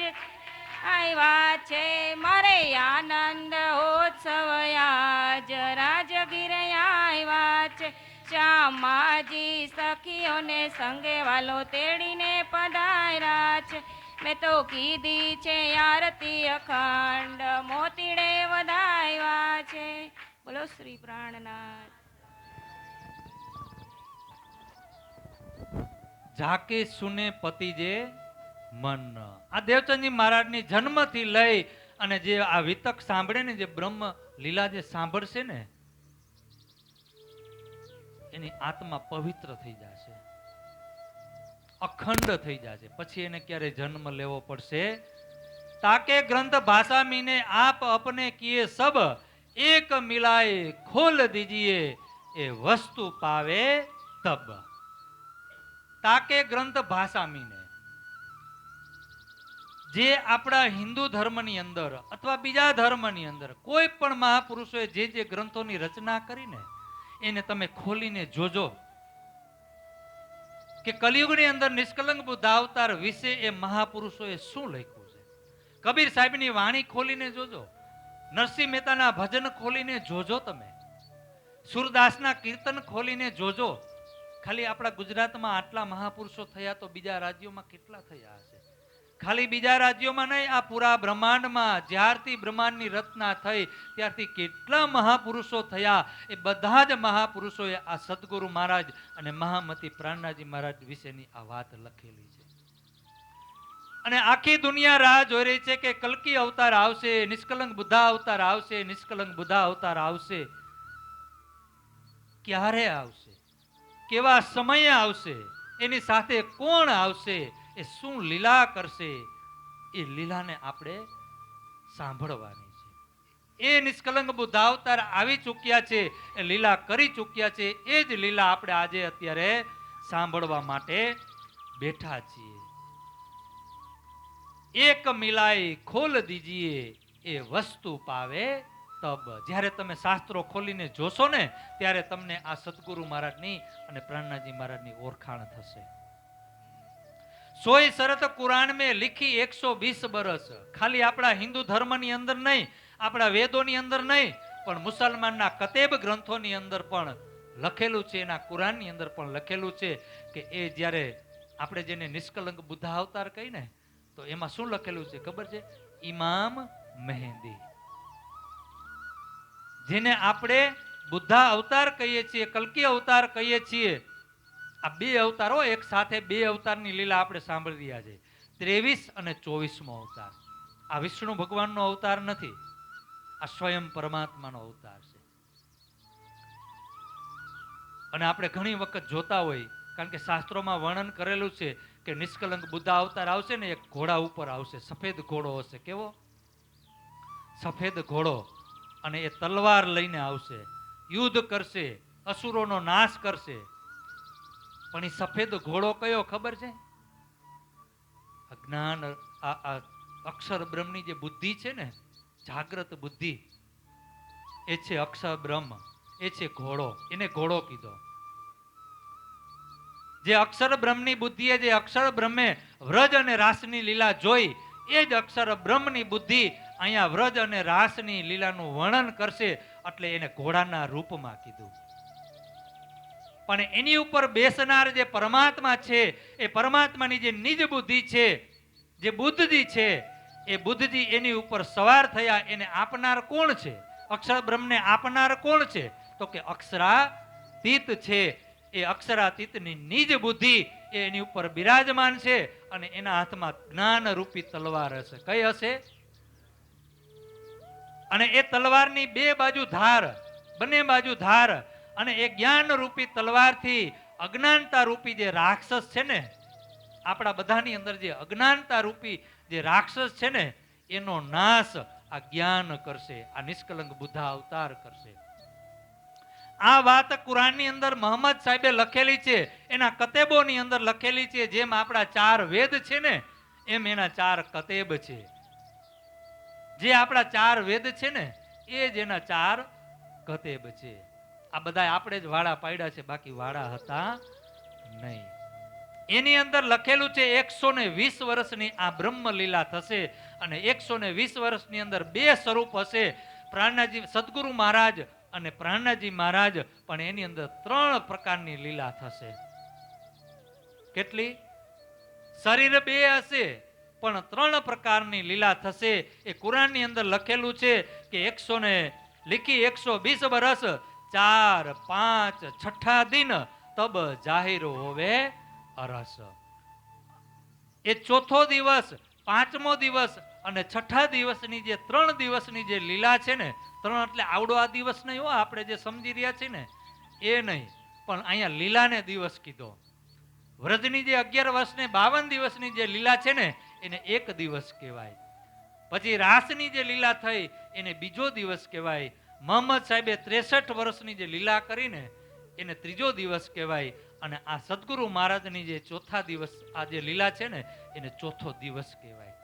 આવ્યા છે. મારે આનંદ ઉત્સવ આજ રાજગીરે આવ્યા છે. શ્યામાજી સખીઓને સંગે વાલો તેડીને પધાર્યા છે. મેં તો કીધી છે આરતી અખંડ, મોતીડે વધાવ્યા છે. બોલો શ્રી પ્રાણનાથ. જાકે સુને પતિ જે મન. આ દેવચંદજી મહારાજની જન્મથી લઈ અને જે આ વિતક સાંભળે ને, જે બ્રહ્મ લીલા જે સાંભળશે ને, એની આત્મા પવિત્ર થઈ જશે, અખંડ થઈ જશે. પછી એને ક્યારે જન્મ લેવો પડશે? તાકે ગ્રંથ ભાષા મીને આપ અપને કિए સબ, એક મિલાए खोल दीजिए એ વસ્તુ પાવે તબ. તાકે ગ્રંથ ભાષા મીને, જે આપણા હિન્દુ ધર્મની અંદર અથવા બીજા ધર્મની અંદર કોઈ પણ મહાપુરુષોએ જે જે ગ્રંથોની રચના કરીને એને તમે ખોલીને જોજો, કે કલિયુગની અંદર નિષ્કલંક બુદ્ધ અવતાર વિશે એ મહાપુરુષોએ શું લખ્યું છે. કબીર સાહેબની વાણી ખોલીને જોજો, નરસિંહ મહેતાના ભજન ખોલીને જોજો, તમે સુરદાસના કીર્તન ખોલીને જોજો. ખાલી આપણા ગુજરાતમાં આટલા મહાપુરુષો થયા તો બીજા રાજ્યોમાં કેટલા થયા હશે? ખાલી બીજા રાજ્યોમાં નહીં, આ પૂરા બ્રહ્માંડમાં જ્યારથી બ્રહ્માંડની રચના થઈ ત્યારથી કેટલા મહાપુરુષો થયા. એ બધા જ મહાપુરુષોએ આ સદગુરુ મહારાજ અને મહામતી પ્રાણનાજી મહારાજ વિશેની આ વાત લખેલી છે. અને આખી દુનિયા રાહ જોઈ રહી છે કે કલ્કી અવતાર આવશે, નિષ્કલંક બુદ્ધા અવતાર આવશે, નિષ્કલંક બુદ્ધા અવતાર આવશે. ક્યારે આવશે, કેવા સમયે આવશે, એની સાથે કોણ આવશે, એ શું લીલા કરશે, એ લીલાને આપણે સાંભળવાની છે. એ નિષ્કલંક બુદ્ધ અવતાર આવી ચૂક્યા છે, એ લીલા કરી ચૂક્યા છે. એ જ લીલા આપણે આજે અત્યારે સાંભળવા માટે બેઠા છીએ. એક મિલાઈ ખોલ દીજીએ એ વસ્તુ પાવે તબ. જ્યારે તમે શાસ્ત્રો ખોલીને જોશો ને ત્યારે તમને આ સદગુરુ મહારાજની અને પ્રાણનાજી મહારાજની ઓળખાણ થશે. સોય શરત કુરાન મેં લીખી 120 બરસ. ખાલી આપણા હિન્દુ ધર્મની અંદર નહીં, આપણા વેદોની અંદર નહીં, પણ મુસલમાનના કતેબ ગ્રંથોની અંદર પણ લખેલું છે, એના કુરાનની અંદર પણ લખેલું છે કે એ જ્યારે આપણે જેને નિષ્કલંક બુદ્ધ અવતાર કહીને તો એમાં શું લખેલું છે ખબર છે? ઇમામ મહેંદી. જેને આપણે બુદ્ધા અવતાર કહીએ છીએ, કલ્કી અવતાર કહીએ છીએ. આ બે અવતારો એક સાથે, બે અવતારની લીલા આપણે સાંભળી રહ્યા છે. 23 અને 24મો અવતાર. આ વિષ્ણુ ભગવાનનો અવતાર નથી, આ સ્વયં પરમાત્માનો અવતાર છે. અને આપણે ઘણી વખત જોતા હોય, કારણ કે શાસ્ત્રોમાં વર્ણન કરેલું છે કે નિષ્કલંક બુદ્ધ અવતાર આવશે ને એક ઘોડા ઉપર આવશે, સફેદ ઘોડો હશે. કેવો? સફેદ ઘોડો. અને એ તલવાર લઈને આવશે, યુદ્ધ કરશે, અસુરોનો નાશ કરશે. પણ એ સફેદ ઘોડો કયો ખબર છે? અજ્ઞાન, આ અક્ષર બ્રહ્મની જે બુદ્ધિ છે ને, જાગ્રત બુદ્ધિ, એ છે અક્ષર બ્રહ્મ, એ છે ઘોડો. એને ઘોડો કીધો. જે અક્ષર બ્રહ્મની બુદ્ધિએ, જે અક્ષર બ્રહ્મે વ્રજ અને રાસની લીલા જોઈ, એ જ અક્ષર બ્રહ્મની બુદ્ધિ અહીંયા વ્રજ અને રાસની લીલાનું વર્ણન કરશે, એટલે એને ઘોડાના રૂપમાં કીધું. પણ એની ઉપર બેસનાર જે પરમાત્મા છે, એ પરમાત્માની જે નિજ બુદ્ધિ છે, જે બુદ્ધજી છે, એ બુદ્ધજી એની ઉપર સવાર થયા. એને આપનાર કોણ છે? અક્ષર બ્રહ્મને આપનાર કોણ છે? તો કે અક્ષરાતીત છે. એ અક્ષરાતીતની નિજ બુદ્ધિ એની ઉપર બિરાજમાન છે અને એના હાથમાં જ્ઞાન રૂપી તલવાર હશે. કઈ હશે? અને એ તલવારની બે બાજુ ધાર, બંને બાજુ ધાર, અને એ જ્ઞાન રૂપી તલવારથી અજ્ઞાનતા રૂપી જે રાક્ષસ છે ને, આપણા બધાની અંદર જે અજ્ઞાનતા રૂપી જે રાક્ષસ છે ને, એનો નાશ આ જ્ઞાન કરશે, આ નિષ્કલંક બુદ્ધા અવતાર કરશે. આ વાત કુરાનની અંદર મોહમ્મદ સાહેબે લખેલી છે, એના કતેબોની અંદર લખેલી છે. જેમ આપણા 4 વેદ છે ને, એમ એના 4 કતેબ છે. જે આપણા 4 વેદ છે ને, એ જ એના 4 કતેબ છે. આ બધા આપણે જ વાળા પાડ્યા છે, બાકી વાળા હતા નહીં. એની અંદર લખેલું છે 120 વર્ષની આ બ્રહ્મ લીલા થશે, અને 120 વર્ષની અંદર 2 સ્વરૂપ હશે, પ્રાણનાજી સદગુરુ મહારાજ અને પ્રાણનાજી મહારાજ. પણ એની અંદર 3 પ્રકારની લીલા થશે. કેટલી? શરીર 2 હશે, પણ 3 પ્રકારની લીલા થશે. એ કુરાનની અંદર લખેલું છે કે 120 વર્ષ 4, 5, છઠ્ઠા દિન તબ જાહેર હોવે અરસ. એ ચોથો દિવસ, 5મો દિવસ અને છઠ્ઠા દિવસની જે 3 દિવસની જે લીલા છે ને, 3 એટલે આવડો આ દિવસ નહીં હો, આપણે જે સમજી રહ્યા છીએ ને એ નહીં, પણ અહીંયા લીલાને દિવસ કીધો. વ્રજની જે 11 વર્ષને 52 દિવસની જે લીલા છે ને, એને 1 દિવસ કહેવાય. પછી રાસની જે લીલા થઈ એને બીજો દિવસ કહેવાય. મોહમ્મદ સાહેબે 63 વર્ષની જે લીલા કરીને એને 3જો દિવસ કહેવાય. અને આ સદગુરુ મહારાજની જે ચોથા દિવસ આ જે લીલા છે ને, એને ચોથો દિવસ કહેવાય.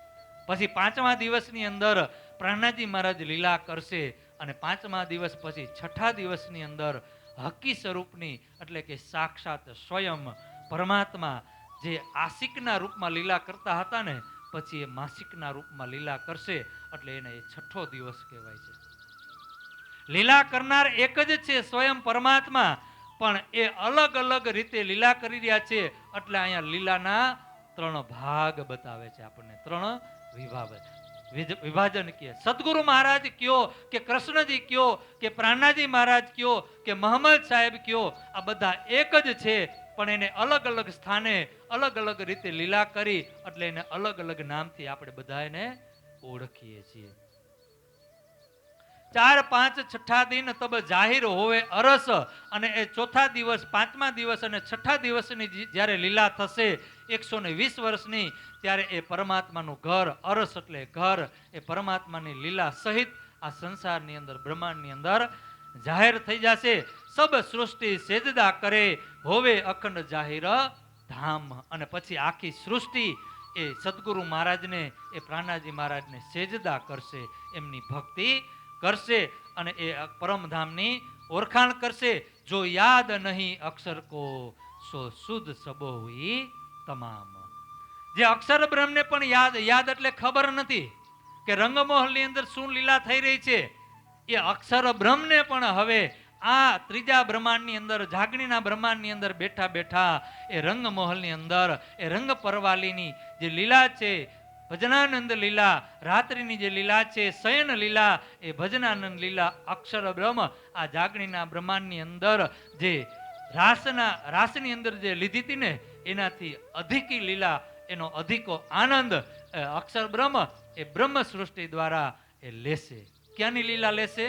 પછી 5મા દિવસની અંદર પ્રાણનાજી મહારાજ લીલા કરશે, અને 5મા દિવસ પછી છઠ્ઠા દિવસની અંદર હકી સ્વરૂપની, એટલે કે સાક્ષાત સ્વયં પરમાત્મા જે આશિકના રૂપમાં લીલા કરતા હતા ને, પછી એ માસિકના રૂપમાં લીલા કરશે, એટલે એને એ છઠ્ઠો દિવસ કહેવાય છે. લીલા કરનાર એક જ છે, સ્વયં પરમાત્મા, પણ એ અલગ અલગ રીતે લીલા કરી રહ્યા છે. એટલે અહીંયા લીલાના 3 ભાગ બતાવે છે આપણને, 3 વિભાજન કહે. સદગુરુ મહારાજ કયો કે કૃષ્ણજી કયો કે પ્રાણાજી મહારાજ કયો કે મોહમ્મદ સાહેબ કયો, આ બધા એક જ છે, પણ એને અલગ અલગ સ્થાને અલગ અલગ રીતે લીલા કરી, એટલે એને અલગ અલગ નામથી આપણે બધા એને ઓળખીએ છીએ. 4, 5, છઠ્ઠા દિન તબ જાહેર હોવે અરસ, અને એ ચોથા દિવસ, 5મા દિવસ અને છઠ્ઠા દિવસની જ્યારે લીલા થશે 120 વર્ષની, ત્યારે એ પરમાત્માનું ઘર, અરસ એટલે ઘર, એ પરમાત્માની લીલા સહિત આ સંસારની અંદર, બ્રહ્માંડની અંદર જાહેર થઈ જશે. સબ સૃષ્ટિ સેજદા કરે, હોવે અખંડ જાહેર ધામ. અને પછી આખી સૃષ્ટિ એ સદગુરુ મહારાજને, એ પ્રાણાજી મહારાજને સેજદા કરશે, એમની ભક્તિ કરશે, અને એ પરમધામની ઓળખાણ કરશે. જો યાદ નહીં અક્ષર કો, સો શુદ્ધ સબો હુઈ તમામ. જે અક્ષર બ્રહ્મને પણ યાદ એટલે ખબર નથી કે રંગમહોલની અંદર શું લીલા થઈ રહી છે, એ અક્ષર બ્રહ્મને પણ હવે આ ત્રીજા બ્રહ્માંડની અંદર, જાગણીના બ્રહ્માંડની અંદર બેઠા બેઠા એ રંગમહોલની અંદર એ રંગ પરવાલીની જે લીલા છે, ભજનાનંદ લીલા, રાત્રિની જે લીલા છે, શયન લીલા, એ ભજનાનંદ લીલા, અક્ષર બ્રહ્મ આ જાગણીના બ્રહ્માંડની અંદર જે રાસની અંદર જે લીધી હતી ને, એનાથી અધિકી લીલા, એનો અધિકો આનંદ અક્ષર બ્રહ્મ એ બ્રહ્મ સૃષ્ટિ દ્વારા એ લેશે. ક્યાંની લીલા લેશે?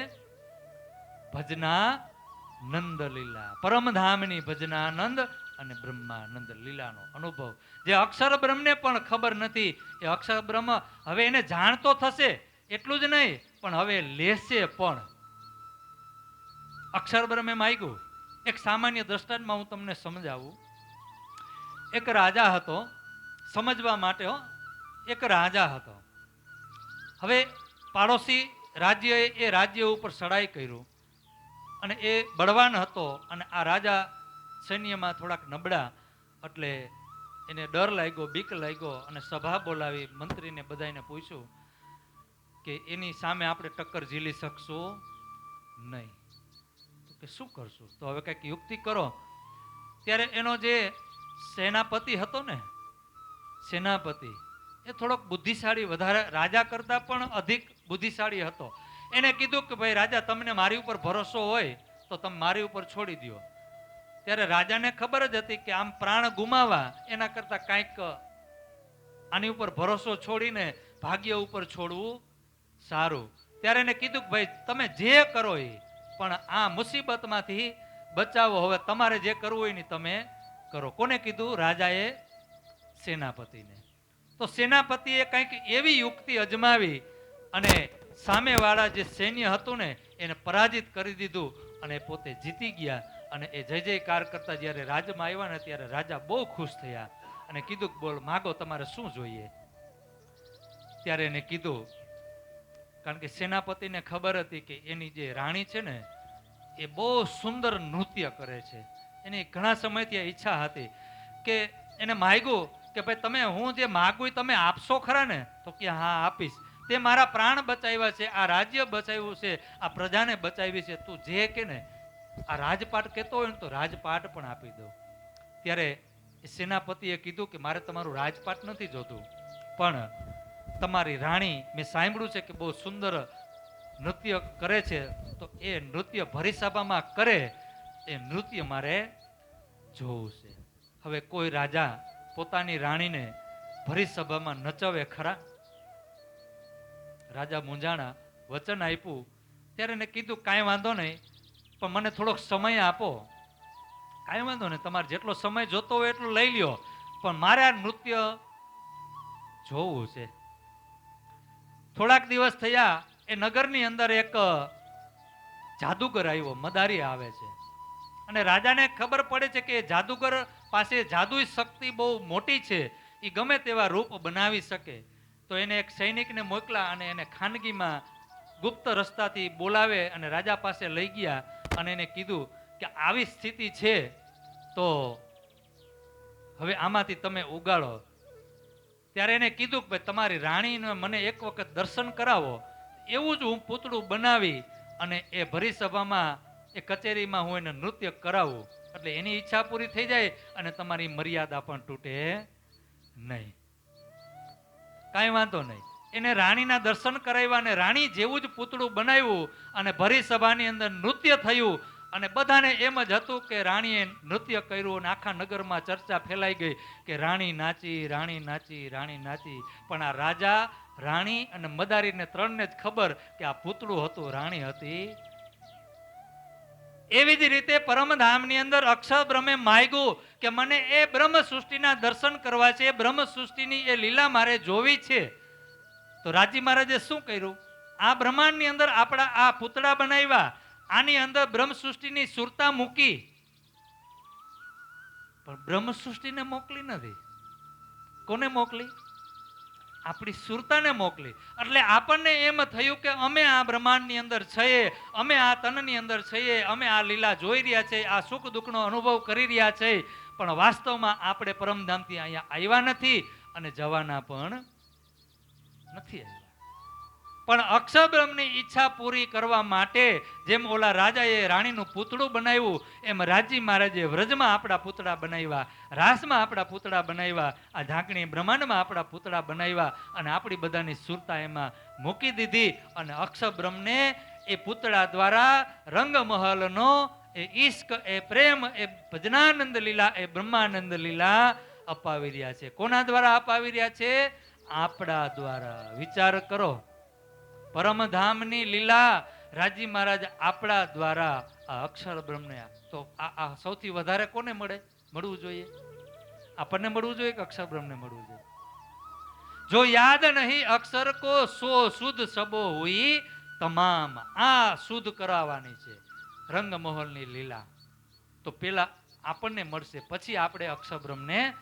ભજનાનંદ લીલા, પરમધામની ભજનાનંદ અને બ્રહ્માનંદ લીલાનો અનુભવ જે અક્ષર બ્રહ્મને પણ ખબર નથી. એ અક્ષર બ્રહ્મ હવે એને જાણતો થશે, એટલું જ નહીં પણ હવે લેશે પણ. અક્ષર બ્રહ્મે માગ્યું. એક સામાન્ય દ્રષ્ટાંતમાં હું તમને સમજાવું. એક રાજા હતો, સમજવા માટે એક રાજા હતો. હવે પાડોશી રાજ્યએ એ રાજ્ય ઉપર ચડાઈ કર્યું, અને એ બળવાન હતો, અને આ રાજા સૈન્યમાં થોડાક નબળા, એટલે એને ડર લાગ્યો, બીક લાગ્યો, અને સભા બોલાવી મંત્રીને બધાને પૂછ્યું કે એની સામે આપણે ટક્કર ઝીલી શકશું નહીં. તો કે શું કરશું? તો હવે કંઈક યુક્તિ કરો. ત્યારે એનો જે સેનાપતિ હતો ને, સેનાપતિ એ થોડોક બુદ્ધિશાળી, વધારે રાજા કરતા પણ અધિક બુદ્ધિશાળી હતો. એને કીધું કે ભાઈ રાજા, તમને મારી ઉપર ભરોસો હોય તો તમે મારી ઉપર છોડી દો. ત્યારે રાજાને ખબર જ હતી કે આમ પ્રાણ ગુમાવા એના કરતા કાંઈક આની ઉપર ભરોસો છોડીને ભાગ્ય ઉપર છોડવું સારું. ત્યારે એને કીધું કે ભાઈ તમે જે કરો એ, પણ આ મુસીબતમાંથી બચાવો. હવે તમારે જે કરવું હોય ને તમે કરો. કોને કીધું? રાજાએ સેનાપતિને. તો સેનાપતિએ કંઈક એવી યુક્તિ અજમાવી અને સામેવાળા જે સૈન્ય હતું ને એને પરાજિત કરી દીધું, અને પોતે જીતી ગયા. અને એ જય જયકાર કરતા જ્યારે રાજમાં આવ્યા ને, ત્યારે રાજા બહુ ખુશ થયા અને કીધું કે બોલ, માગો, તમારે શું જોઈએ? ત્યારે એને કીધું, કારણ કે સેનાપતિને ખબર હતી કે એની જે રાણી છે ને એ બહુ સુંદર નૃત્ય કરે છે. એની ઘણા સમયથી ઈચ્છા હતી કે એને માગ્યું કે ભાઈ તમે, હું જે માગું તમે આપશો ખરા ને? તો કે હા આપીશ. તે મારા પ્રાણ બચાવ્યા છે, આ રાજ્ય બચાવ્યું છે, આ પ્રજાને બચાવી છે, તું જે કે ને આ રાજપાટ કહેતો હોય ને તો રાજપાટ પણ આપી દઉં. ત્યારે સેનાપતિએ કીધું કે મારે તમારું રાજપાટ નથી જોતું, પણ તમારી રાણી મેં સાંભળ્યું છે કે બહુ સુંદર નૃત્ય કરે છે, તો એ નૃત્ય ભરી સભામાં કરે, એ નૃત્ય મારે જોવું છે. હવે કોઈ રાજા પોતાની રાણીને ભરી સભામાં નચવે ખરા? રાજા મૂંઝાણા, વચન આપ્યું. ત્યારે એને કીધું કાંઈ વાંધો નહીં, પણ મને થોડોક સમય આપો. કાંઈ વાંધો નહીં, તમારે જેટલો સમય જોતો હોય એટલો લઈ લ્યો, પણ મારે આ નૃત્ય જોવું છે. થોડાક દિવસ થયા, એ નગરની અંદર એક જાદુગર આવ્યો, મદારી આવે છે, અને રાજાને ખબર પડે છે કે જાદુગર પાસે જાદુઈ શક્તિ બહુ મોટી છે, એ ગમે તેવા રૂપ બનાવી શકે. તો એને એક સૈનિકને મોકલા અને એને ખાનગીમાં ગુપ્ત રસ્તાથી બોલાવે અને રાજા પાસે લઈ ગયા અને એને કીધું કે આવી સ્થિતિ છે, તો હવે આમાંથી તમે ઉગાડો. ત્યારે એને કીધું કે ભાઈ તમારી રાણીને મને એક વખત દર્શન કરાવો. એવું જ હું પૂતળું બનાવી અને એ ભરી સભામાં એ કચેરીમાં હું એને નૃત્ય કરાવું એટલે એની ઈચ્છા પૂરી થઈ જાય અને તમારી મર્યાદા પણ તૂટે નહીં. કાંઈ વાંધો નહીં. એને રાણીના દર્શન કરાવ્યા અને રાણી જેવું જ પૂતળું બનાવ્યું અને ભરી સભાની અંદર નૃત્ય થયું અને બધાને એમ જ હતું કે રાણીએ નૃત્ય કર્યું અને આખા નગરમાં ચર્ચા ફેલાઈ ગઈ કે રાણી નાચી, રાણી નાચી, રાણી નાચી. પણ આ રાજા, રાણી અને મદારીને ત્રણને જ ખબર કે આ પૂતળું હતું, રાણી હતી. એવી જ રીતે પરમધામની અંદર અક્ષર બ્રહ્મે માગ્યું કે મને એ બ્રહ્મ સૃષ્ટિના દર્શન કરવા છે, બ્રહ્મ સૃષ્ટિની એ લીલા મારે જોવી છે. તો રાજી મહારાજે શું કર્યું? આ બ્રહ્માંડની અંદર આપણા આ પૂતળા બનાવ્યા, આની અંદર બ્રહ્મ સૃષ્ટિની સુરતા મૂકી, પણ બ્રહ્મ સૃષ્ટિને મોકલી નથી. કોને મોકલી? આપણી સુરતાને મોકલી. એટલે આપણને એમ થયું કે અમે આ બ્રહ્માંડની અંદર છીએ, અમે આ તનની અંદર છીએ, અમે આ લીલા જોઈ રહ્યા છે, આ સુખ દુઃખનો અનુભવ કરી રહ્યા છે, પણ વાસ્તવમાં આપણે પરમધામથી અહીંયા આવ્યા નથી અને જવાના પણ નથી આવ્યા. પણ અક્ષરબ્રહ્મની ઈચ્છા પૂરી કરવા માટે જેમ ઓલા રાજાએ રાણીનું પૂતળું બનાવ્યું એમ રાજી મહારાજે વ્રજમાં આપણા પૂતળા બનાવ્યા, રાસમાં આપણા પૂતળા બનાવ્યા, આ ઢાંકણી બ્રહ્માંડમાં આપણા પૂતળા બનાવ્યા અને આપણી બધાની સુરતા એમાં મૂકી દીધી અને અક્ષરબ્રહ્મને એ પૂતળા દ્વારા રંગમહલનો એ ઈશ્ક, એ પ્રેમ, એ ભજનાનંદ લીલા, એ બ્રહ્માનંદ લીલા અપાવી રહ્યા છે. કોના દ્વારા અપાવી રહ્યા છે? આપણા દ્વારા. વિચાર કરો, પરમધામની લીલા રાજી મહારાજ આપણા દ્વારા આ અક્ષર બ્રહ્મને. તો આ સૌથી વધારે કોને મળવું જોઈએ? આપણને મળવું જોઈએ કે અક્ષર બ્રહ્મને મળવું જોઈએ? જો યાદ નહીં અક્ષર કો સો શુદ્ધ સબો હુઈ તમામ. આ શુદ્ધ કરાવવાની છે રંગમહોલની લીલા. તો પેલા આપણને મળશે, પછી આપણે અક્ષર બ્રહ્મને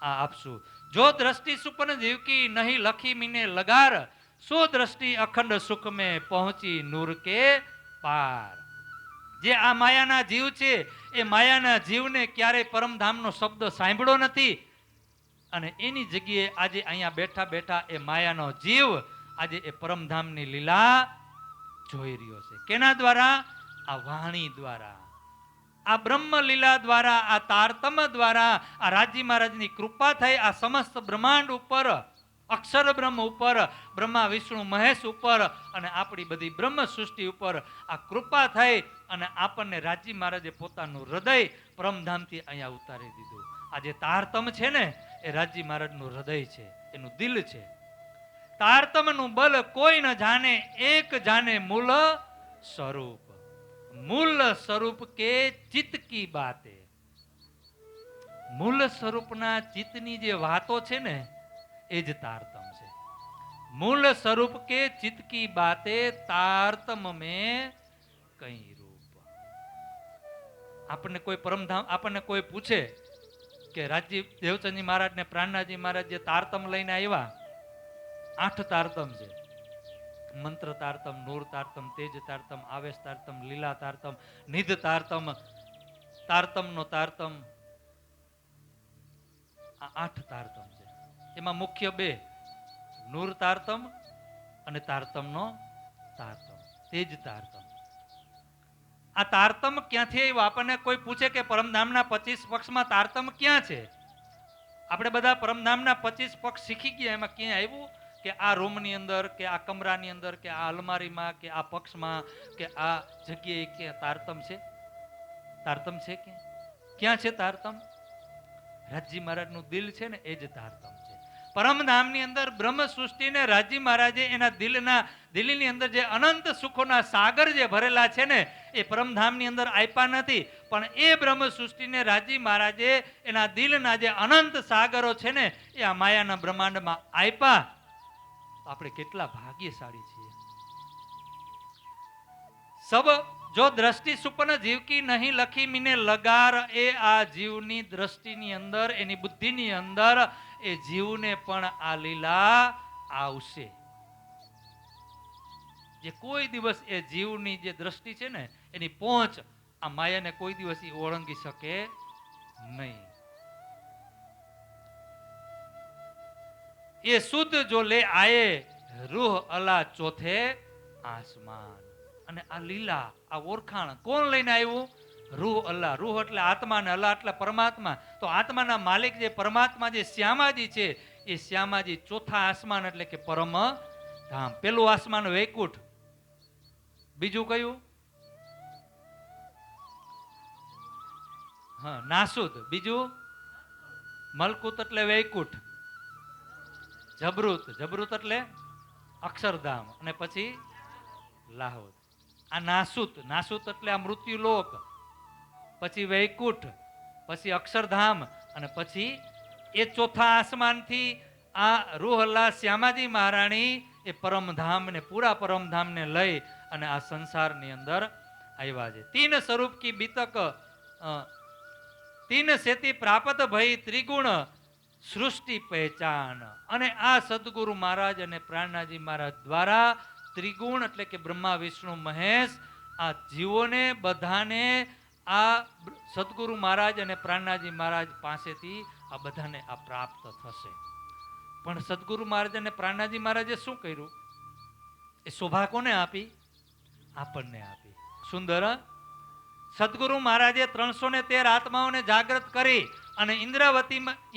આ આપશું. જો દ્રષ્ટિ સુપન જીવકી નહીં લખી મીને લગાર, સો દ્રષ્ટિ અખંડ સુખ में પહોંચી નૂર કે પાર. જે આ માયાના જીવ છે એ માયાના જીવને ક્યારેય પરમધામનો શબ્દ સાંભળ્યો નથી અને એની જગ્યાએ આજે અહીંયા બેઠા બેઠા એ માયાનો જીવ આજે એ પરમધામની લીલા જોઈ રહ્યો છે. કેના દ્વારા? આ વાણી દ્વારા, આ બ્રહ્મ લીલા દ્વારા, આ તારતમ દ્વારા, આ રાજી મહારાજની કૃપા થઈ આ સમસ્ત બ્રહ્માંડ ઉપર, અક્ષર બ્રહ્મ ઉપર, બ્રહ્મા વિષ્ણુ મહેશ ઉપર અને આપણી બધી બ્રહ્મ સૃષ્ટિ ઉપર આ કૃપા થઈ અને આપણને રાજી મહારાજે પોતાનું હૃદય પરમધામથી અહીંયા ઉતારી દીધું. આ જે તારતમ છે ને એ રાજી મહારાજનું હૃદય છે, એનું દિલ છે. તારતમનું બલ કોઈ ન જાણે, એક જાણે મૂલ સ્વરૂપ. મૂલ સ્વરૂપ કે ચિત્ત કી બાતે. મૂળ સ્વરૂપના ચિત્તની જે વાતો છે ને એ જ તારતમ છે. મૂળ સ્વરૂપ કે ચિત્ત કી બાતે તારતમ में કઈ રૂપ. આપણને કોઈ પરમધામ, આપણને કોઈ પૂછે કે રાજી દેવચંદજી મહારાજ ને પ્રાણનાથજી મહારાજ જે તારતમ લઈને આવ્યા, 8 તારતમ છે. મંત્ર તારતમ, નૂર તારતમ, તેજ તારતમ, આવેશ તારતમ, લીલા તારતમ, નિધ તારતમ, તારતમનો તારતમ. આ 8 તારતમ છે. એમાં મુખ્ય 2, નૂર તારતમ અને તારતમનો તારતમ, તેજ તારતમ. આ તારતમ ક્યાંથી આવ્યો? આપણને કોઈ પૂછે કે પરમધામના 25 પક્ષમાં તારતમ ક્યાં છે? આપણે બધા પરમધામના 25 પક્ષ શીખી ગયા. એમાં ક્યાં આવ્યું કે આ રૂમની અંદર કે આ કમરાની અંદર કે આ અલમારીમાં કે આ પક્ષમાં કે આ જગ્યાએ કે તારતમ છે? તારતમ છે ક્યાં છે તારતમ? રાજી મહારાજનું દિલ છે ને એ જ તારતમ છે. પરમધામની અંદર બ્રહ્મ સૃષ્ટિને રાજી મહારાજે એના દિલની અંદર જે અનંત સુખોના સાગર જે ભરેલા છે ને એ પરમધામની અંદર આપ્યા નથી, પણ એ બ્રહ્મ સૃષ્ટિને રાજી મહારાજે એના દિલના જે અનંત સાગરો છે ને એ આ માયાના બ્રહ્માંડમાં આપ્યા. આપણે કેટલા ભાગ્યશાળી છીએ. સબ જો દ્રષ્ટિ સુપન જીવકી નહીં લખી મીને લગાર. એ આ જીવની દ્રષ્ટિની અંદર, એની બુદ્ધિની અંદર એ જીવને પણ આ લીલા આવશે. જે કોઈ દિવસ એ જીવની જે દ્રષ્ટિ છે ને એની પહોંચ આ માયાને કોઈ દિવસ ઓળંગી શકે નહીં. ये शुद्ध जो ले आए रूह अला चौथे आसमान। અને આ લીલા, આ ઓળખાણ કોણ લઈને આવ્યું? રૂહ અલ્લાહ. રૂહ એટલે આત્મા ને અલ્લાહ એટલે પરમાત્મા. તો આત્માના માલિક જે પરમાત્મા જે શ્યામાજી છે, એ શ્યામાજી ચોથા આસમાન એટલે કે પરમ ધામ. પેલું આસમાન વૈકુંઠ, બીજું કયું? હા, નાસુદ. બીજું મલકુત એટલે વૈકુંઠ. જબરૂત, જબરૂત એટલે અક્ષરધામ. અને પછી લાહોદ. આ નાસુત, નાસુત એટલે આ મૃત્યુ લોક, પછી વૈકુંઠ, પછી અક્ષરધામ, અને પછી એ ચોથા આસમાનથી આ રૂહ અલ્લાહ શ્યામાજી મહારાણી એ પરમધામ ને પૂરા પરમધામ ને લઈ અને આ સંસારની અંદર આવ્યા છે. તીન સ્વરૂપ કી બીતક તીન સેતી પ્રાપ્ત ભઈ ત્રિગુણ સૃષ્ટિ પહેચાન. અને આ સદગુરુ મહારાજ અને પ્રાણનાજી મહારાજ દ્વારા ત્રિગુણ એટલે કે બ્રહ્મા વિષ્ણુ મહેશ આ જીવોને બધાને આ સદગુરુ મહારાજ અને પ્રાણનાજી મહારાજ પાસેથી આ બધાને આ પ્રાપ્ત થશે. પણ સદગુરુ મહારાજ અને પ્રાણનાજી મહારાજે શું કર્યું? એ શોભા કોને આપી? આપણને આપી. સુંદર. સદગુરુ મહારાજે 313 આત્માઓને જાગૃત કરી અને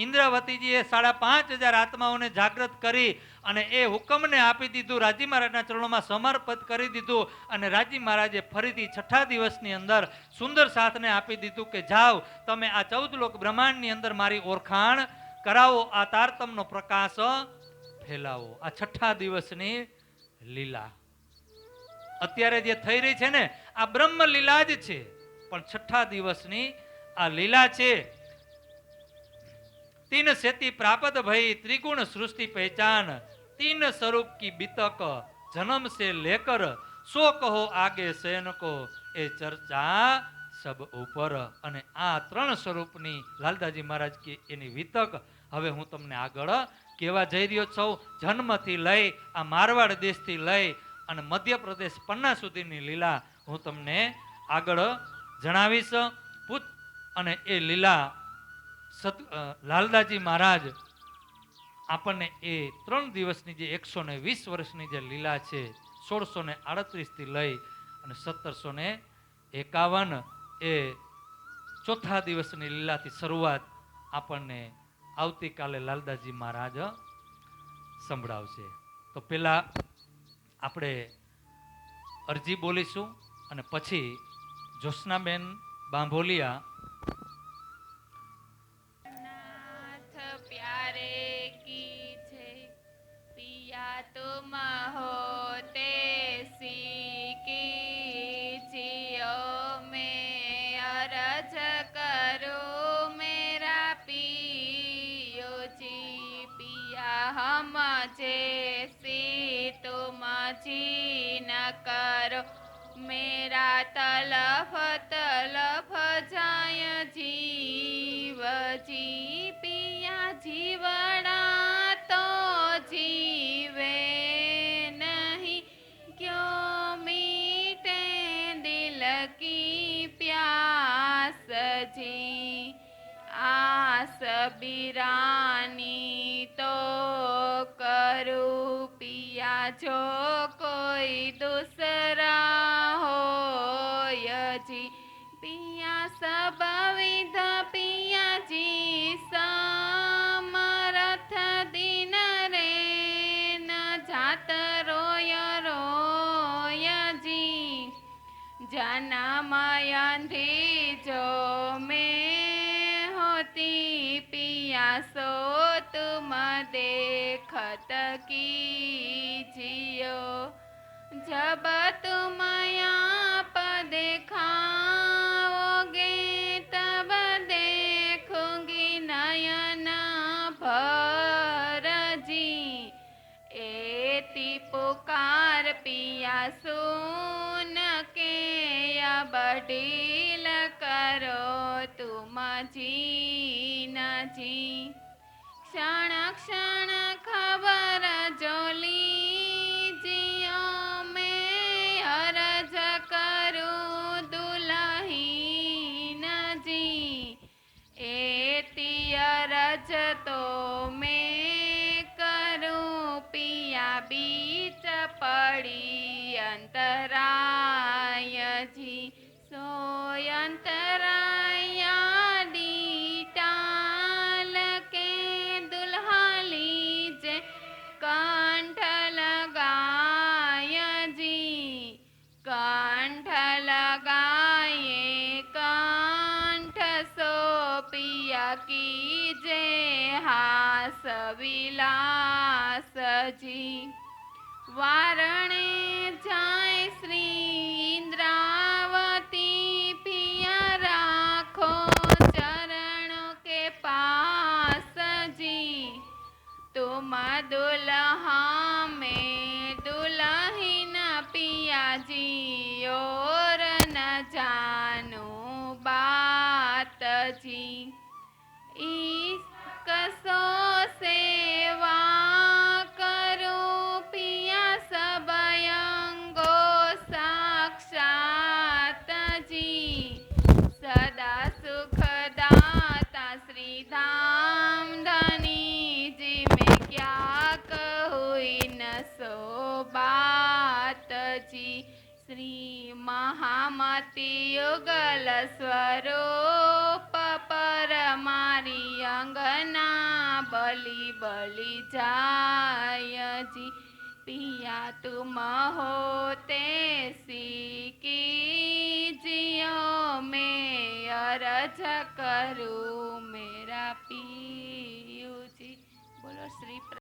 ઇન્દ્રાવતીજીએ 5,500 આત્માઓને જાગૃત કરી અને એ હુકમને આપી દીધું, રાજી મહારાજના ચરણોમાં સમર્પિત કરી દીધું. અને રાજી મહારાજે ફરીથી છઠ્ઠા દિવસની અંદર સુંદર સાથને આપી દીધું કે જાઓ તમે આ 14 લોક બ્રહ્માંડની અંદર મારી ઓળખાણ કરાવો, આ તારતમનો પ્રકાશ ફેલાવો. આ છઠ્ઠા દિવસની લીલા અત્યારે જે થઈ રહી છે ને, આ બ્રહ્મ લીલા જ છે, પણ છઠ્ઠા દિવસની આ લીલા છે. तीन सेती प्राप्त भई त्रिगुण सृष्टि पहचान, तीन स्वरूप की बीतक जन्म से लेकर सो कहो आगे शयन को ए चर्चा सब ऊपर. અને આ 3 સ્વરૂપની લાલદાજી મહારાજ કે એની વિતક હવે હું તમને આગળ કહેવા જઈ રહ્યો છું. જન્મથી લઈ આ મારવાડ દેશથી લઈ અને મધ્યપ્રદેશ પન્ના સુધીની લીલા હું તમને આગળ જણાવીશ. અને એ લીલા લાલદાજી મહારાજ આપણને એ 3 દિવસની જે 120 વર્ષની જે લીલા છે, 1638 થી લઈ અને 1751 એ ચોથા દિવસની લીલાથી શરૂઆત આપણને આવતીકાલે લાલદાજી મહારાજ સંભળાવશે. તો પેલા આપણે અરજી બોલીશું અને પછી જ્યોત્સનાબેન બાંભોલિયા प्यारे की छे पिया तुम होते सीकी जियो में अरज करो मेरा पियो जी पिया हम जैसी तुम जी न करो मेरा तलफ तलफ जाय जीव जी पिया जीवड़ा तो जीवे नहीं क्यों मीटे दिल की प्यास जी आस बिरानी तो करूँ पिया जो कोई दूसरा होय जी पिया सब विध पिया जी समरथ दिन रे न जात रोय रोय जी जनमयंधी जो में होती पिया सो तुम देखत कीजियो जब तुम आप देखाओगे तब देखूंगी नयन भर जी एती पुकार पिया सुन के अब ढील करो तुम जी न जी क्षण क्षण खबर जो लीजियो में हरज करूँ दुलहीन जी एती अरज तो मैं करूँ कीजे हास विलास जी वारणे जाय श्री इंद्रावती पिया राखो चरणों के पास जी तुम दुल्हा में दुल्हीन पिया जी और न जानो बात जी कसो सेवा करो पिया सब अंगो साक्षात जी सदा सुखदाता श्री धाम धनी जी मैं क्या कहूँ न सो बात जी श्री महामती युगल स्वरूप पर मारी अंगना बलि बलि जाय जी पिया तुम होते सीकी जियो मैं अरज करूँ मेरा पियू जी। बोलो श्री